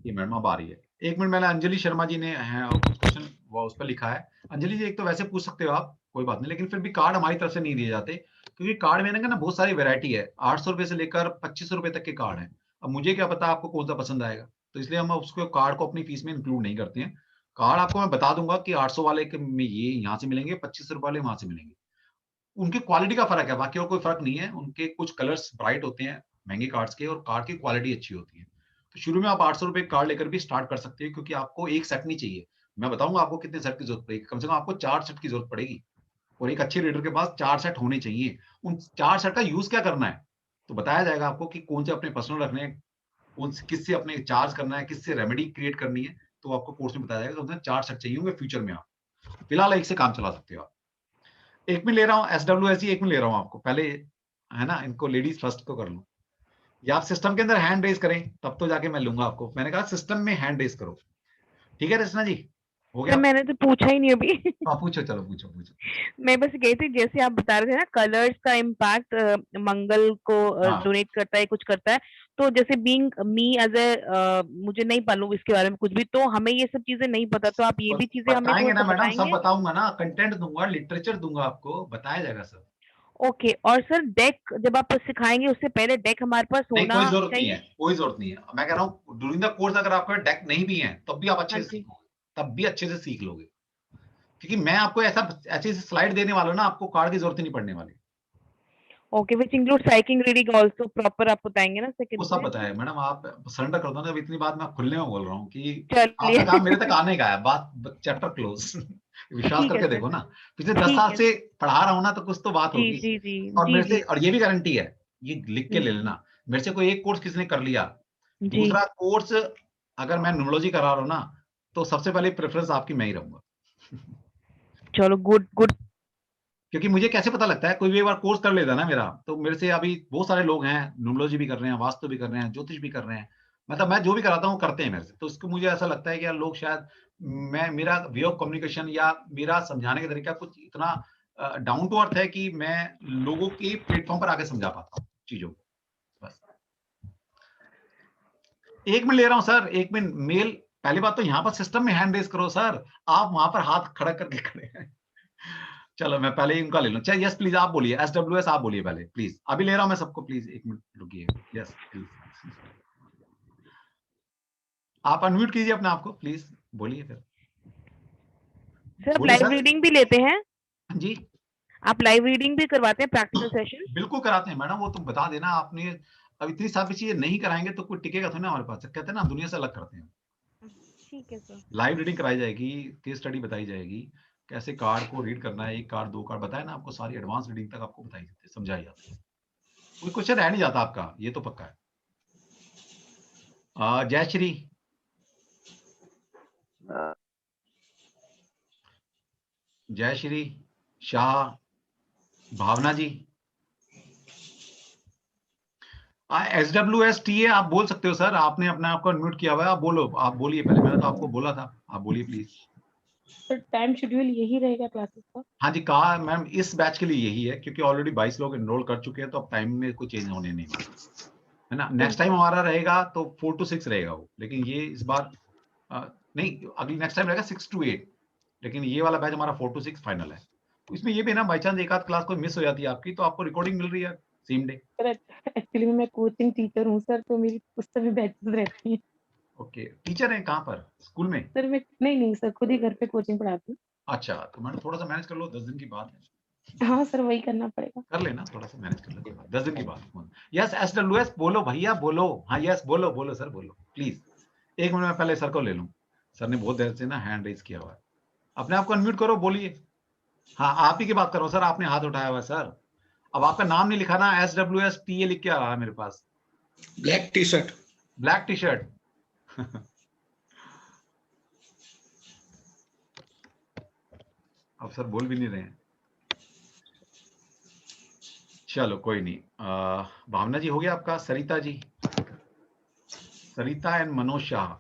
जी मैडम अब आ रही है। 1 मिनट, मैंने अंजलि शर्मा जी ने हैं और कुछ क्वेश्चन वो उस पे लिखा है। अंजलि जी एक तो वैसे पूछ सकते हो आप, कोई बात नहीं, लेकिन फिर भी कार्ड हमारी तरफ से नहीं दिए जाते, क्योंकि कार्ड में ना बहुत सारी वैरायटी है। ₹800 से लेकर ₹2500 तक के कार्ड हैं। अब मुझे क्या पता आपको कौन-सा पसंद आएगा? तो इसलिए हम उसको कार्ड को अपनी फीस में इंक्लूड नहीं करते हैं। कार्ड आपको मैं बता दूँगा कि 800 वाले के में ये यहाँ से मिलेंगे, ₹2500 वाले वहाँ से मिलेंगे। उनकी क्वालिटी का फ़र्क है, बाकी और कोई फ़र्क नहीं है। उनके कुछ कलर्स ब्राइट होते हैं, महँगे कार्ड्स के, और कार्ड की क्वालिटी अच्छी होती है। तो शुरू में आप ₹800 कार्ड लेकर भी स्टार्ट कर सकते हैं, क्योंकि आपको 1 सेट नहीं चाहिए। मैं बताऊँगा आपको कितने सेट की ज़रूरत पड़ेगी। कम से कम आपको 4 सेट की ज़रूरत पड़ेगी, और एक अच्छे रीडर के पास 4 सेट होने चाहिए। उन 4 सेट का यूज़ क्या करना है? तो बताया जाएगा आपको कि कौन से अपने पर्सनल रखने हैं, कौन से किससे अपने चार्ज करना है, किससे रेमेडी क्रिएट करनी है, तो आपको कोर्स में बताया जाएगा। कम से कम 4 सेट चाहिए होंगे फ्यूचर में आप। फिलहाल 1 से काम चला सकते हो आप। 1 मिनट ले रहा हूँ, एसडब्ल्यूएस ही 1 मिनट ले रहा हूँ आपको। पहले है ना, इनको लेडीज़ फर्स्ट को कर लूँ। या आप सिस्टम के अंदर हैंड रेज़ करें, तब तो जाके मैं लूँगा आपको। मैंने कहा सिस्टम में हैंड रेज़ करो। ठीक है रचना जी? हो गया? सर मैंने तो पूछा ही नहीं अभी। हाँ, पूछो, चलो पूछो। मैं बस कही थी जैसे आप बता रहे थे ना कलर्स का इम्पैक्ट मंगल को हाँ। डोनेट करता है, कुछ करता है। तो जैसे बीइंग मी एज़ मुझे नहीं मालूम इसके बारे में कुछ भी, तो हमें ये सब चीज़ें नहीं पता, तो आप ये भी चीज़ें हमें बताएँगे ना थोड़ा-सा मैडम, सब बताएँगे? बताऊँगा ना, कंटेंट दूँगा, लिटरेचर दूँगा आपको, बताया जाएगा सब। ओके। और सर डेक जब आप सिखाएँगे उससे पहले डेक हमारे पास नहीं, होना कोई ज़रूरत नहीं चाहिए? है, कोई ज़रूरत नहीं है। मैं कह रहा हूँ ड्यूरिंग द कोर्स अगर आपके पास डेक नहीं भी है, तब भी आप हाँ अच्छे से जी। सीखोगे, तब भी अच्छे से सीख लोगे। क्योंकि मैं आपको ऐसी स्लाइड देने वाला हूँ ना, आपको कार्ड की ज़रूरत ही नहीं पड़ने वाली। Okay, which includes cycling reading also proper आप बताएँगे ना वो सेकंड सब से? बताया मैडम, आप सरेंडर कर दो ना। अब इतनी बात मैं खुलने में बोल रहा हूँ कि चलिए। आपका काम मेरे तक आने का है, बात चैप्टर क्लोज़। विश्वास ठीक है करके सर। देखो ना, पिछले 10 ठीक साल है। से पढ़ा रहा हूँ ना, तो कुछ तो बात जी, होगी। जी, जी। और जी, मेरे से, जी। और ये भी गारंटी है, ये लिख के हुँ। ले लेना, मेरे से कोई एक कोर्स किसी ने कर लिया, जी। दूसरा कोर्स अगर मैं न्यूमरोलॉजी करा रहा हूँ ना, तो सबसे पहले प्रेफ़रेंस आपकी मैं ही रहूँगा। चलो गुड, गुड। क्योंकि मुझे कैसे पता लगता है, कोई भी एक बार कोर्स कर लेता है ना मेरा, तो मेरे से अभी बहुत सारे लोग हैं, न्यूमरोलॉजी भी कर रहे हैं, वास्तु भी कर रहे हैं, ज्योतिष भी कर रहे हैं। मतलब मैं जो भी कराता हूँ, वो करते हैं मेरे से। तो इसको मुझे ऐसा लगता है कि यार लोग शायद, मैं मेरा वे ऑफ कम्युनिकेशन या मेरा समझाने का तरीका कुछ इतना डाउन टू अर्थ है कि मैं लोगों के प्लेटफ़ॉर्म पर आके समझा पाता हूँ चीज़ों को, बस। 1 मिनट ले रहा हूँ सर, 1 मिनट। मेल पहली बात तो यहाँ पर सिस्टम में हैंड रेज करो सर, आप वहां पर हाथ खड़ा करके खड़े हैं। चलो मैं पहले ही उनका ले लूं। चलिए यस प्लीज आप बोलिए, SWS आप बोलिए पहले प्लीज, अभी ले रहा हूं मैं सबको, प्लीज 1 मिनट रुकिए। यस प्लीज आप अनम्यूट कीजिए अपने आप को प्लीज, बोलिए फिर। सर आप बोलिए लाइव सर। रीडिंग भी लेते हैं? जी आप लाइव रीडिंग भी करवाते हैं, प्रैक्टिकल सेशन? बिल्कुल कराते हैं मैडम, वो तुम बता देना। आपने अब इतनी सारी चीजें नहीं कराएंगे तो कोई टिकेगा तो ना हमारे पास, कहते हैं ना दुनिया से अलग करते हैं। ठीक है सर। लाइव रीडिंग कराई जाएगी, केस स्टडी बताई जाएगी, कैसे कार्ड को रीड करना है, 1 कार्ड 2 कार्ड बताया ना आपको, सारी एडवांस रीडिंग तक आपको बताई जाती है, समझाई जाती है। कोई क्वेश्चन रह नहीं जाता आपका, ये तो पक्का है। जयश्री जयश्री शाह, भावना जी, SWS TA आप बोल सकते हो सर, आपने अपने आप को अनम्यूट किया हुआ है, आप बोलो, आप बोलिए पहले, मैंने तो आपको बोला था, आप बोलिए प्लीज। सर टाइम शेड्यूल यही रहेगा क्लासेस का? हाँ जी कहा मैम, इस बैच के लिए यही है क्योंकि ऑलरेडी 22 लोग एनरोल कर चुके हैं, तो अब टाइम में कोई चेंज होने नहीं वाला है ना। नेक्स्ट टाइम हमारा रहेगा तो 4 to 6 रहेगा वो, लेकिन ये इस बार नहीं, अगली नेक्स्ट टाइम रहेगा 6 to 8, लेकिन ये वाला बैच हमारा 4 to 6 फाइनल है। तो इसमें ये भी ना, बाई चांस एक आध क्लास कोई मिस हो जाती है आपकी, तो आपको रिकॉर्डिंग मिल रही है सेम डे। सर एक्चुअली मैं कोचिंग टीचर हूँ सर, तो मेरी उस समय बैचेस रहती हैं। ओके, टीचर हैं कहाँ पर, स्कूल में? सर मैं नहीं सर, खुद ही घर पे कोचिंग पढ़ाती हूँ। अच्छा, तो मैडम थोड़ा सा मैनेज कर लो, 10 दिन की बात है, हाँ सर वही करना पड़ेगा। कर लेना, थोड़ा सा मैनेज कर लो, कोई बात, 10 दिन की बात। यस SWS बोलो भैया बोलो, हाँ यस बोलो बोलो सर बोलो प्लीज। 1 मिनट में पहले सर को ले लूं, सर ने बहुत देर से ना हैंड रेज किया हुआ है, अपने आप को अनम्यूट करो, बोलिए। हाँ आप ही की बात करो सर, आपने हाथ उठाया हुआ है सर। अब आपका नाम नहीं लिखा ना, SWS TA लिख के आ रहा है मेरे पास। Black T shirt. Black T shirt अब सर बोल भी नहीं रहे हैं, चलो कोई नहीं। भावना जी हो गया आपका, सरिता जी, सरिता एंड मनोज शाह,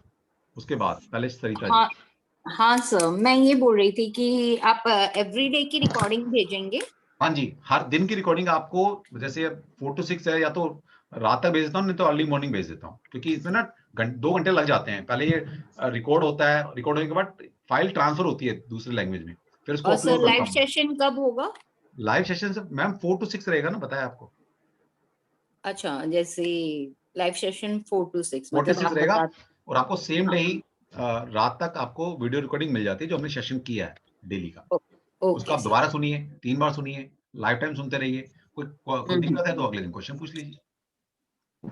उसके बाद पहले सरिता जी। हाँ सर, मैं ये बोल रही थी कि आप एवरीडे की रिकॉर्डिंग भेजेंगे? हाँ जी, हर दिन की रिकॉर्डिंग आपको, जैसे 4 to 6 है, या तो रात तक भेज देता हूँ, नहीं तो अर्ली मॉर्निंग भेज देता हूँ, क्योंकि इसमें ना 2 घंटे लग जाते हैं। पहले ये रिकॉर्ड होता है, रिकॉर्ड होने के बाद फाइल ट्रांसफर होती है दूसरे लैंग्वेज में, फिर उसको और सर अपलोड करता लाइव हूँ। सेशन कब होगा? लाइव सेशन से मैम 4 to 6 रहेगा ना, बताया आपको। अच्छा, जैसे लाइव सेशन 4 to 6 4 to 6 आप रहेगा, बता। और आपको सेम डे ही रात तक आपको वीडियो रिकॉर्डिंग मिल जाती है, जो हमने सेशन किया है डेली का। उसको आप दोबारा सुनिए, 3 बार सुनिए, लाइफ टाइम सुनते रहिए, कोई दिक्कत है तो अगले दिन क्वेश्चन पूछ लीजिए।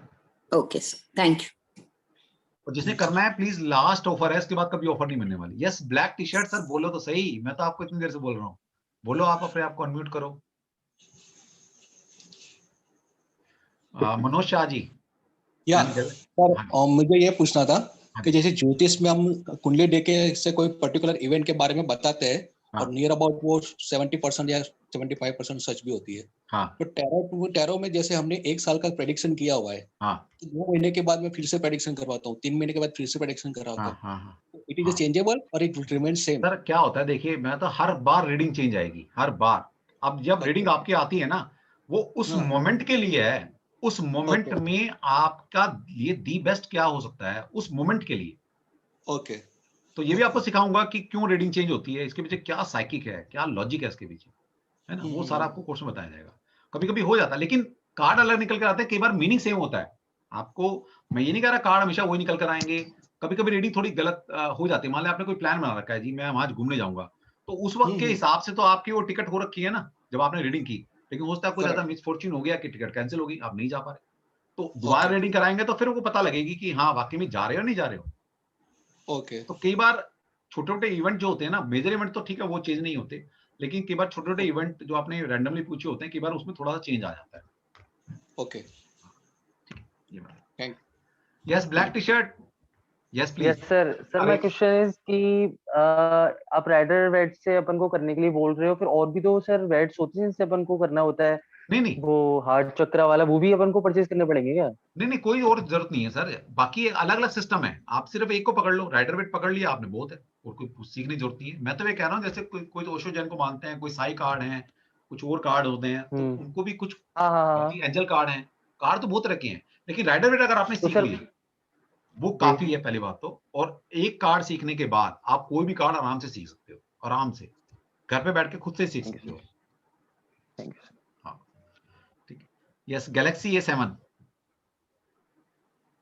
Okay sir, thank you. और जिसने करना है प्लीज, लास्ट ऑफर है, इसके बाद कभी ऑफर नहीं मिलने वाली। Yes black T shirt sir बोलो तो सही, मैं तो आपको इतनी देर से बोल रहा हूँ, बोलो आप अपने आप को अनम्यूट करो। मनोज शाह जी। या सर मुझे ये पूछना था कि जैसे ज्योतिष में हम कुंडली देके से कोई पर्टिकुलर इवेंट के बारे में बताते हैं, और नियर अबाउट वो 70% या 75% सच भी होती है। तो टैरो में जैसे हमने 1 साल का प्रेडिक्शन किया हुआ है, तो 2 महीने के बाद मैं फिर से प्रेडिक्शन करवाता हूँ, 3 महीने के बाद फिर से प्रेडिक्शन करवाता हूँ, इट इज चेंजेबल और it will remain same? Sir क्या होता है, देखिए मैं तो हर बार रीडिंग चेंज आएगी, हर बार। अब जब रीडिंग आपकी आती है ना, वो उस मोमेंट के लिए है, उस मोमेंट में आपका लिए दी बेस्ट क्या हो सकता है उस मोमेंट के लिए। ओके, तो ये भी आपको सिखाऊंगा कि क्यों रीडिंग चेंज होती है, इसके पीछे क्या साइकिक है, क्या लॉजिक है इसके पीछे, है ना, वो सारा आपको कोर्स में बताया जाएगा। कभी कभी हो जाता है, लेकिन कार्ड अलग निकल कर आते हैं, कई बार मीनिंग सेम होता है। आपको मैं ये नहीं कह रहा कार्ड हमेशा वही निकल कर आएंगे, कभी कभी रीडिंग थोड़ी गलत हो जाती है। मान लिया आपने कोई प्लान बना रखा है, जी मैं आज घूमने जाऊंगा, तो उस वक्त के हिसाब से तो आपकी वो टिकट हो रखी है ना जब आपने रीडिंग की, लेकिन हो सकता है कोई ज्यादा मिसफॉर्च्यून हो गया कि टिकट कैंसिल होगी, आप नहीं जा पा रहे, तो दोबारा रीडिंग कराएंगे तो फिर वो पता लगेगी कि हाँ वाकई में जा रहे हो नहीं जा रहे हो। ओके। तो कई बार छोटे छोटे इवेंट जो होते हैं ना, मेजर इवेंट तो ठीक है वो चेंज नहीं होते, लेकिन कई बार छोटे छोटे इवेंट जो आपने रैंडमली पूछे होते हैं, कई बार उसमें थोड़ा सा चेंज आ जाता है। ओके, ये बात। Thank yes black T shirt, yes please. Yes sir. Sir my question is कि आप राइडर वेट से अपन को करने के लिए बोल रहे हो, फिर और भी तो सर वेट्स होती हैं जिनसे अपन को करना होता है? नहीं वो हार्ट चक्रा वाला, वो भी अपन को परचेज करने पड़ेंगे क्या? नहीं कोई और जरूरत नहीं है सर, बाकी अलग अलग सिस्टम है, आप सिर्फ एक को पकड़ लो, राइडर वेट पकड़ लिया आपने बहुत है, और कोई सीखने की जरूरत नहीं है। मैं तो ये कह रहा हूँ जैसे कोई तो ओशो जैन को मानते हैं, कोई साई कार्ड है, कुछ और कार्ड होते हैं, तो उनको भी कुछ एंजल कार्ड है, कार्ड तो बहुत तरह के हैं, लेकिन राइडर वेट अगर आपने सीख लिया वो काफी है पहली बात तो। और एक कार्ड सीखने के बाद आप कोई भी कार्ड आराम से सीख सकते हो, आराम से घर पे बैठ के खुद से सीख सकते हो। हाँ ठीक है। Yes, Galaxy A7,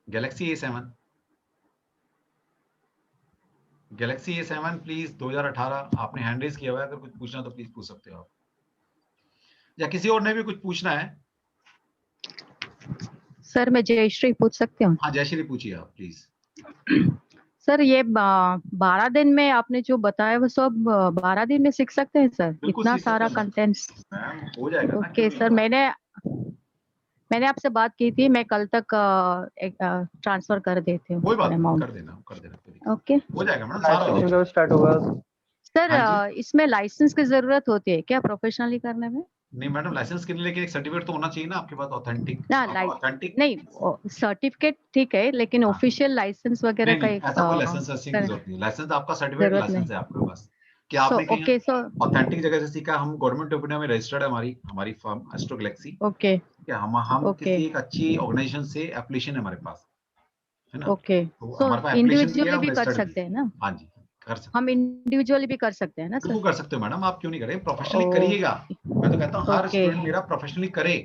Galaxy A7, Galaxy A7 please 2018 आपने हैंड रेज किया हुआ है, अगर कुछ पूछना तो प्लीज पूछ सकते हो आप, या किसी और ने भी कुछ पूछना है। सर मैं जयश्री पूछ सकती हूँ? हाँ जयश्री पूछिए आप प्लीज। सर ये 12 दिन में आपने जो बताया वो सब 12 दिन में सीख सकते हैं सर? बिल्कुल इतना सीख सकते सारा हैं मैम। कंटेंट्स? मैम हो जाएगा ना, ओके क्यों सर, नहीं होगा? मैंने आपसे बात की थी, मैं कल तक ट्रांसफर कर देती हूँ कोई बात नहीं, अमाउंट। कर देना कोई दिक्कत नहीं। ओके हो जाएगा मैडम, सारा हो आज जाएगा। कब स्टार्ट होगा? सर हाँ इसमें लाइसेंस की जरूरत होती है क्या प्रोफेशनली करने में? नहीं मैडम, लाइसेंस के लिए एक सर्टिफिकेट तो होना चाहिए ना आपके पास, ऑथेंटिक। ना आपको ऑथेंटिक नहीं सर्टिफिकेट ठीक है, लेकिन हाँ। ऑफिशियल लाइसेंस वगैरह नहीं का नहीं, एक ऐसा कोई लाइसेंस की जरूरत नहीं है। लाइसेंस आपका सर्टिफिकेट जरूरत लाइसेंस नहीं। है आपका बस, कि आपने कहीं ओके सो ऑथेंटिक जगह से सीखा। हम गवर्नमेंट ऑफ इंडिया में रजिस्टर्ड है, हमारी फर्म एस्ट्रो गैलेक्सी। ओके क्या हम ओके किसी एक अच्छी ऑर्गेनाइजेशन से एप्लीकेशन है हमारे पास, है ना? ओके। तो सो हमारे पास एप्लीकेशन भी है, इंडिविजुअली हम भी कर रजिस्टर्ड भी सकते है। हैं ना? हाँ जी कर सकते हम इंडिविजुअली भी कर सकते हैं ना बिल्कुल सर? कर सकते हो मैडम, आप क्यों नहीं करें? प्रोफेशनली करिएगा। मैं तो कहता हूँ हर ओके स्टूडेंट मेरा प्रोफेशनली करे।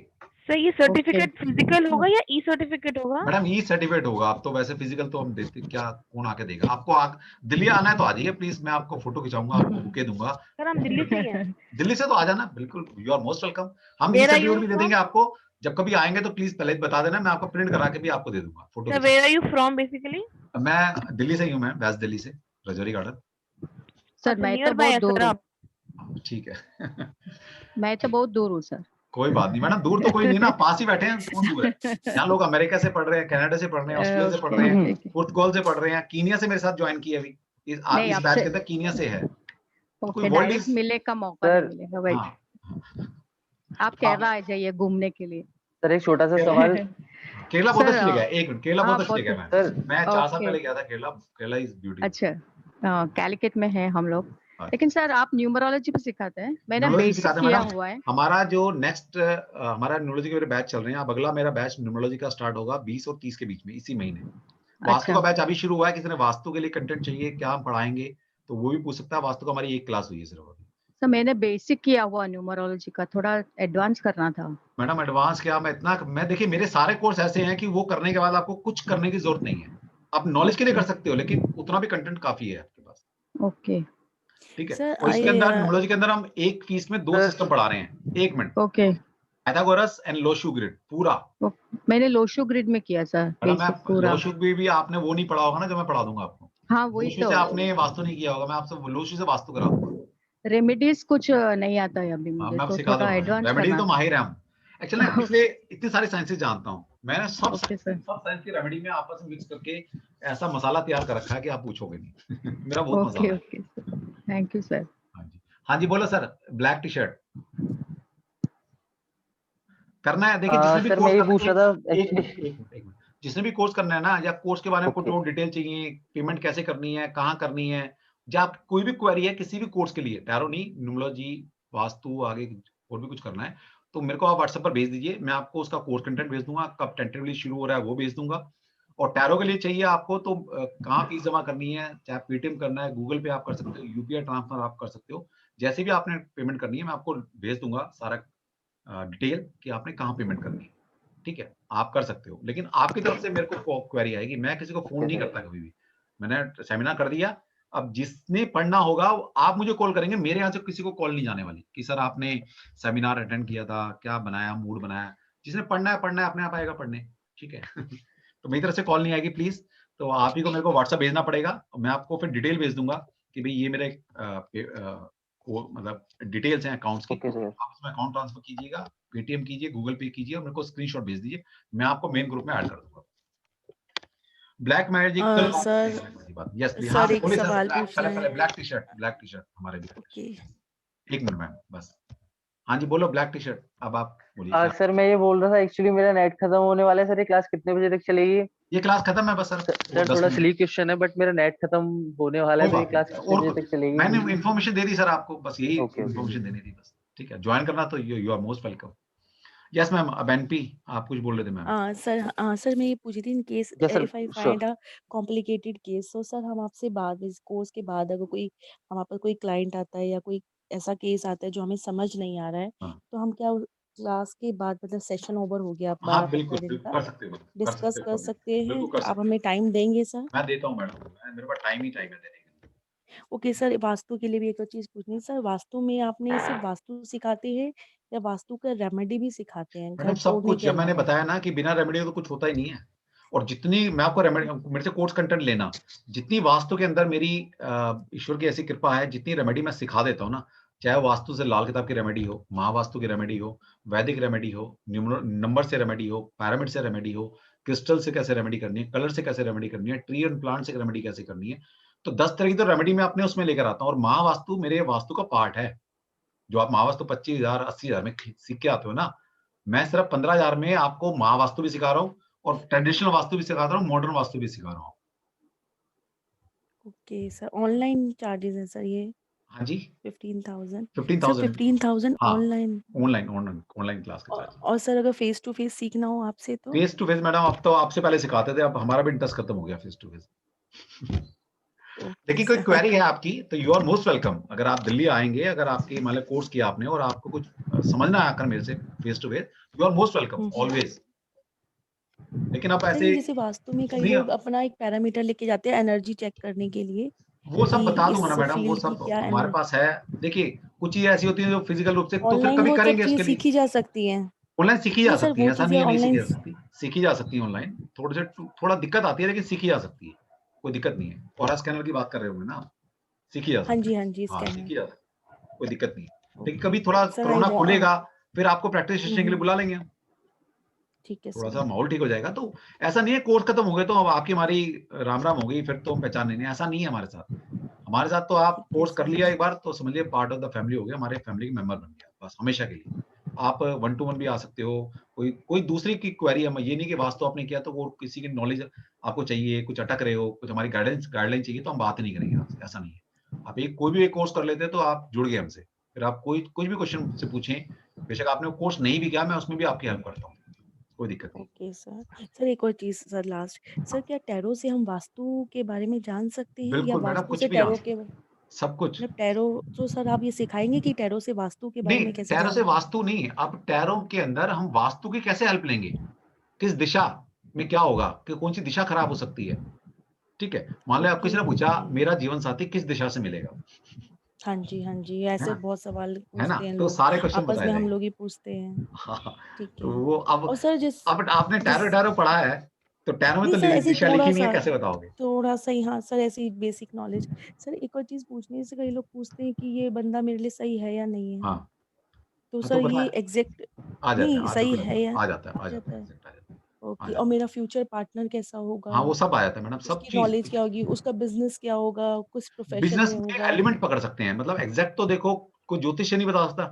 सर ये ओके सर्टिफिकेट फिजिकल होगा या ई सर्टिफिकेट होगा? मैडम ई सर्टिफिकेट होगा। आप तो वैसे फिजिकल तो हम देते क्या, कौन आके देगा आपको? दिल्ली आना है तो आ जाइए प्लीज, मैं आपको फोटो खिंचाऊंगा, आपको बुके दूंगा। सर हम दिल्ली से ही हैं। दिल्ली से तो आ जाना, बिल्कुल यू आर मोस्ट वेलकम। हम ई Where are सर्टिफिकेट you भी दे from? देंगे आपको। जब कभी आएंगे तो प्लीज पहले बता देना, मैं आपको प्रिंट करा के भी आपको दे दूंगा photo sir where are you from basically? मैं दिल्ली से ही हूँ, मैं वेस्ट दिल्ली से, रजौरी गार्डन। सर अच्छा मैं नियर तो बाय बहुत है दूर सर हूँ। आप। ठीक है। मैं तो बहुत दूर हूँ सर। कोई बात नहीं मैडम, दूर तो कोई नहीं ना, पास ही बैठे हैं, कौन दूर है? यहाँ लोग अमेरिका से पढ़ रहे हैं, कनाडा से पढ़ रहे हैं, ऑस्ट्रेलिया से पढ़ रहे हैं, ओके पुर्तगाल से पढ़ रहे हैं, कीनिया से मेरे साथ ज्वाइन किए अभी। नहीं इस बैच आपसे के अंदर कीनिया से है। तो कोई ओके, वर्ल्ड डायरेक्ट इज मिलने का मौका नहीं सर मिलेगा भाई। हाँ आप केरला आ जाइए घूमने के लिए। सर एक छोटा सा सवाल। केरला बहुत सर अच्छी जगह है। एक मिनट, केरला हाँ बहुत अच्छी बहुत जगह है। सर मैं 4 साल ओके पहले गया था केरला। Kerala is beautiful. अच्छा कैलिकट में है हम लोग। लेकिन सर आप न्यूमरोलॉजी भी सिखाते हैं? मैंने न्यूमरोलॉजी बेसिक सिखाते हैं किया मैडम। हुआ है। हमारा जो नेक्स्ट हमारा न्यूमरोलॉजी के मेरे बैच चल रहे हैं। अब अगला मेरा बैच न्यूमरोलॉजी का स्टार्ट होगा 20 और 30 के बीच में, इसी महीने। वास्तु अच्छा का बैच अभी शुरू हुआ है। किसी ने वास्तु के लिए कंटेंट चाहिए, क्या हम पढ़ाएंगे, तो वो भी पूछ सकता है। वास्तु का हमारी एक क्लास हुई है सिर्फ अभी। सर मैंने बेसिक किया हुआ न्यूमरोलॉजी का, थोड़ा एडवांस करना था। मैडम एडवांस क्या, मैं देखिए मेरे सारे कोर्स ऐसे हैं कि वो करने के बाद आपको कुछ करने की जरूरत नहीं है। आप नॉलेज के लिए कर सकते हो, लेकिन उतना भी कंटेंट काफी है आपके पास। ओके ठीक है। सर और इसके अंदर आई न्यूमरोलॉजी के अंदर हम एक फीस में 2 सिस्टम पढ़ा रहे हैं। एक minute, okay Pythagoras and Lo Shu grid पूरा। मैंने लोशो ग्रिड में किया सर मैडम बेसिक मैं पूरा। लोशू भी आपने वो नहीं पढ़ा होगा ना जो मैं पढ़ा दूंगा आपको। हाँ वही लोशू तो, से आपने वास्तु नहीं किया होगा, मैं आपसे लोशू से वास्तु करा दूंगा। रेमेडीज कुछ नहीं आता है अभी हाँ, मुझे, मैं आपको तो सिखा थोड़ा दूंगा। एडवांस रेमेडी करना तो था। माहिर है हम। एक्चुअली मैं पिछले इतने सारे साइंसेस जानता हूँ। मैंने सब ओके सर साइंस की रेमेडी में आपस में मिक्स करके ऐसा मसाला तैयार कर रखा है कि आप पूछोगे नहीं। मेरा बहुत ओके मसाला है। Okay thank you sir. हाँ जी, हाँ जी बोलो सर। ब्लैक टी शर्ट करना है। देखिए जिसने भी सर मैं कोर्स ये करना पूछ है, रहा था एक एक्चुअली। मिनट एक मिनट, जिसने भी कोर्स करना है ना, या कोर्स के बारे में ओके कुछ डिटेल चाहिए, पेमेंट कैसे करनी है, कहाँ करनी है, या आप कोई भी क्वेरी है किसी भी कोर्स के लिए, टैरो नहीं, न्यूमरोलॉजी, वास्तु, आगे और भी कुछ करना है, तो मेरे को आप व्हाट्सएप पर भेज दीजिए। मैं आपको उसका कोर्स कंटेंट भेज दूंगा, कब टेंटेटिवली शुरू हो रहा है वो भेज दूंगा। और टैरो के लिए चाहिए आपको तो कहाँ फीस जमा करनी है, चाहे पेटीएम करना है, गूगल पे आप कर सकते हो, यूपीआई ट्रांसफर आप कर सकते हो, जैसे भी आपने पेमेंट करनी है मैं आपको भेज दूंगा सारा डिटेल कि आपने कहाँ पेमेंट करनी है। ठीक है, आप कर सकते हो, लेकिन आपकी तरफ से मेरे को क्वेरी आएगी। मैं किसी को फोन नहीं करता कभी भी। मैंने सेमिनार कर दिया। अब जिसने पढ़ना होगा आप मुझे कॉल करेंगे, मेरे यहाँ से किसी को कॉल नहीं जाने वाली कि सर आपने सेमिनार अटेंड किया था, क्या बनाया, मूड बनाया। जिसने पढ़ना है अपने आप आएगा पढ़ने। ठीक है। तो मेरी तरफ से कॉल नहीं आएगी प्लीज। तो आप ही को मेरे को व्हाट्सएप भेजना पड़ेगा, मैं आपको फिर डिटेल भेज दूंगा कि भाई ये मेरे मतलब डिटेल्स हैं अकाउंट्स की। ओके सर आप उसमें अकाउंट ट्रांसफर कीजिएगा, पेटीएम कीजिए, गूगल पे कीजिए और मेरे को स्क्रीनशॉट भेज दीजिए, मैं आपको मेन ग्रुप में ऐड कर दूंगा। Black magical sir yes please. हाँ सर एक बोलिए सर। सवाल ब्लैक पूछना है। ब्लैक टी शर्ट हमारे भी। ओके एक मिनट मैम बस। हाँ जी बोलो, ब्लैक टी शर्ट। अब आप बोलिए। सर मैं ये बोल रहा था एक्चुअली मेरा नेट खत्म होने वाला है सर। ये क्लास कितने बजे तक चलेगी? ये क्लास खत्म है बस सर। सर थोड़ा सिली क्वेश्चन है बट मेरा नेट खत्म होने वाला है, तो ये क्लास कितने बजे तक चलेगी? मैंने इन्फॉर्मेशन दे दी सर आपको, बस यही ओके इन्फॉर्मेशन देनी थी बस। ठीक है, ज्वाइन करना तो you are most welcome. Yes ma'am. अब एनपी आप कुछ बोल रहे थे मैम। सर मैं ये पूछी थी, in case yes sir, if I sure. Find a complicated case, तो सर हम आपसे बाद इस कोर्स के बाद अगर कोई हमारे पास कोई क्लाइंट आता है या कोई ऐसा केस आता है जो हमें समझ नहीं आ रहा है, हाँ तो हम क्या क्लास के बाद, मतलब सेशन ओवर हो गया हाँ 12-15 दिन बिल्कुल का, कर सकते हो, कर डिस्कस सकते कर हो, सकते हैं? बिल्कुल कर आप सकते हमें टाइम देंगे सर? हो। मैं देता हूँ मैडम, मेरे पास टाइम ही चाहिए देने के लिए। ओके सर, वास्तु के लिए भी एक और चीज़ पूछनी है सर, वास्तु में आपने सिर्फ वास्तु सिखाते हैं या वास्तु का रेमेडी भी सिखाते हैं मैडम घर सब तोड़ने कुछ, के जब मैंने अलावा? बताया ना कि बिना रेमेडी तो कुछ होता ही नहीं है। और जितनी मैं आपको मेरे से कोर्स कंटेंट लेना, जितनी वास्तु के अंदर मेरी ईश्वर की ऐसी कृपा है, जितनी रेमेडी मैं सिखा देता हूँ ना, चाहे वास्तु से लाल किताब की रेमेडी हो, महावास्तु की रेमेडी हो, वैदिक रेमेडी हो, नंबर से रेमेडी हो, पैरामिड से रेमेडी हो, क्रिस्टल से कैसे रेमेडी करनी है, कलर से कैसे रेमेडी करनी है, ट्री एंड प्लांट से रेमेडी कैसे करनी है, तो 10 तरह की तो रेमेडी मैं अपने उसमें लेकर आता हूँ। और महावास्तु मेरे वास्तु का पार्ट है। जो आप महावास्तु 25,000 80,000 में सीख के आते हो ना, मैं सिर्फ 15,000 में आपको महावास्तु भी सिखा रहा हूँ और ट्रेडिशनल वास्तु भी सिखा रहा हूँ, मॉडर्न वास्तु भी सिखा रहा हूँ। ओके सर, ऑनलाइन चार्जेस हैं सर ये? हाँ जी, 15,000 सर, 15,000 15,000 हाँ, ऑनलाइन? ऑनलाइन क्लास का चार्ज। और सर अगर फेस टू फेस सीखना हो आपसे तो? फेस टू फेस मैडम अब तो आपसे पहले सिखाते थे, अब हमारा भी इंटरेस्ट खत्म हो गया फेस टू फेस। ओके लेकिन कोई सर। क्वेरी है आपकी तो यू आर मोस्ट वेलकम। अगर आप दिल्ली आएंगे, अगर आपकी मान लो कोर्स किया आपने और आपको कुछ समझना है आकर मेरे से face to face, you are most welcome always. लेकिन आप सर ऐसे ये जैसे वास्तु में कई नहीं, लोग अपना एक पैरामीटर लेके जाते हैं एनर्जी चेक करने के लिए वो सब कि बता इस दूंगा ना मैडम, वो फील्ड की सब क्या हमारे पास है। देखिए कुछ चीजें ऐसी होती हैं जो फिजिकल रूप से, तो फिर ऑनलाइन कभी वो सब करेंगे चीजें उसके लिए। सीखी जा सकती हैं? ऑनलाइन सीखी जा नहीं सर, सकती वो है, ऐसा चीजें नहीं है नहीं सीखी ऑनलाइन। जा सकती, सीखी जा सकती है ऑनलाइन। थोड़ा दिक्कत आती है, लेकिन सीखी जा सकती है, कोई दिक्कत नहीं है। और स्कैनर की बात कर रहे होंगे ना आप, सीखी जा सकती हाँ जी है, हाँ स्कैनर। सीखी जा सकती है, कोई दिक्कत नहीं है। लेकिन ओके कभी थोड़ा सर, कोरोना खुलेगा, फिर आपको प्रैक्टिस सेशन के लिए हम्म, बुला लेंगे हम, ठीक है थोड़ा सर। सा माहौल ठीक हो जाएगा। तो ऐसा नहीं है कोर्स खत्म हो गए तो अब आपकी हमारी राम राम हो गई, फिर तो पहचान नहीं, ऐसा नहीं है हमारे साथ। हमारे साथ तो आप ठीक है कोर्स कर सर। लिया एक बार तो समझिए पार्ट ऑफ द फैमिली हो गया, हमारे फैमिली के मेंबर बन गया बस हमेशा के लिए। आप 1 टू 1 भी आ सकते हो। कोई दूसरी की क्वेरी है, ये नहीं कि वास्तु आपने किया तो वो किसी की नॉलेज आपको चाहिए, कुछ अटक रहे हो, कुछ हमारी गाइडलाइन चाहिए, तो हम बात ही नहीं करेंगे आपसे, ऐसा नहीं है। आप कोई भी एक कोर्स कर लेते हैं तो आप जुड़ गए हमसे, फिर आप कुछ भी क्वेश्चन मुझसे पूछें, बेशक आपने कोर्स नहीं भी किया, मैं उसमें भी आपकी हेल्प करता हूँ, कोई दिक्कत नहीं। Okay sir. सर एक और चीज सर, लास्ट सर, क्या टैरो से हम वास्तु के बारे में जान सकते हैं या बिल्कुल मैडम, वास्तु कुछ से भी जान टैरो के, सकते हैं, सब कुछ। मतलब टैरो, तो सर आप ये सिखाएंगे कि टैरो से वास्तु के बारे नहीं, में कैसे टैरो से जान? वास्तु नहीं, अब टैरो के अंदर हम वास्तु की कैसे हेल्प लेंगे, किस दिशा में क्या होगा, कि कौन सी दिशा खराब हो सकती है। ठीक है, मान लो आप ओके किसी ने पूछा ओके। मेरा जीवन साथी किस दिशा से मिलेगा, हाँ जी, है ऐसे ना, बहुत सवाल है ना, पूछते हैं तो लोग, सारे क्वेश्चन आपस बताए में हम जाएंगे। लोग ही पूछते हैं। हाँ, ठीक तो है। वो और सर जिस अब आपने टैरो जिस टैरो पढ़ा है, तो टैरो में नहीं तो सर, ऐसे दिशा लिखी नहीं है, कैसे बताओगे। थोड़ा सा ही, हाँ सर, ऐसी बेसिक नॉलेज। सर एक और चीज पूछनी है, जैसे कई लोग पूछते हैं कि ये बंदा मेरे लिए सही है या नहीं है, हाँ तो हाँ, सर तो ये बताए एग्जैक्ट आ जाता है, नहीं हाँ सही बिल्कुल है या आ जाता है, आ आ जाता जाता है, है? exact आ ओके, और जाता है। मेरा फ्यूचर पार्टनर कैसा होगा, हाँ वो सब आ जाता है मैडम, सब उसकी चीज। नॉलेज क्या होगी, उसका बिजनेस क्या होगा, किस प्रोफेशन बिजनेस में में होगा? एलिमेंट पकड़ सकते हैं, मतलब एग्जैक्ट तो देखो कोई ज्योतिष नहीं बता सकता,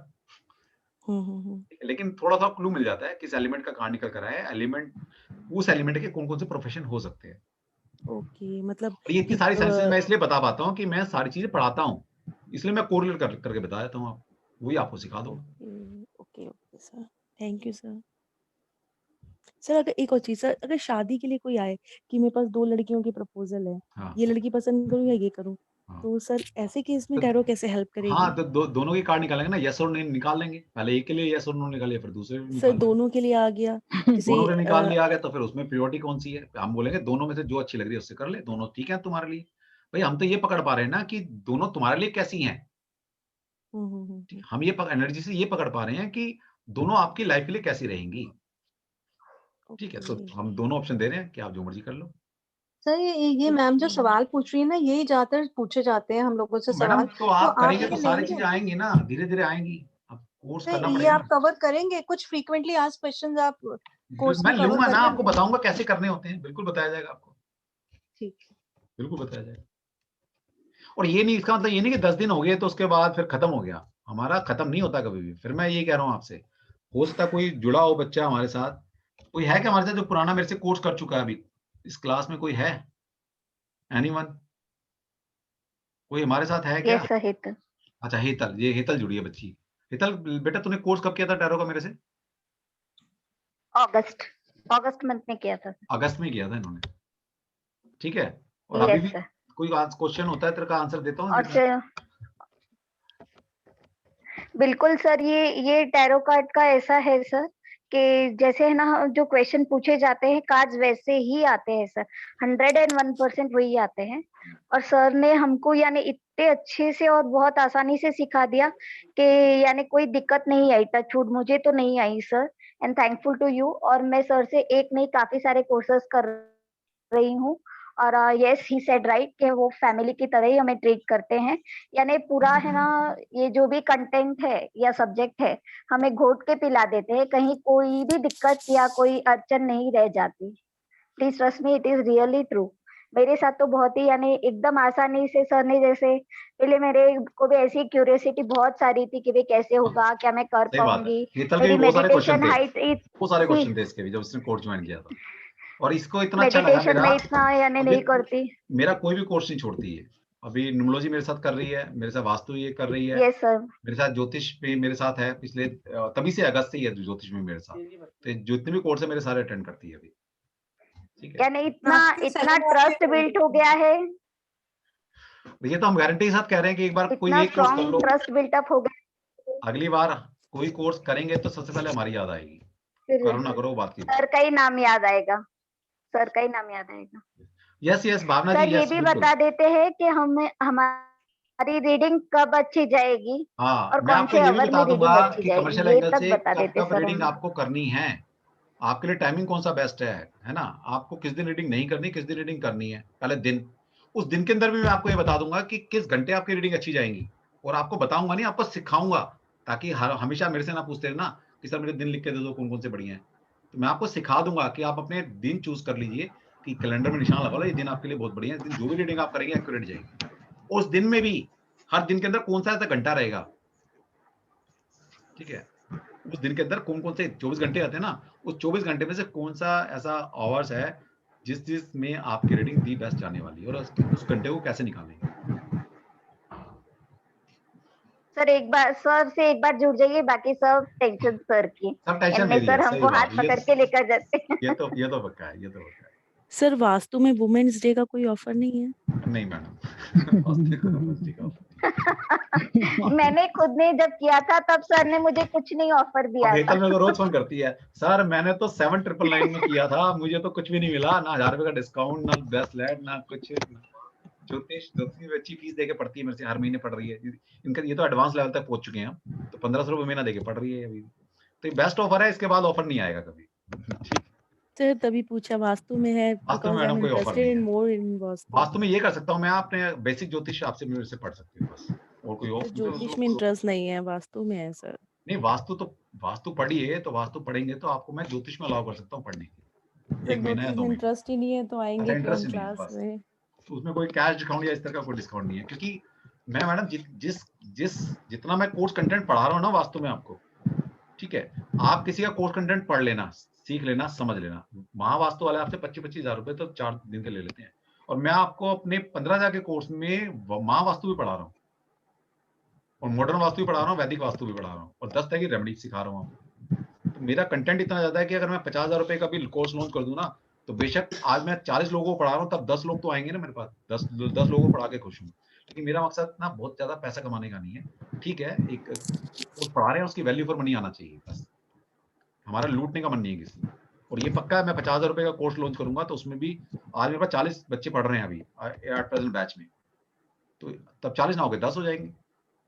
हम्म। लेकिन थोड़ा सा क्लू मिल जाता है किस एलिमेंट का कहाँ निकल कर आया है, एलिमेंट उस एलिमेंट के कौन कौन से प्रोफेशन हो सकते हैं। ओके, मतलब और ये इतनी कि सारी साइंसेस मैं इसलिए बता पाता हूँ कि मैं सारी चीजें पढ़ाता हूँ, इसलिए मैं कोरिलेट करके बता देता हूँ, आप वही आपको सिखा दो। Okay okay okay sir, thank you sir. Sir अगर एक और चीज सर, अगर शादी के लिए कोई आए कि मेरे पास 2 लड़कियों की प्रपोजल है, हाँ ये लड़की पसंद करूं या ये करूं, हाँ तो सर ऐसे केस में तो, टैरो कैसे हेल्प हाँ करेगी? तो दोनों की कार्ड निकालेंगे ना, यस और नो निकाल लेंगे, पहले एक के लिए यस और नो निकालिए, फिर दूसरे भी सर निकाल लेंगे। दोनों के लिए आ गया, जैसे दोनों के निकाल लिया आ गया तो फिर उसमें प्रियोरिटी कौन सी है, हम बोलेंगे दोनों में से जो अच्छी लग रही है उससे कर ले, दोनों ठीक है तुम्हारे लिए। भाई हम तो ये पकड़ पा रहे हैं ना कि दोनों तुम्हारे लिए कैसी हैं, हम ये एनर्जी से ये पकड़ पा रहे हैं कि दोनों आपकी लाइफ के लिए कैसी रहेंगी। ठीक है, तो ओके हम दोनों ऑप्शन दे रहे हैं कि आप जो मर्जी कर लो। सर ये ठीक मैम जो है। सवाल पूछ रही है ना, यही ज्यादातर पूछे जाते हैं हम लोगों से तो मैडम सवाल, तो तो आप आप करेंगे ये तो सारी लेंगे? चीजें आएंगी ना, धीरे धीरे आएंगी, अब कोर्स तो करना ये पड़ेगा आप ना। कवर करेंगे? कुछ फ्रीक्वेंटली आस्क्ड क्वेश्चंस आप कोर्स मैं में कवर लूंगा ना, आपको करेंगे? बताऊंगा कैसे करने होते हैं, बिल्कुल बताया जाएगा आपको, ठीक है। बिल्कुल बताया जाएगा। और ये नहीं, इसका मतलब ये नहीं कि 10 दिन हो गए तो उसके बाद फिर खत्म हो गया, हमारा खत्म नहीं होता कभी भी। फिर मैं ये कह रहा हूँ आपसे, हो सकता है कोई जुड़ा हो बच्चा हमारे साथ, कोई है क्या हमारे साथ जो पुराना मेरे से कोर्स कर चुका है, अभी इस क्लास में कोई है, एनीवन, कोई हमारे साथ है क्या? Yes sir, Hetal. अच्छा हेतल, ये हेतल जुड़ी है बच्ची। हेतल बेटा तूने कोर्स कब किया था टैरो का मेरे से? अगस्त मंथ में किया था। अगस्त में किया था इन्होंने, ठीक है। और अभी यस भी सर। कोई क्वेश्चन होता है तेरे का आंसर देता हूँ। और सर बिल्कुल सर, ये टैरो कार्ड का ऐसा है सर कि जैसे है ना, जो क्वेश्चन पूछे जाते हैं कार्ड्स वैसे ही आते हैं सर, 101% वही आते हैं। और सर ने हमको यानी इतने अच्छे से और बहुत आसानी से सिखा दिया कि यानी कोई दिक्कत नहीं आई, टचवुड मुझे तो नहीं आई sir, and thankful to you. और मैं सर से एक नहीं काफी सारे कोर्सेज कर रही हूँ। और यस ही सेड राइट कि वो फैमिली की तरह ही हमें ट्रीट करते हैं, यानी पूरा है ना, ये जो भी कंटेंट है या सब्जेक्ट है हमें घोट के पिला देते हैं, कहीं कोई भी दिक्कत या कोई अड़चन नहीं रह जाती। Please trust me, it is really true. मेरे साथ तो बहुत ही यानी एकदम आसानी से सर ने, जैसे पहले मेरे को भी ऐसी क्यूरियोसिटी बहुत सारी थी कि भाई कैसे होगा, क्या मैं कर पाऊंगी, मेरी मेडिटेशन हाइट बहुत सारे क्वेश्चन थे इसके भी जब उसने कोर्स ज्वाइन किया था। और इसको इतना अच्छा लगा मेडिटेशन में इतना यानी नहीं करती। मेरा कोई भी कोर्स नहीं छोड़ती है। अभी न्यूमरोलॉजी मेरे साथ कर रही है, मेरे साथ वास्तु ये कर रही है। Yes sir. मेरे साथ ज्योतिष पे मेरे साथ है, पिछले तभी से अगस्त से ही है ज्योतिष में मेरे साथ। तो जितने भी कोर्स है मेरे सारे अटेंड करती है अभी, ठीक है। यानी इतना ट्रस्ट बिल्ट हो गया है, ये तो हम गारंटी के साथ कह रहे हैं कि एक बार कोई एक कोर्स कर लो, ट्रस्ट बिल्ट अप हो गया। अगली बार कोई कोर्स करेंगे तो सबसे पहले हमारी याद आएगी, करो ना करो बात की, सर का ही नाम याद आएगा, सर का ही नाम याद आएगा। यस भावना जी, सर ये भी बता देते हैं कि हमें हमारी रीडिंग कब अच्छी जाएगी। हाँ, और मैं कौन आपको से ये भी अवर बता में रीडिंग दूंगा अच्छी कि जाएगी, कमर्शियल ये एंगल तक से बता देते कब सर रीडिंग हमें। आपको करनी है, आपके लिए टाइमिंग कौन सा बेस्ट है ना। आपको किस दिन रीडिंग नहीं करनी, किस दिन रीडिंग करनी है, पहले दिन, उस दिन के अंदर भी मैं आपको ये बता दूंगा कि किस घंटे आपकी रीडिंग अच्छी जाएंगी। और आपको बताऊंगा नहीं, आपको सिखाऊंगा, ताकि हमेशा मेरे से ना पूछते रहना कि सर मेरे दिन लिख के दे दो कौन कौन से बढ़िया है। तो मैं आपको सिखा दूंगा कि आप अपने दिन चूज कर लीजिए, कि कैलेंडर में निशान लगा लो ये दिन आपके लिए बहुत बढ़िया है, इस दिन जो भी रीडिंग आप करेंगे एक्यूरेट जाएगी। उस दिन में भी हर दिन के अंदर कौन सा ऐसा घंटा रहेगा, ठीक है, उस दिन के अंदर कौन कौन से 24 घंटे आते हैं ना, उस 24 घंटे में से कौन सा ऐसा आवर्स है जिस में आपकी रीडिंग दी बेस्ट जाने वाली है, और उस घंटे को कैसे निकालेंगे। सर एक बार जुड़ जाइए, बाकी सब टेंशन सर की। सब टेंशन मेरी है, सर हमको हाथ पकड़ के लेकर जाते हैं। ये तो पक्का है, ये तो पक्का है। सर वास्तु में वुमेन्स डे का कोई ऑफर नहीं है? नहीं मैडम मैंने खुद ने जब किया था तब सर ने मुझे कुछ नहीं ऑफर दिया था। मेरे को रोज फोन करती है, सर मैंने तो 7999 में किया था, मुझे तो कुछ भी नहीं मिला, ना 1000 रुपए का डिस्काउंट, ना ब्रेसलेट, ना कुछ। ज्योतिष अच्छी फीस देके पढ़ती है मेरे से, हर महीने पढ़ रही है। इनका ये तो एडवांस लेवल तक पहुंच चुके हैं, तो 1500 रुपए महीना देके पढ़ रही है अभी। तो बेस्ट ऑफर है, इसके बाद ऑफर नहीं आएगा कभी। ठीक सर तभी पूछा, वास्तु में है, वास्तु में मैडम कोई ऑफर नहीं है। वास्तु में ये कर सकता हूँ मैं, आपने बेसिक ज्योतिष आपसे मेरे से पढ़ सकते हो बस, और कोई और ज्योतिष में इंटरेस्ट नहीं है, वास्तु में है सर। नहीं, वास्तु पढ़िए, तो वास्तु पढ़ेंगे तो आपको मैं ज्योतिष में अलाउ कर सकता हूँ पढ़ने के, 1 महीना या 2 महीने। इंटरेस्ट ही नहीं है तो आएंगे इंटरेस्ट क्यों नहीं है, क्लास में? तो उसमें कोई कैश डिस्काउंट या इस तरह का कोई डिस्काउंट नहीं है, क्योंकि मैं मैडम जितना मैं कोर्स कंटेंट पढ़ा रहा हूँ ना वास्तु में आपको, ठीक है, आप किसी का कोर्स कंटेंट पढ़ लेना, सीख लेना, समझ लेना। महावास्तु वाले आपसे 25-25 हजार रुपए तो 4 दिन के ले लेते हैं, और मैं आपको अपने 15 हजार के कोर्स में महावास्तु भी पढ़ा रहा हूँ, और मॉडर्न वास्तु भी पढ़ा रहा हूँ, वैदिक वास्तु भी पढ़ा रहा हूँ, और 10 तरह की रेमेडी सिखा रहा हूँ आपको। तो मेरा कंटेंट इतना ज्यादा है कि अगर मैं 50 हजार रुपए का भी कोर्स लॉन्च कर दूं ना, तो बेशक आज मैं 40 लोगों को पढ़ा रहा हूँ, तब 10 लोग तो आएंगे ना मेरे पास, 10 लोगों को पढ़ा के खुश हूँ। लेकिन मेरा मकसद ना बहुत ज्यादा पैसा कमाने का नहीं है, ठीक है, एक कोर्स पढ़ा रहे हैं उसकी वैल्यू फॉर मनी आना चाहिए, बस हमारा लूटने का मन नहीं है किसी। और ये पक्का है, मैं 50 हजार रुपए का कोर्स लॉन्च करूंगा, तो उसमें भी आज मेरे पास 40 बच्चे पढ़ रहे हैं अभी एट प्रेजेंट बैच में, तो तब 40 ना हो गए 10 हो जाएंगे,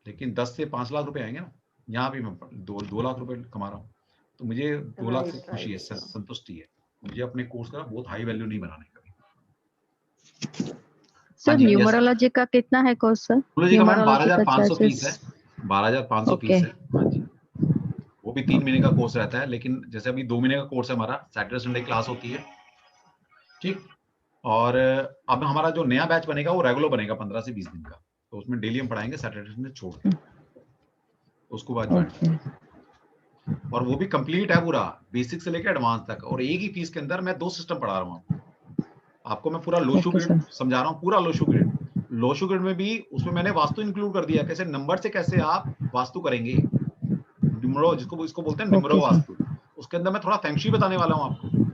लेकिन 10 से 5 लाख रुपए आएंगे ना। यहाँ भी मैं 2 लाख रुपए कमा रहा हूँ, तो मुझे 2 लाख से खुशी है, संतुष्टि है। मुझे अपने कोर्स का बहुत हाई वैल्यू नहीं बनाने का। सर न्यूमरोलॉजी का कितना है कोर्स सर? न्यूमरोलॉजी का मैम 12,500 फीस है, 12,500 फीस है। हाँ जी, वो भी 3 महीने का कोर्स रहता है, लेकिन जैसे अभी 2 महीने का कोर्स है हमारा, सैटरडे संडे क्लास होती है, ठीक। और अब हमारा जो नया बैच बनेगा वो रेगुलर बनेगा 15 से 20 दिन का, तो उसमें डेली हम पढ़ाएंगे, सैटरडे संडे छोड़ के, उसको बाद ज्वाइन। और वो भी कंप्लीट है पूरा, बेसिक से लेकर एडवांस तक, और एक ही फीस के अंदर मैं 2 सिस्टम पढ़ा रहा हूँ आपको। मैं पूरा लोशो ग्रिड समझा रहा हूँ, पूरा लोशो ग्रिड। लोशो ग्रिड में भी उसमें मैंने वास्तु इंक्लूड कर दिया, कैसे नंबर से कैसे आप वास्तु करेंगे, निम्रो जिसको इसको बोलते हैं निम्रो वास्तु, उसके अंदर मैं थोड़ा फेंगशुई बताने वाला हूँ आपको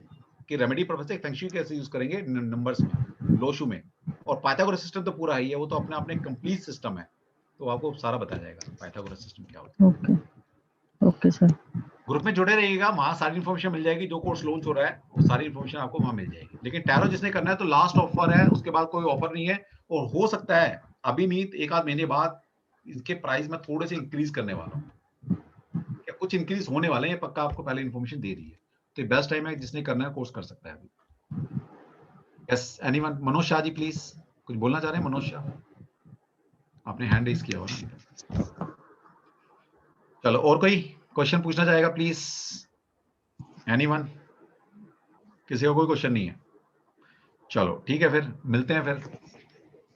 कि रेमेडी पर्पस से फेंगशुई कैसे यूज करेंगे नंबर्स में, लोशु में। और पाइथागोरस सिस्टम तो पूरा ही है, वो तो अपने आप में कंप्लीट सिस्टम है, तो आपको सारा बताया जाएगा पाइथागोरस सिस्टम क्या होता है। Okay okay sir. ग्रुप में जुड़े रहिएगा, वहां सारी इन्फॉर्मेशन मिल जाएगी, जो कोर्स लॉन्च हो रहा है वो सारी इन्फॉर्मेशन आपको वहां मिल जाएगी। लेकिन टैरो जिसने करना है तो लास्ट ऑफर है, उसके बाद कोई ऑफर नहीं है। और हो सकता है अभी नहीं, एक आध महीने बाद इसके प्राइस में थोड़े से इंक्रीज करने वाला हूँ, कुछ इंक्रीज होने वाले हैं, पक्का आपको पहले इन्फॉर्मेशन दे दी है। तो बेस्ट टाइम है, जिसने करना है कोर्स कर सकता है अभी। Yes anyone? Manoj Shah ji please, कुछ बोलना चाह रहे हैं? मनोज शाह, आपने हैंड रेज किया हुआ। चलो, और कोई क्वेश्चन पूछना चाहेगा प्लीज? एनीवन? किसी का कोई क्वेश्चन नहीं है? चलो ठीक है, फिर मिलते हैं फिर।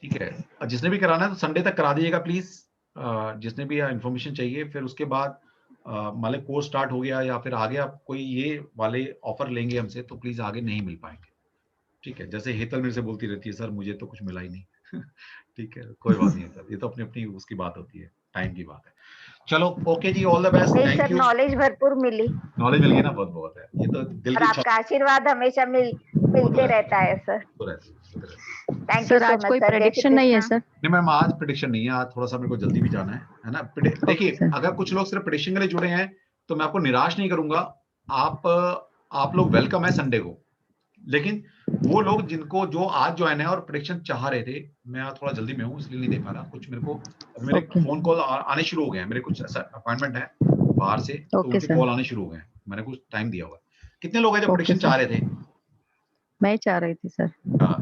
ठीक है, और जिसने भी कराना है तो संडे तक करा दीजिएगा प्लीज, जिसने भी इन्फॉर्मेशन चाहिए। फिर उसके बाद मान लो कोर्स स्टार्ट हो गया या फिर आगे आप कोई ये वाले ऑफर लेंगे हमसे, तो प्लीज आगे नहीं मिल पाएंगे। ठीक है, जैसे हेतल मेरे से बोलती रहती है, सर मुझे तो कुछ मिला ही नहीं। ठीक है, कोई बात नहीं है सर, ये तो अपनी अपनी उसकी बात होती है, टाइम की बात है। चलो ओके जी, ऑल द बेस्ट, नहीं थैंक सर, यू। नॉलेज भरपूर मिली नॉलेज मिल गई ना, बहुत बहुत है, ये तो दिल और की आपका आशीर्वाद हमेशा मिलते रहता है sir. Thank you sir so आज मच कोई सर। जय श्री प्रेडिक्शन नहीं है कृष्णा। सर? नहीं मैम, आज प्रेडिक्शन नहीं है, आज थोड़ा सा मेरे को जल्दी भी जाना है ना। देखिए, अगर कुछ लोग सिर्फ प्रेडिक्शन के लिए जुड़े हैं तो मैं आपको निराश नहीं करूंगा। आप लोग वेलकम है संडे को, लेकिन वो लोग जिनको जो आज ज्वाइन है और प्रेडिक्शन चाह रहे थे, मैं आज थोड़ा जल्दी में हूँ इसलिए नहीं दे पा रहा। कुछ मेरे को मेरे फोन कॉल आने शुरू हो गए हैं, मेरे कुछ ऐसा अपॉइंटमेंट है बाहर से, तो उनके कॉल आने शुरू हो गए हैं, मैंने कुछ टाइम दिया हुआ। कितने लोग हैं जो प्रेडिक्शन चाह रहे थे? मैं चाह रही थी सर।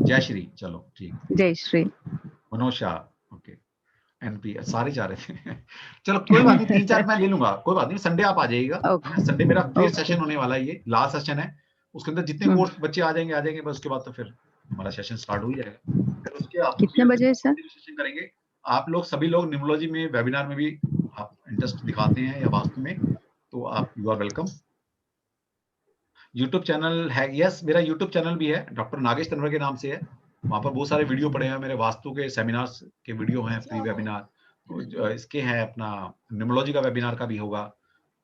जय श्री, चलो ठीक। जय श्री। मनोज शाह, ओके, एनपी, सारे चाह रहे थे। चलो कोई बात नहीं, 3-4 मैं ले लूंगा, कोई बात नहीं। संडे आप आ जाइएगा, संडे मेरा क्लियर सेशन होने वाला है, ये लास्ट सेशन है। उसके अंदर जितने कोर्स बच्चे आ जाएंगे बस, उसके बाद तो फिर हमारा सेशन स्टार्ट हो ही जाएगा। फिर उसके आप कितने बजे सर सेशन करेंगे? आप लोग सभी लोग न्यूमरोलॉजी में वेबिनार में भी आप इंटरेस्ट दिखाते हैं या वास्तु में, तो आप you are welcome. YouTube channel है, यस मेरा यूट्यूब चैनल भी है, डॉक्टर नागेश तनवर के नाम से है। वहां पर बहुत सारे वीडियो पड़े हैं, मेरे वास्तु के सेमिनार्स के वीडियो हैं, फ्री वेबिनार। तो इसके हैं, अपना न्यूमरोलॉजी का वेबिनार का भी होगा,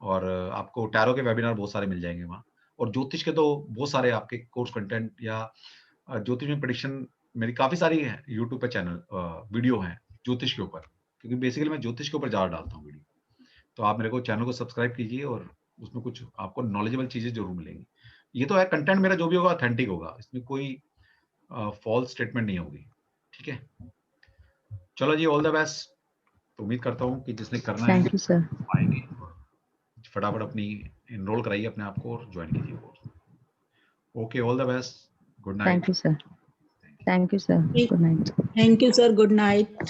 और आपको टैरो के वेबिनार बहुत सारे मिल जाएंगे वहाँ। और ज्योतिष के तो बहुत सारे आपके कोर्स कंटेंट या ज्योतिष में प्रेडिक्शन मेरी काफी सारी है यूट्यूब पे चैनल वीडियो हैं ज्योतिष के ऊपर, क्योंकि बेसिकली मैं ज्योतिष के ऊपर ज्यादा डालता हूँ वीडियो। तो आप मेरे को चैनल को सब्सक्राइब कीजिए, और उसमें कुछ आपको नॉलेजेबल चीजें जरूर मिलेंगी। ये तो है, कंटेंट मेरा जो भी होगा ऑथेंटिक होगा, इसमें कोई फॉल्स स्टेटमेंट नहीं होगी। ठीक है, चलो जी, ऑल द बेस्ट। तो उम्मीद करता हूँ कि जिसने करना है थैंक यू सर। आएंगे, फटाफट अपनी एनरोल कराइए अपने आप को और ज्वाइन कीजिए course. Okay, all the best, good night. Thank you sir. Thank you sir, good night. Thank you sir, good night.